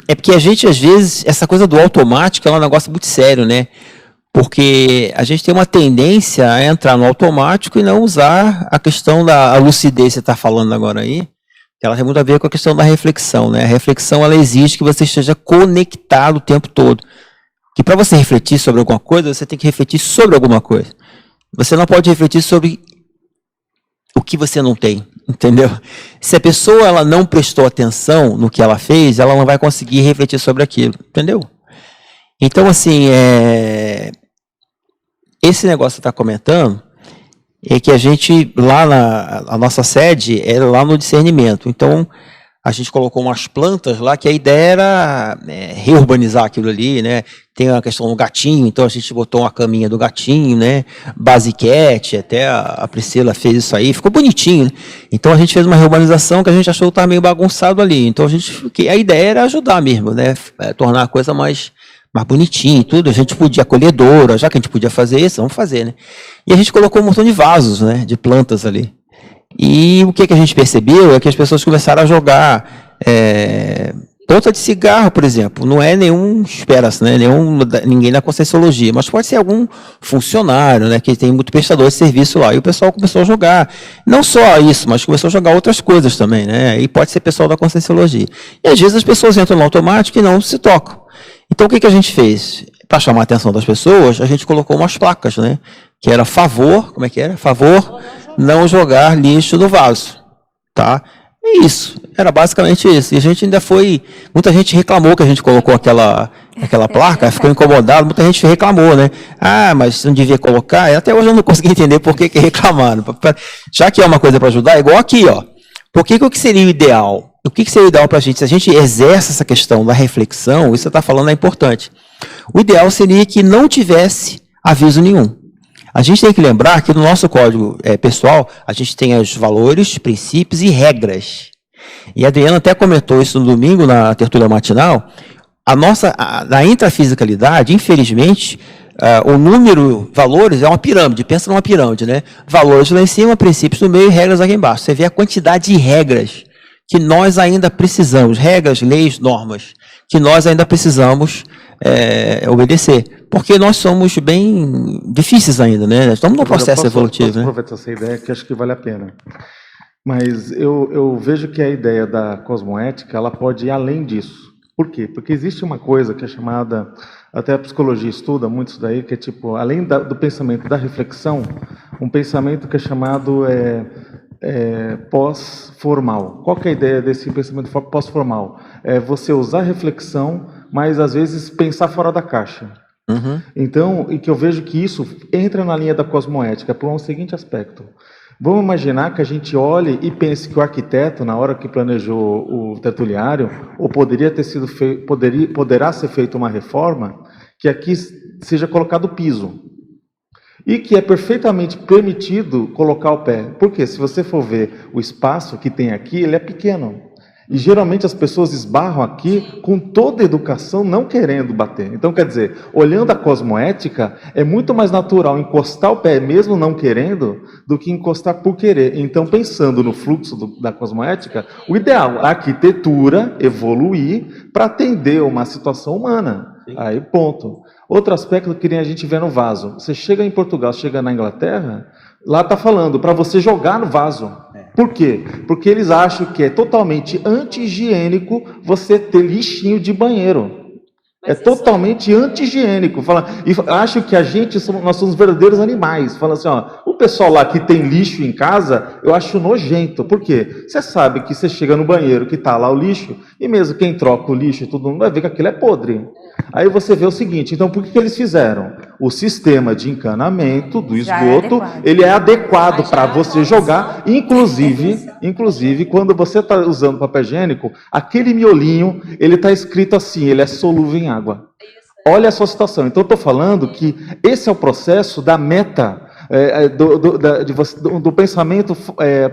É porque a gente, às vezes, essa coisa do automático é um negócio muito sério, né? Porque a gente tem uma tendência a entrar no automático e não usar a questão da lucidez que você está falando agora aí, que ela tem muito a ver com a questão da reflexão, né? A reflexão, ela exige que você esteja conectado o tempo todo. Que para você refletir sobre alguma coisa, você tem que refletir sobre alguma coisa. Você não pode refletir sobre o que você não tem, entendeu? Se a pessoa ela não prestou atenção no que ela fez, ela não vai conseguir refletir sobre aquilo, entendeu? Então, assim, esse negócio que você está comentando é que a gente, lá a nossa sede é lá no discernimento. Então, a gente colocou umas plantas lá, que a ideia era reurbanizar aquilo ali, né? Tem a questão do gatinho, então a gente botou uma caminha do gatinho, né? Basiquete, até a Priscila fez isso aí, ficou bonitinho, né? Então a gente fez uma reurbanização que a gente achou que estava meio bagunçado ali. Então a ideia era ajudar mesmo, né? Tornar a coisa mais bonitinha e tudo. A gente podia acolhedora, já que a gente podia fazer isso, vamos fazer, né? E a gente colocou um montão de vasos, né? De plantas ali. E o que a gente percebeu é que as pessoas começaram a jogar ponta de cigarro, por exemplo. Não é espera-se, né? Ninguém da Conscienciologia, mas pode ser algum funcionário, né? Que tem muito prestador de serviço lá. E o pessoal começou a jogar. Não só isso, mas começou a jogar outras coisas também, né? E pode ser pessoal da Conscienciologia. E às vezes as pessoas entram no automático e não se tocam. Então o que a gente fez? Para chamar a atenção das pessoas, a gente colocou umas placas, né? Que era favor, como é que era? Favor não jogar lixo no vaso, tá? É isso, era basicamente isso. E a gente ainda muita gente reclamou que a gente colocou aquela placa, ficou incomodado, muita gente reclamou, né? Ah, mas não devia colocar. E até hoje eu não consegui entender por que reclamaram. Já que é uma coisa para ajudar, é igual aqui, ó. O que seria o ideal? O que seria o ideal para a gente? Se a gente exerce essa questão da reflexão, isso que você está falando é importante. O ideal seria que não tivesse aviso nenhum. A gente tem que lembrar que no nosso código pessoal, a gente tem os valores, princípios e regras. E a Adriana até comentou isso no domingo, na tertúlia matinal. Na intrafisicalidade, infelizmente, o número, valores, é uma pirâmide, pensa numa pirâmide, né? Valores lá em cima, princípios no meio e regras aqui embaixo. Você vê a quantidade de regras que nós ainda precisamos, regras, leis, normas, que nós ainda precisamos obedecer. Porque nós somos bem difíceis ainda, né? Estamos num processo evolutivo. Posso aproveitar essa ideia que acho que vale a pena. Mas eu vejo que a ideia da cosmoética ela pode ir além disso. Por quê? Porque existe uma coisa que é chamada, até a psicologia estuda muito isso daí, que é tipo, além do pensamento da reflexão, um pensamento que é chamado pós-formal. Qual que é a ideia desse pensamento pós-formal? É você usar a reflexão, mas às vezes pensar fora da caixa. Uhum. Então, e que eu vejo que isso entra na linha da cosmoética por um seguinte aspecto. Vamos imaginar que a gente olhe e pense que o arquiteto, na hora que planejou o tertuliário, ou poderá ser feita uma reforma, que aqui seja colocado piso. E que é perfeitamente permitido colocar o pé. Porque se você for ver o espaço que tem aqui, ele é pequeno. E geralmente as pessoas esbarram aqui com toda a educação, não querendo bater. Então, quer dizer, olhando a cosmoética, é muito mais natural encostar o pé, mesmo não querendo, do que encostar por querer. Então, pensando no fluxo da cosmoética, o ideal, a arquitetura evoluir para atender uma situação humana. Sim. Aí, ponto. Outro aspecto que a gente vê no vaso. Você chega em Portugal, chega na Inglaterra, lá está falando para você jogar no vaso. Por quê? Porque eles acham que é totalmente anti-higiênico você ter lixinho de banheiro. É totalmente anti-higiênico. E acham que nós somos verdadeiros animais. Fala assim, ó, o pessoal lá que tem lixo em casa, eu acho nojento. Por quê? Você sabe que você chega no banheiro que está lá o lixo, e mesmo quem troca o lixo, todo mundo vai ver que aquilo é podre. Aí você vê o seguinte, então por que eles fizeram? O sistema de encanamento do esgoto, ele é adequado para você jogar, inclusive quando você está usando papel higiênico, aquele miolinho, ele está escrito assim, ele é solúvel em água. Olha a sua situação. Então eu estou falando que esse é o processo da meta, do pensamento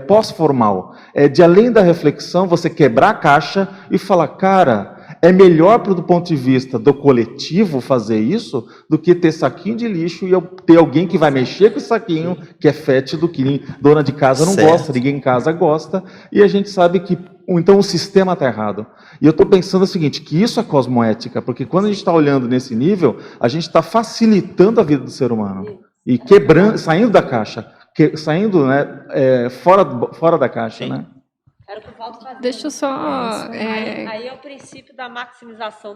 pós-formal. De além da reflexão, você quebrar a caixa e falar, cara, é melhor do ponto de vista do coletivo fazer isso do que ter saquinho de lixo e eu ter alguém que vai mexer com o saquinho, que é fétido, que dona de casa não gosta, ninguém em casa gosta, e a gente sabe que então o sistema está errado. E eu estou pensando o seguinte, que isso é cosmoética, porque quando a gente está olhando nesse nível, a gente está facilitando a vida do ser humano. E quebrando, saindo da caixa, saindo, né, fora da caixa, né? Deixa eu só... Aí é o princípio da maximização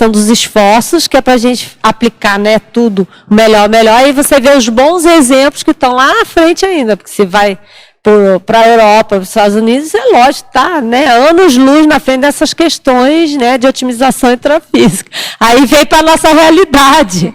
dos esforços, que é para a gente aplicar, né, tudo melhor. Aí você vê os bons exemplos que estão lá na frente ainda, porque se vai para a Europa, para os Estados Unidos, é lógico, tá, né, anos-luz na frente dessas questões, né, de otimização intrafísica. Aí vem para a nossa realidade.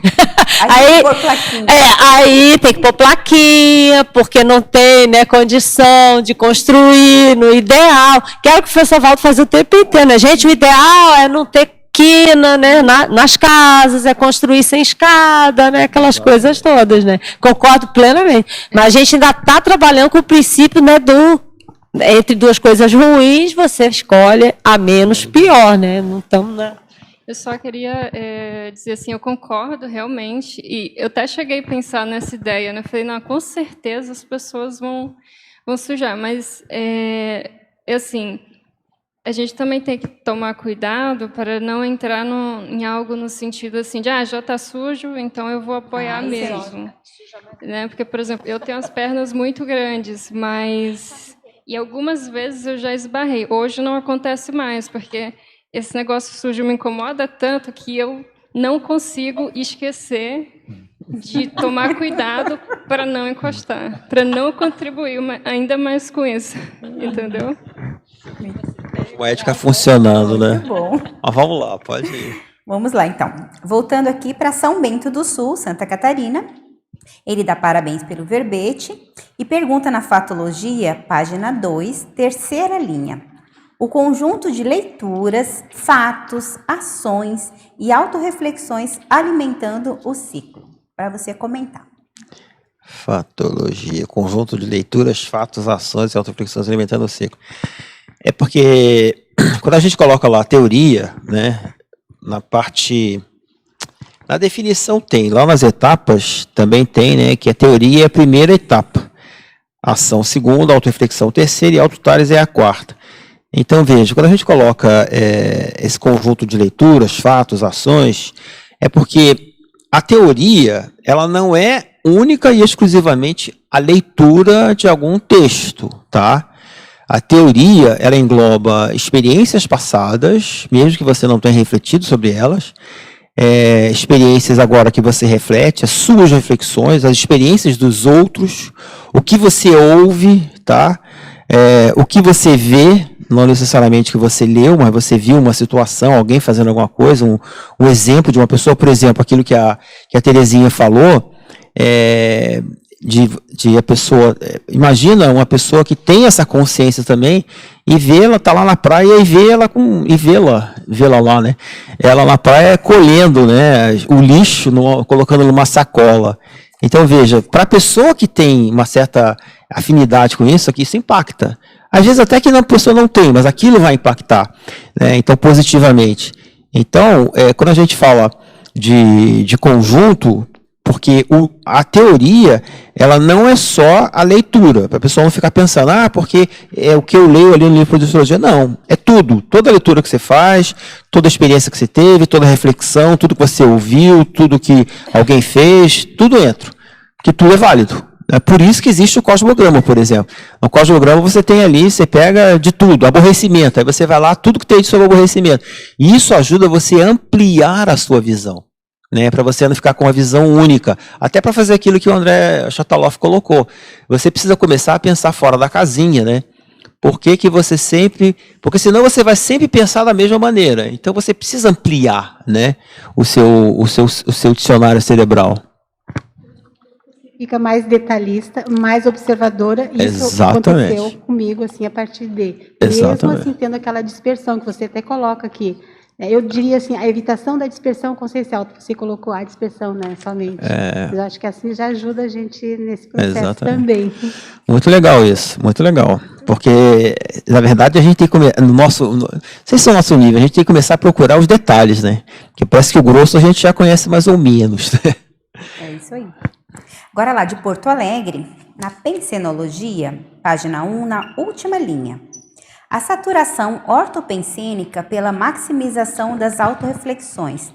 Aí tem que pôr plaquinha, porque não tem, né, condição de construir no ideal. Que é o que o professor Valdo fazia o tempo inteiro, né? Gente, o ideal é não ter quina, né, nas casas, é construir sem escada, né, aquelas coisas todas, né? Concordo plenamente. Mas a gente ainda está trabalhando com o princípio, né, entre duas coisas ruins, você escolhe a menos pior, né? Não estamos na... Eu só queria dizer assim, eu concordo realmente, e eu até cheguei a pensar nessa ideia, né? Eu falei, não, com certeza as pessoas vão sujar, mas, assim, a gente também tem que tomar cuidado para não entrar em algo no sentido assim, de, já está sujo, então eu vou apoiar mesmo. Né? Porque, por exemplo, eu tenho as pernas muito grandes, mas... E algumas vezes eu já esbarrei. Hoje não acontece mais, porque... Esse negócio sujo me incomoda tanto que eu não consigo esquecer de tomar cuidado para não encostar, para não contribuir ainda mais com isso, entendeu? A ética funcionando, né? Muito bom. Mas vamos lá, pode ir. Vamos lá, então. Voltando aqui para São Bento do Sul, Santa Catarina. Ele dá parabéns pelo verbete e pergunta na Fatologia, página 2, terceira linha. O conjunto de leituras, fatos, ações e autorreflexões alimentando o ciclo. Para você comentar. Fatologia, conjunto de leituras, fatos, ações e autoreflexões alimentando o ciclo. É porque quando a gente coloca lá a teoria, né, na definição tem, lá nas etapas também tem, né, que a teoria é a primeira etapa, ação segunda, autoreflexão terceira e autotares é a quarta. Então, veja, quando a gente coloca esse conjunto de leituras, fatos, ações, é porque a teoria, ela não é única e exclusivamente a leitura de algum texto, tá? A teoria, ela engloba experiências passadas, mesmo que você não tenha refletido sobre elas, experiências agora que você reflete, as suas reflexões, as experiências dos outros, o que você ouve, tá? O que você vê, não necessariamente que você leu, mas você viu uma situação, alguém fazendo alguma coisa, um exemplo de uma pessoa, por exemplo, aquilo que a Terezinha falou, de a pessoa, imagina uma pessoa que tem essa consciência também e vê-la, tá lá na praia e vê-la lá, né? Ela na praia colhendo, né, o lixo, colocando numa sacola. Então veja, para a pessoa que tem uma certa afinidade com isso, aqui isso impacta. Às vezes até que a pessoa não tem, mas aquilo vai impactar, né? Então positivamente. Então, quando a gente fala de conjunto, porque a teoria, ela não é só a leitura, para a pessoa não ficar pensando, porque é o que eu leio ali no livro de psicologia. Não, é tudo, toda a leitura que você faz, toda a experiência que você teve, toda a reflexão, tudo que você ouviu, tudo que alguém fez, tudo entra, porque tudo é válido. É por isso que existe o cosmograma, por exemplo. No cosmograma você tem ali, você pega de tudo, aborrecimento, aí você vai lá, tudo que tem sobre aborrecimento. E isso ajuda você a ampliar a sua visão, né, para você não ficar com uma visão única. Até para fazer aquilo que o André Chataloff colocou. Você precisa começar a pensar fora da casinha, né? Porque senão você vai sempre pensar da mesma maneira. Então você precisa ampliar, né, o seu dicionário cerebral. Fica mais detalhista, mais observadora. Isso aconteceu comigo, assim, a partir de... Mesmo assim, tendo aquela dispersão que você até coloca aqui. Eu diria assim, a evitação da dispersão consciencial. Você colocou a dispersão, né, somente. Mas eu acho que assim já ajuda a gente nesse processo também. Muito legal isso, muito legal. Porque, na verdade, a gente tem que não sei se é o nosso nível, a gente tem que começar a procurar os detalhes, né? Porque parece que o grosso a gente já conhece mais ou menos, né? É isso aí. Agora lá de Porto Alegre, na pensenologia, página 1, na última linha. A saturação ortopensênica pela maximização das autorreflexões.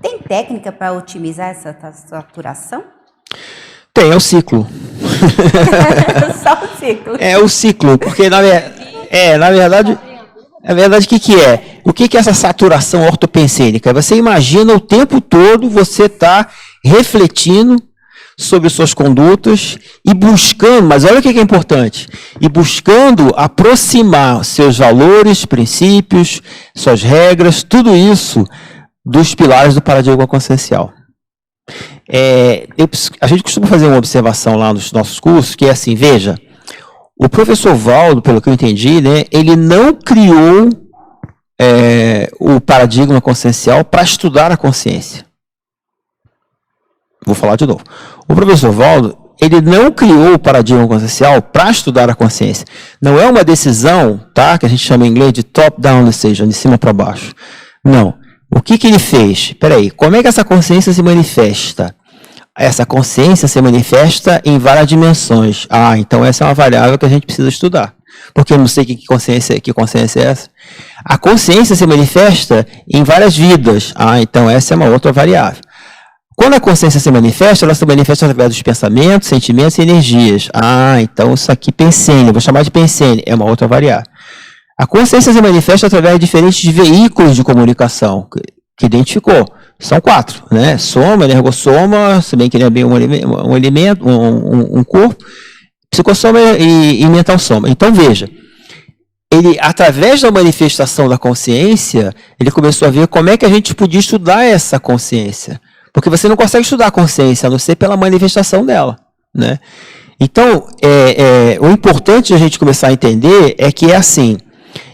Tem técnica para otimizar essa saturação? Tem, é o ciclo. Só o ciclo. É o ciclo, porque na verdade, o que é? O que é essa saturação ortopensênica? Você imagina o tempo todo você tá refletindo sobre suas condutas e buscando, mas olha o que é importante, e buscando aproximar seus valores, princípios, suas regras, tudo isso dos pilares do paradigma consciencial. A gente costuma fazer uma observação lá nos nossos cursos, que é assim, veja, o professor Valdo, pelo que eu entendi, né, ele não criou o paradigma consciencial para estudar a consciência. Vou falar de novo. O professor Valdo, ele não criou o paradigma consciencial para estudar a consciência. Não é uma decisão, tá, que a gente chama em inglês de top-down decision, de cima para baixo. Não. O que ele fez? Espera aí, como é que essa consciência se manifesta? Essa consciência se manifesta em várias dimensões. Então essa é uma variável que a gente precisa estudar. Porque eu não sei que consciência é essa. A consciência se manifesta em várias vidas. Então essa é uma outra variável. Quando a consciência se manifesta, ela se manifesta através dos pensamentos, sentimentos e energias. Então isso aqui, pensene, vou chamar de pensene, é uma outra variável. A consciência se manifesta através de diferentes veículos de comunicação, que identificou. São 4, né? Soma, energossoma, se bem que não é bem um elemento, um corpo, psicossoma e mental soma. Então veja, ele, através da manifestação da consciência, ele começou a ver como é que a gente podia estudar essa consciência. Porque você não consegue estudar a consciência, a não ser pela manifestação dela, né? Então, o importante de a gente começar a entender é que é assim,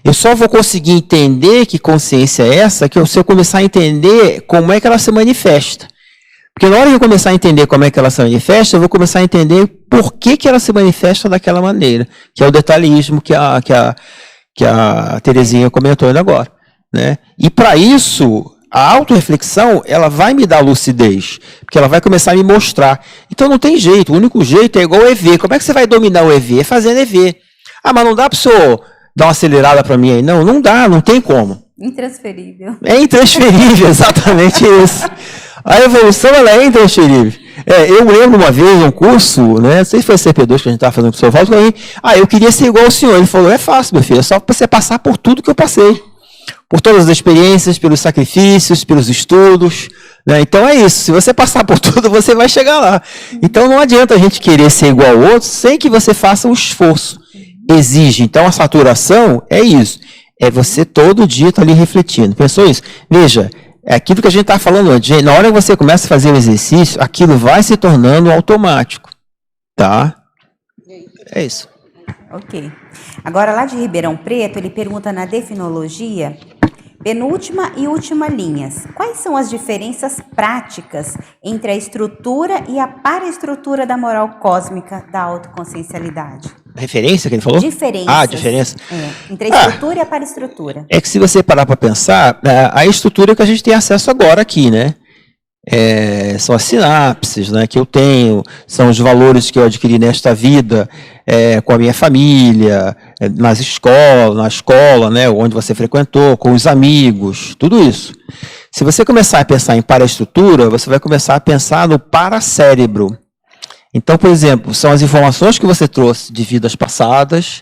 eu só vou conseguir entender que consciência é essa se eu começar a entender como é que ela se manifesta. Porque na hora que eu começar a entender como é que ela se manifesta, eu vou começar a entender por que ela se manifesta daquela maneira, que é o detalhismo que a Terezinha comentou ainda agora, né? E para isso, a autorreflexão, ela vai me dar lucidez, porque ela vai começar a me mostrar. Então não tem jeito, o único jeito é igual o EV. Como é que você vai dominar o EV? É fazendo EV. Mas não dá para o senhor dar uma acelerada para mim aí? Não dá, não tem como. Intransferível. É intransferível, exatamente isso. A evolução, ela é intransferível. Eu lembro uma vez, um curso, né? Não sei se foi CP2 que a gente estava fazendo com o senhor Valdo, eu queria ser igual ao senhor. Ele falou, é fácil, meu filho, é só você passar por tudo que eu passei. Por todas as experiências, pelos sacrifícios, pelos estudos, né? Então é isso, se você passar por tudo, você vai chegar lá. Então não adianta a gente querer ser igual ao outro sem que você faça um esforço. Exige. Então a saturação é isso. É você todo dia estar ali refletindo. Pensou isso? Veja, é aquilo que a gente está falando antes. Na hora que você começa a fazer o exercício, aquilo vai se tornando automático. Tá? É isso. Ok. Agora, lá de Ribeirão Preto, ele pergunta na definologia, penúltima e última linhas, quais são as diferenças práticas entre a estrutura e a paraestrutura da moral cósmica da autoconsciencialidade? Referência que ele falou? Diferenças. Diferença. Entre a estrutura e a paraestrutura. É que se você parar para pensar, a estrutura que a gente tem acesso agora aqui, né? São as sinapses, né, que eu tenho, são os valores que eu adquiri nesta vida, com a minha família, na escola, né, onde você frequentou, com os amigos, tudo isso. Se você começar a pensar em paraestrutura, você vai começar a pensar no paracérebro. Então, por exemplo, são as informações que você trouxe de vidas passadas,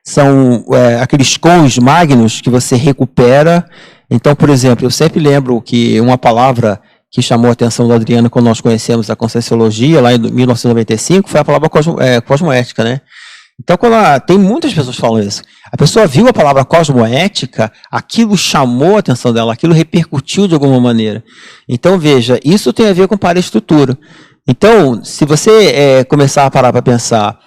são aqueles cons magnos que você recupera. Então, por exemplo, eu sempre lembro que uma palavra que chamou a atenção do Adriano quando nós conhecemos a Conscienciologia, lá em 1995, foi a palavra cosmoética, né? Então, tem muitas pessoas que falam isso. A pessoa viu a palavra cosmoética, aquilo chamou a atenção dela, aquilo repercutiu de alguma maneira. Então, veja, isso tem a ver com paraestrutura. Então, se você começar a parar para pensar,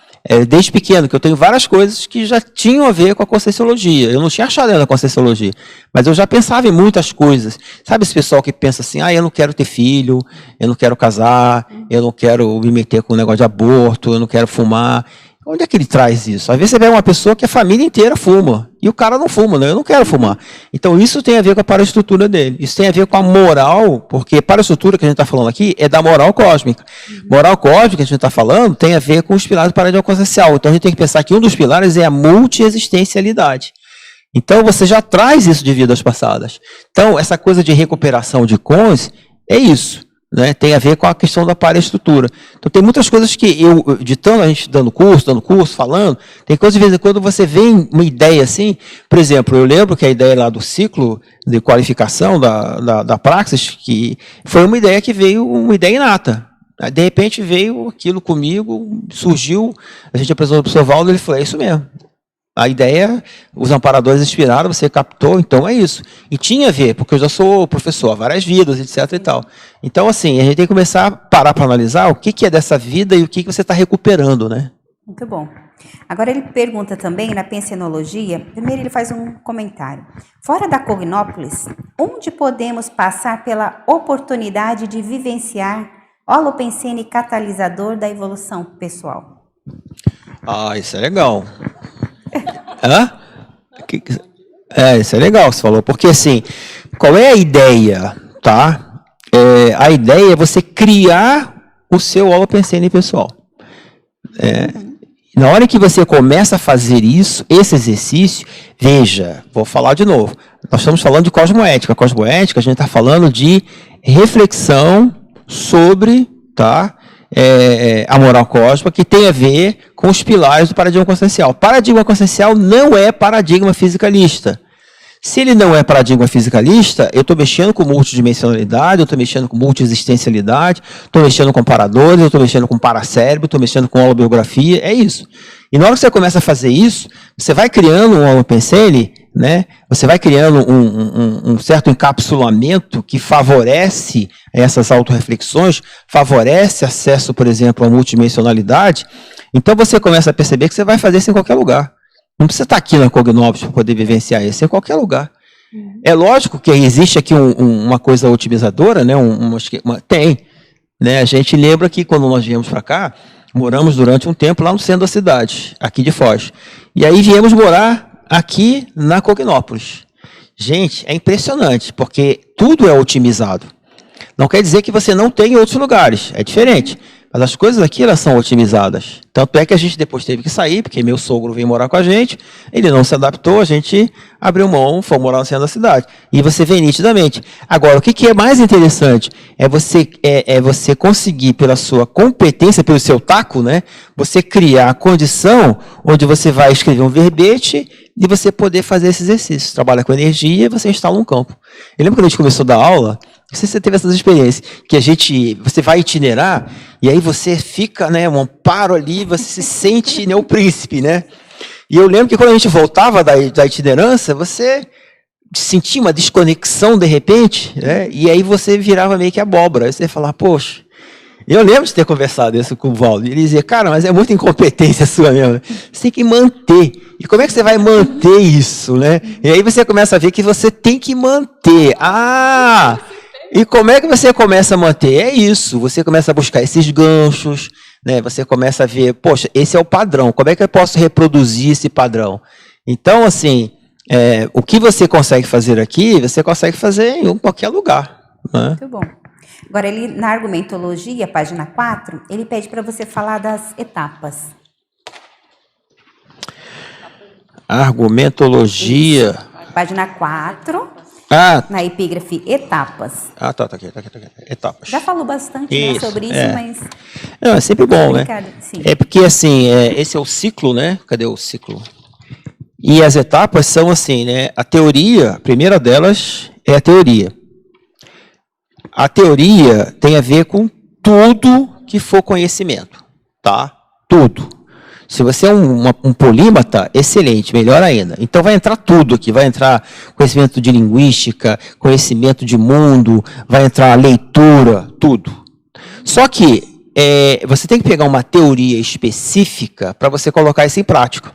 desde pequeno, que eu tenho várias coisas que já tinham a ver com a Conscienciologia. Eu não tinha achado ainda a Conscienciologia, mas eu já pensava em muitas coisas. Sabe esse pessoal que pensa assim, eu não quero ter filho, eu não quero casar, eu não quero me meter com um negócio de aborto, eu não quero fumar. Onde é que ele traz isso? Às vezes você vê uma pessoa que a família inteira fuma, e o cara não fuma, né? Eu não quero fumar. Então isso tem a ver com a paraestrutura dele. Isso tem a ver com a moral, porque a paraestrutura que a gente está falando aqui é da moral cósmica. Moral cósmica que a gente está falando tem a ver com os pilares do paradigma consciencial. Então a gente tem que pensar que um dos pilares é a multiexistencialidade. Então você já traz isso de vidas passadas. Então essa coisa de recuperação de cons é isso. Né, tem a ver com a questão da paraestrutura. Então tem muitas coisas que a gente dando curso, falando, tem coisas de vez em quando você vê uma ideia assim, por exemplo, eu lembro que a ideia lá do ciclo de qualificação da Praxis, que foi uma ideia que veio, uma ideia inata. De repente veio aquilo comigo, surgiu, a gente apresentou para o professor Valdo, ele falou, é isso mesmo. A ideia, os amparadores inspiraram, você captou, então é isso. E tinha a ver, porque eu já sou professor há várias vidas, etc. e tal. Então, assim, a gente tem que começar a parar para analisar o que é dessa vida e o que você está recuperando, né? Muito bom. Agora ele pergunta também, na pensenologia, primeiro ele faz um comentário. Fora da Cognópolis, onde podemos passar pela oportunidade de vivenciar holopensene catalisador da evolução pessoal? Isso é legal. Isso é legal que você falou, porque assim, qual é a ideia, tá? A ideia é você criar o seu holopensene pessoal. Na hora que você começa a fazer isso, esse exercício, veja, vou falar de novo, nós estamos falando de cosmoética. A cosmoética, a gente está falando de reflexão sobre, tá? A moral cósmica, que tem a ver com os pilares do paradigma consciencial. Paradigma consciencial não é paradigma fisicalista. Se ele não é paradigma fisicalista, eu estou mexendo com multidimensionalidade, eu estou mexendo com multiexistencialidade, estou mexendo com paradores, eu estou mexendo com paracérebro, estou mexendo com holobiografia, é isso. E na hora que você começa a fazer isso, você vai criando um holopensene, né? Você vai criando um certo encapsulamento que favorece essas autorreflexões, favorece acesso, por exemplo, à multidimensionalidade. Então você começa a perceber que você vai fazer isso em qualquer lugar. Não precisa estar aqui na Cognópolis para poder vivenciar isso, em qualquer lugar. É lógico que existe aqui uma coisa otimizadora, né? Tem. Né? A gente lembra que quando nós viemos para cá, moramos durante um tempo lá no centro da cidade, aqui de Foz. E aí viemos morar aqui na Cognópolis. Gente, é impressionante, porque tudo é otimizado. Não quer dizer que você não tem em outros lugares, é diferente. Mas as coisas aqui, elas são otimizadas. Tanto é que a gente depois teve que sair, porque meu sogro veio morar com a gente, ele não se adaptou, a gente abriu mão, foi morar no centro da cidade. E você vê nitidamente. Agora, o que é mais interessante é você conseguir, pela sua competência, pelo seu taco, né, você criar a condição onde você vai escrever um verbete e você poder fazer esse exercício. Trabalha com energia e você instala um campo. Eu lembro quando a gente começou a dar aula, não sei se você teve essas experiências, que você vai itinerar, e aí você fica, né, um amparo ali, você se sente, né, o príncipe, né? E eu lembro que quando a gente voltava da itinerância, você sentia uma desconexão de repente, né? E aí você virava meio que abóbora. Aí você ia falar, poxa, eu lembro de ter conversado isso com o Valdo. Ele dizia, cara, mas é muita incompetência sua mesmo. Você tem que manter. E como é que você vai manter isso, né? E aí você começa a ver que você tem que manter. E como é que você começa a manter? É isso, você começa a buscar esses ganchos, né? Você começa a ver, poxa, esse é o padrão, como é que eu posso reproduzir esse padrão? Então, assim, o que você consegue fazer aqui, você consegue fazer em qualquer lugar. Né? Muito bom. Agora, ele, na argumentologia, página 4, ele pede para você falar das etapas. Argumentologia. Isso. Página 4. Na epígrafe, etapas. Tá aqui. Etapas. Já falou bastante né, sobre isso, mas... Não, é sempre bom, né? Sim. É porque, assim, esse é o ciclo, né? Cadê o ciclo? E as etapas são assim, né? A teoria, a primeira delas é a teoria. A teoria tem a ver com tudo que for conhecimento, tá? Tudo. Se você é um polímata, excelente, melhor ainda. Então vai entrar tudo aqui, vai entrar conhecimento de linguística, conhecimento de mundo, vai entrar leitura, tudo. Só que você tem que pegar uma teoria específica para você colocar isso em prática.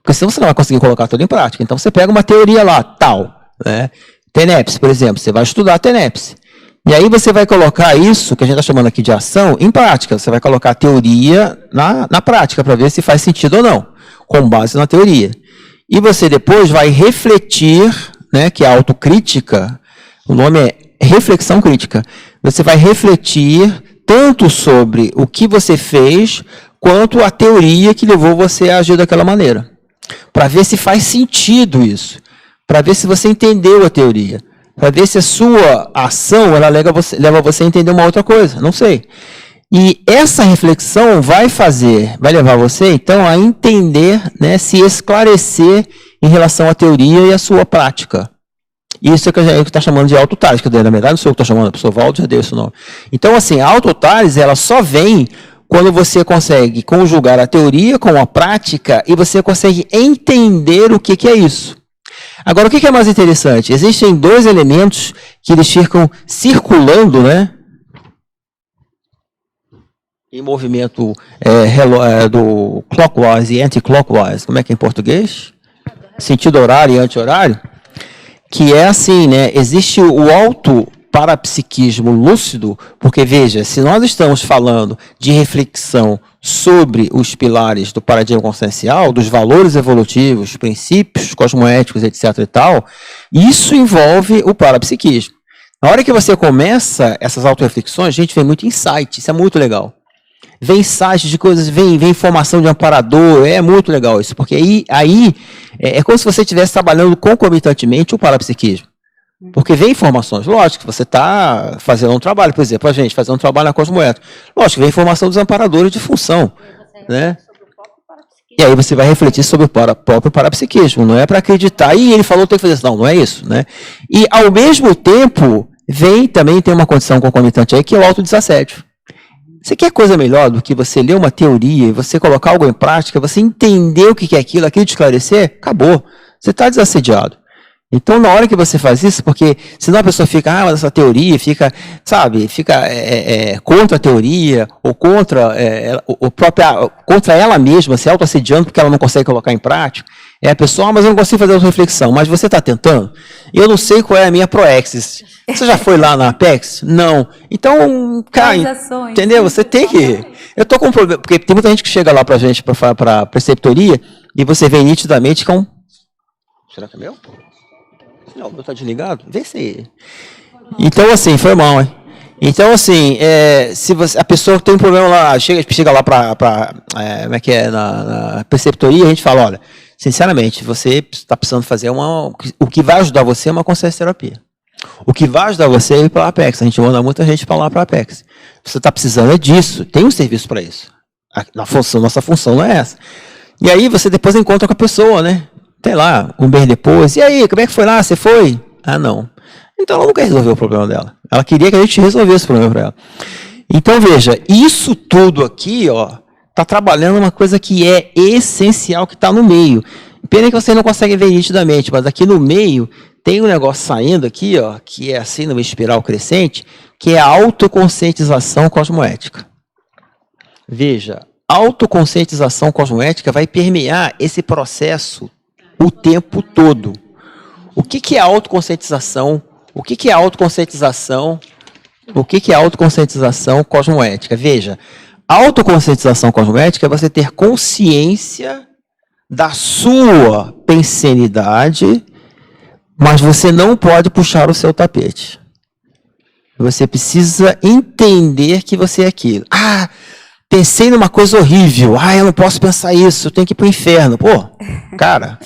Porque senão você não vai conseguir colocar tudo em prática. Então você pega uma teoria lá, tal, né? TENEPS, por exemplo, você vai estudar TENEPS. E aí você vai colocar isso, que a gente está chamando aqui de ação, em prática. Você vai colocar a teoria na prática, para ver se faz sentido ou não, com base na teoria. E você depois vai refletir, né, que é a autocrítica, o nome é reflexão crítica. Você vai refletir tanto sobre o que você fez, quanto a teoria que levou você a agir daquela maneira. Para ver se faz sentido isso. Para ver se você entendeu a teoria. Para ver se a sua ação ela leva você a entender uma outra coisa. Não sei. E essa reflexão vai levar você, então, a entender, né, se esclarecer em relação à teoria e à sua prática. Isso é que a gente está chamando de autotálise, que na verdade não sou eu que estou chamando, a pessoa Valdo já deu esse nome. Então, assim, a autotálise, ela só vem quando você consegue conjugar a teoria com a prática e você consegue entender o que é isso. Agora, o que é mais interessante? Existem dois elementos que eles ficam circulando, né? Em movimento do clockwise e anti-clockwise. Como é que é em português? Sentido horário e anti-horário. Que é assim, né? Existe o auto-parapsiquismo lúcido, porque, veja, se nós estamos falando de reflexão sobre os pilares do paradigma consciencial, dos valores evolutivos, princípios cosmoéticos, etc. e tal, isso envolve o parapsiquismo. Na hora que você começa essas autoreflexões, gente, vem muito insight, isso é muito legal. Vem insight de coisas, vem informação de amparador, é muito legal isso, porque aí é como se você estivesse trabalhando concomitantemente o parapsiquismo. Porque vem informações, lógico, que você está fazendo um trabalho, por exemplo, a gente fazendo um trabalho na Cosmoética. Lógico, vem informação dos amparadores de função. Né? E aí você vai refletir sobre o próprio parapsiquismo, não é para acreditar, e ele falou tem que fazer isso, não é isso. Né? E ao mesmo tempo, também tem uma condição concomitante aí, que é o autodesassédio. Você quer coisa melhor do que você ler uma teoria e você colocar algo em prática, você entender o que é aquilo te esclarecer? Acabou. Você está desassediado. Então, na hora que você faz isso, porque senão a pessoa fica, mas essa teoria fica contra a teoria, ou contra ela mesma, se autoassediando porque ela não consegue colocar em prática. A pessoa, mas eu não consigo fazer essa reflexão. Mas você está tentando? Eu não sei qual é a minha proexis. Você já foi lá na Apex? Não. Então, cara, entendeu? Você tem que... Eu estou com um problema, porque tem muita gente que chega lá para a gente, para a preceptoria, e você vê nitidamente com... Será que é meu? Não, o meu está desligado? Vê se... Então, assim, foi mal, hein? Então, assim, se a pessoa tem um problema lá, chega lá como é que é, na preceptoria, a gente fala, olha, sinceramente, você está precisando fazer o que vai ajudar você é uma consciência terapia. O que vai ajudar você é ir para a Apex. A gente manda muita gente para lá para a Apex. Você está precisando disso, tem um serviço para isso. Nossa função não é essa. E aí você depois encontra com a pessoa, né? Sei lá, um mês depois. E aí, como é que foi lá? Você foi? Ah, não. Então ela não quer resolver o problema dela. Ela queria que a gente resolvesse o problema para ela. Então veja, isso tudo aqui, ó, tá trabalhando uma coisa que é essencial, que está no meio. Pena que vocês não conseguem ver nitidamente, mas aqui no meio tem um negócio saindo aqui, ó, que é assim numa espiral crescente, que é a autoconscientização cosmoética. Veja, autoconscientização cosmoética vai permear esse processo o tempo todo. O que é autoconscientização? O que é autoconscientização? O que é autoconscientização cosmoética? Veja, autoconscientização cosmoética é você ter consciência da sua pensenidade, mas você não pode puxar o seu tapete. Você precisa entender que você é aquilo. Ah, pensei numa coisa horrível. Ah, eu não posso pensar isso, eu tenho que ir para o inferno. Pô, cara,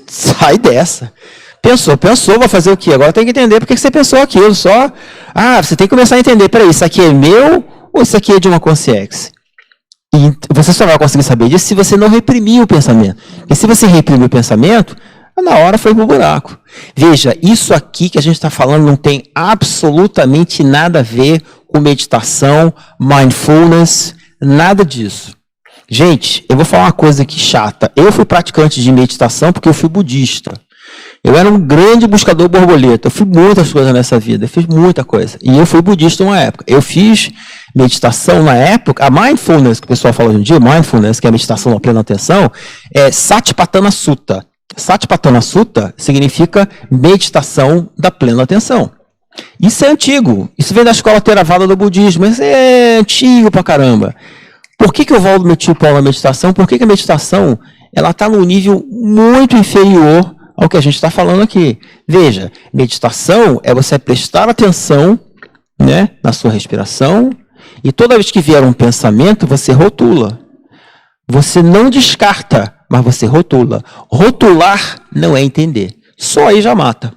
sai dessa. Pensou, vai fazer o quê? Agora tem que entender por que você pensou aquilo. Você tem que começar a entender, peraí, isso aqui é meu ou isso aqui é de uma consciência? E você só vai conseguir saber disso se você não reprimir o pensamento. Porque se você reprimir o pensamento, na hora foi pro buraco. Veja, isso aqui que a gente está falando não tem absolutamente nada a ver com meditação, mindfulness, nada disso. Gente, eu vou falar uma coisa aqui chata. Eu fui praticante de meditação porque eu fui budista. Eu era um grande buscador borboleta. Eu fiz muitas coisas nessa vida. Eu fiz muita coisa. E eu fui budista uma época. Eu fiz meditação na época. A mindfulness, que o pessoal fala hoje em dia, mindfulness, que é a meditação na plena atenção, é Satipatthana Sutta. Satipatthana Sutta significa meditação da plena atenção. Isso é antigo. Isso vem da escola Theravada do budismo. Isso é antigo pra caramba. Por que eu volto meu tio Paulo na meditação? Porque a meditação ela está num nível muito inferior ao que a gente está falando aqui. Veja, meditação é você prestar atenção, né, na sua respiração, e toda vez que vier um pensamento, você rotula. Você não descarta, mas você rotula. Rotular não é entender. Só aí já mata.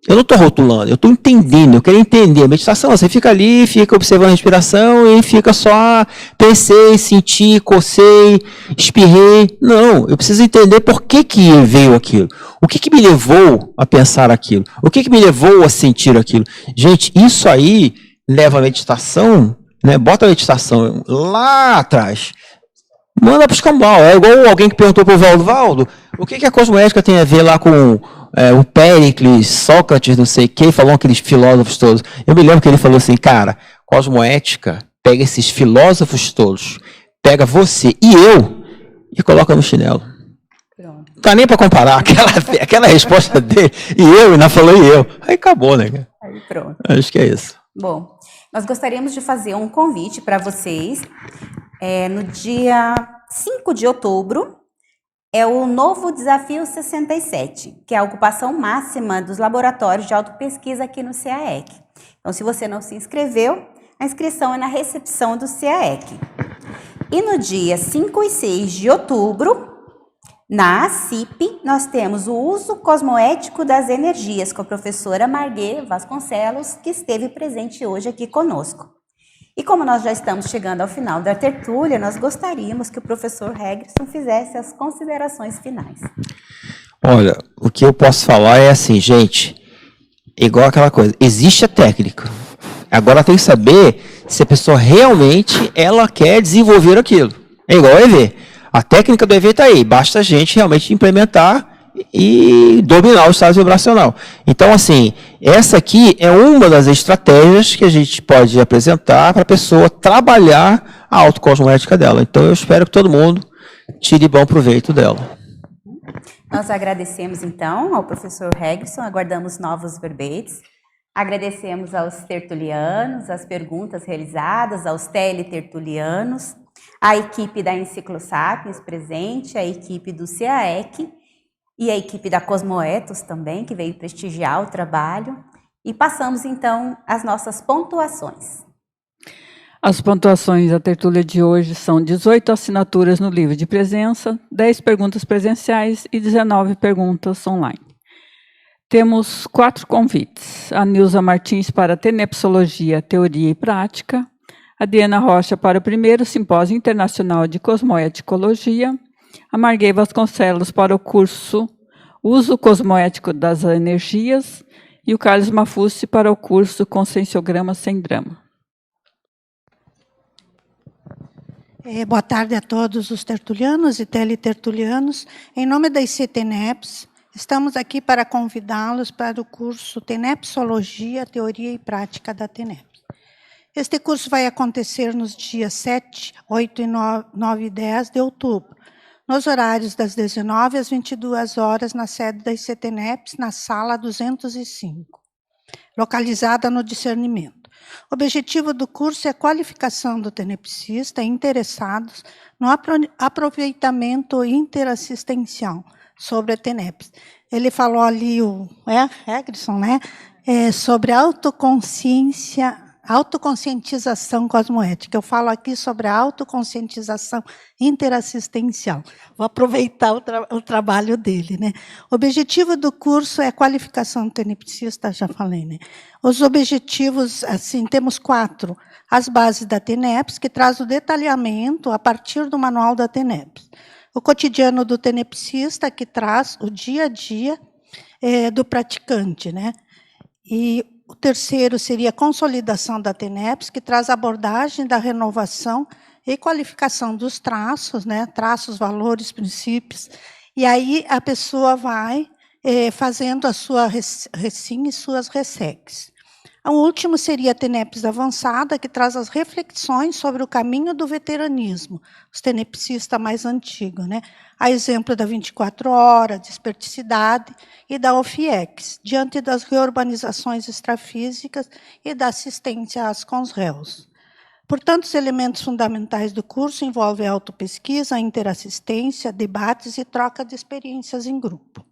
Eu não estou rotulando, eu estou entendendo, eu quero entender. A meditação, você fica ali, fica observando a respiração e fica só, pensei, senti, cocei, espirrei. Não, eu preciso entender por que veio aquilo. O que me levou a pensar aquilo? O que me levou a sentir aquilo? Gente, isso aí leva a meditação, né? Bota a meditação lá atrás. Manda para o escambau. É igual alguém que perguntou para o Valdo, o que a cosmoética tem a ver lá com o Péricles, Sócrates, não sei quem, falou aqueles filósofos todos. Eu me lembro que ele falou assim, cara, cosmoética pega esses filósofos todos, pega você e eu e coloca no chinelo. Pronto. Não tá nem para comparar aquela resposta dele, e eu, ainda falou e eu. Aí acabou, né? Aí pronto. Acho que é isso. Bom, nós gostaríamos de fazer um convite para vocês. No dia 5 de outubro, é o novo Desafio 67, que é a ocupação máxima dos laboratórios de autopesquisa aqui no CAEC. Então, se você não se inscreveu, a inscrição é na recepção do CAEC. E no dia 5 e 6 de outubro, na ACIP, nós temos o uso cosmoético das energias, com a professora Marguê Vasconcelos, que esteve presente hoje aqui conosco. E como nós já estamos chegando ao final da tertúlia, nós gostaríamos que o professor Regson fizesse as considerações finais. Olha, o que eu posso falar é assim, gente, igual aquela coisa, existe a técnica. Agora tem que saber se a pessoa realmente ela quer desenvolver aquilo. É igual o EV. A técnica do EV está aí, basta a gente realmente implementar e dominar o estado vibracional. Então, assim, essa aqui é uma das estratégias que a gente pode apresentar para a pessoa trabalhar a autocosmoética dela. Então, eu espero que todo mundo tire bom proveito dela. Nós agradecemos, então, ao professor Regson, aguardamos novos verbetes. Agradecemos aos tertulianos, as perguntas realizadas, aos teletertulianos, a equipe da Enciclosapiens presente, a equipe do CAEC, e a equipe da Cosmoethos também, que veio prestigiar o trabalho. E passamos então às nossas pontuações. As pontuações da tertúlia de hoje são 18 assinaturas no livro de presença, 10 perguntas presenciais e 19 perguntas online. Temos 4 convites. A Nilza Martins para Tenepsologia, Teoria e Prática, a Diana Rocha para o primeiro Simpósio Internacional de Cosmoeticologia, a Marguei Vasconcelos para o curso Uso Cosmoético das Energias e o Carlos Mafucci para o curso Conscienciograma Sem Drama. Boa tarde a todos os tertulianos e teletertulianos. Em nome da ICTNEPS, estamos aqui para convidá-los para o curso Tenepsologia, Teoria e Prática da TENEPS. Este curso vai acontecer nos dias 7, 8, 9 e 10 de outubro, nos horários das 19 às 22 horas, na sede da ICTNEPS, na sala 205, localizada no Discernimento. O objetivo do curso é a qualificação do tenepsista interessados no aproveitamento interassistencial sobre a TENEPS. Ele falou ali, o Hegson, né? Sobre autoconscientização cosmoética. Eu falo aqui sobre a autoconscientização interassistencial. Vou aproveitar o trabalho dele, né? O objetivo do curso é a qualificação do tenepsista, já falei, né? Os objetivos, assim, temos 4. As bases da TENEPS, que traz o detalhamento a partir do manual da TENEPS. O cotidiano do tenepsista, que traz o dia a dia do praticante, né? E o terceiro seria a consolidação da TENEPS, que traz a abordagem da renovação e qualificação dos traços, né? Traços, valores, princípios. E aí a pessoa vai fazendo a sua recim e suas ressegues. O último seria a TENEPS avançada, que traz as reflexões sobre o caminho do veteranismo, os tenepsistas mais antigos, né? A exemplo da 24 horas, desperticidade e da OFIEX, diante das reurbanizações extrafísicas e da assistência às consréus. Portanto, os elementos fundamentais do curso envolvem a autopesquisa, a interassistência, debates e troca de experiências em grupo.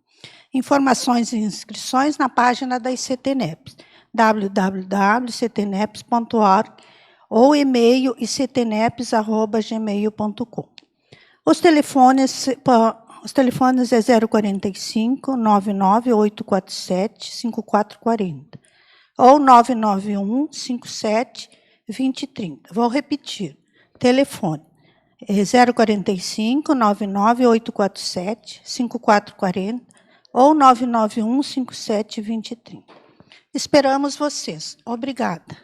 Informações e inscrições na página da ICTNEPS, www.ictneps.org ou e-mail ictneps@gmail.com. Os telefones é 045 99847 5440 ou 991 57 2030. Vou repetir. Telefone é 045 99847 5440 ou 991 57 2030. Esperamos vocês. Obrigada.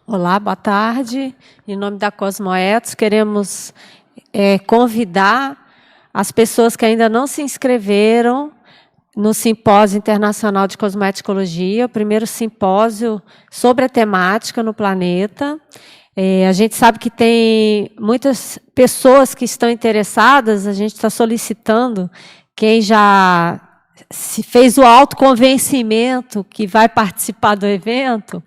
Olá, boa tarde. Em nome da Cosmoetos, queremos convidar as pessoas que ainda não se inscreveram no Simpósio Internacional de Cosmoeticologia, o primeiro simpósio sobre a temática no planeta. A gente sabe que tem muitas pessoas que estão interessadas, a gente está solicitando quem já se fez o autoconvencimento que vai participar do evento,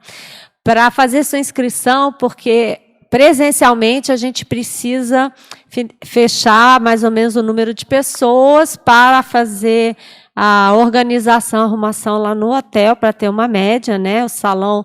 para fazer sua inscrição, porque presencialmente a gente precisa fechar mais ou menos o número de pessoas para fazer a organização, a arrumação lá no hotel, para ter uma média, né? O salão,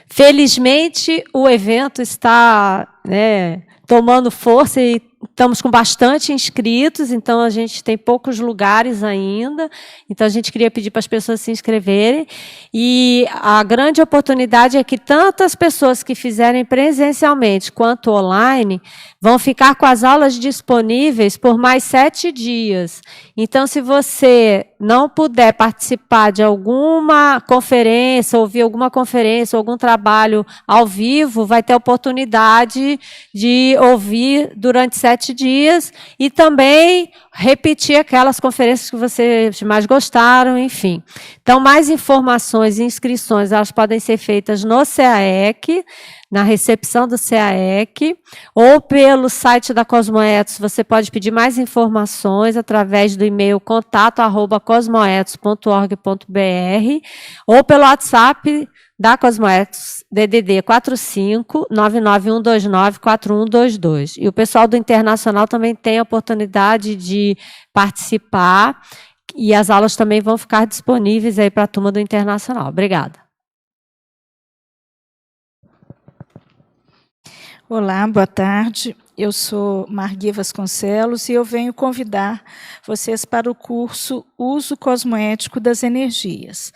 felizmente, o evento está, né, tomando força e estamos com bastante inscritos, então a gente tem poucos lugares ainda, então a gente queria pedir para as pessoas se inscreverem, e a grande oportunidade é que tanto as pessoas que fizerem presencialmente quanto online vão ficar com as aulas disponíveis por mais 7 dias. Então, se você não puder participar de alguma conferência, ouvir alguma conferência, algum trabalho ao vivo, vai ter a oportunidade de ouvir durante 7 dias e também repetir aquelas conferências que vocês mais gostaram, enfim. Então, mais informações e inscrições, elas podem ser feitas no CAEC, na recepção do CAEC, ou pelo site da Cosmoetos. Você pode pedir mais informações através do e-mail contato@cosmoetos.org.br ou pelo WhatsApp da Cosmoetos, DDD 45 99129 4122. E o pessoal do Internacional também tem a oportunidade de participar. E as aulas também vão ficar disponíveis aí para a turma do Internacional. Obrigada. Olá, boa tarde. Eu sou Margui Vasconcelos e eu venho convidar vocês para o curso Uso Cosmoético das Energias.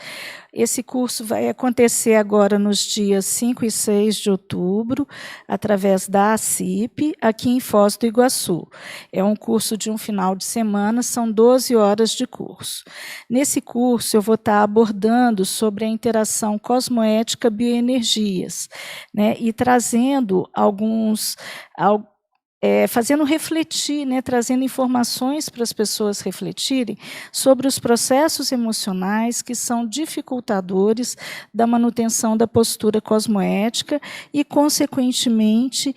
Esse curso vai acontecer agora nos dias 5 e 6 de outubro, através da ACIP, aqui em Foz do Iguaçu. É um curso de um final de semana, são 12 horas de curso. Nesse curso, eu vou estar abordando sobre a interação cosmoética-bioenergias, né, e trazendo fazendo refletir, né, trazendo informações para as pessoas refletirem sobre os processos emocionais que são dificultadores da manutenção da postura cosmoética e, consequentemente,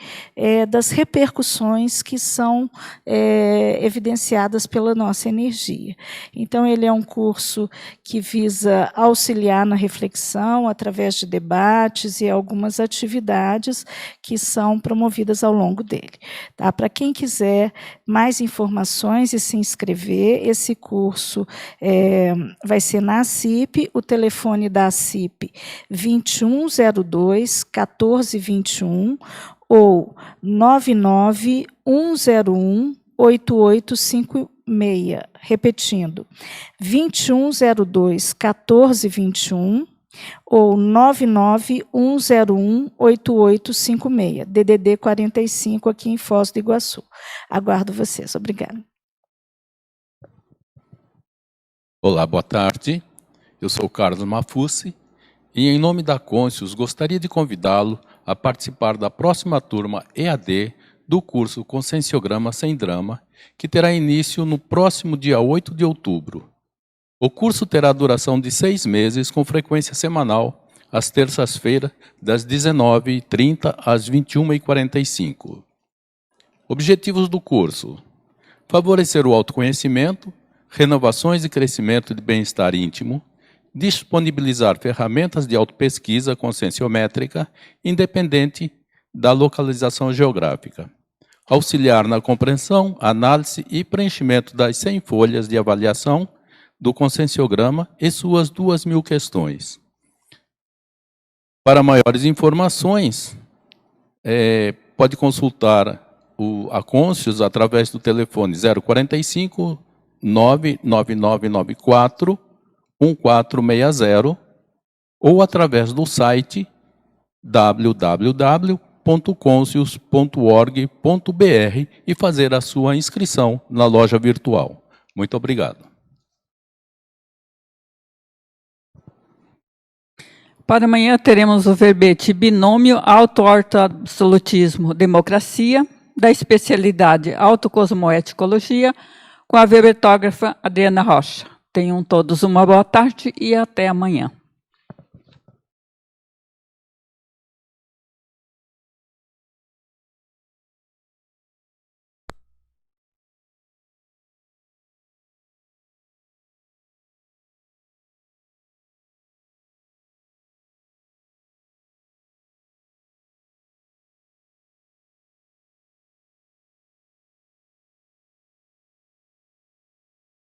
das repercussões que são evidenciadas pela nossa energia. Então, ele é um curso que visa auxiliar na reflexão através de debates e algumas atividades que são promovidas ao longo dele. Tá? Para quem quiser mais informações e se inscrever, esse curso vai ser na ACIP, o telefone da ACIP 2102-1421 ou 99101-8856. Repetindo, 2102-1421 ou 99101-8856, DDD 45, aqui em Foz do Iguaçu. Aguardo vocês. Obrigada. Olá, boa tarde. Eu sou Carlos Mafucci e, em nome da Conscius, gostaria de convidá-lo a participar da próxima turma EAD do curso Conscienciograma Sem Drama, que terá início no próximo dia 8 de outubro. O curso terá duração de 6 meses, com frequência semanal, às terças-feiras, das 19h30 às 21h45. Objetivos do curso: favorecer o autoconhecimento, renovações e crescimento de bem-estar íntimo, disponibilizar ferramentas de autopesquisa conscienciométrica, independente da localização geográfica, auxiliar na compreensão, análise e preenchimento das 100 folhas de avaliação do conscienciograma e suas 2.000 questões. Para maiores informações, pode consultar a Conscius através do telefone 045 99994 1460 ou através do site www.conscius.org.br e fazer a sua inscrição na loja virtual. Muito obrigado. Para amanhã teremos o verbete Binômio Auto-Orto-Absolutismo Democracia, da especialidade Autocosmoeticologia, com a verbetógrafa Adriana Rocha. Tenham todos uma boa tarde e até amanhã.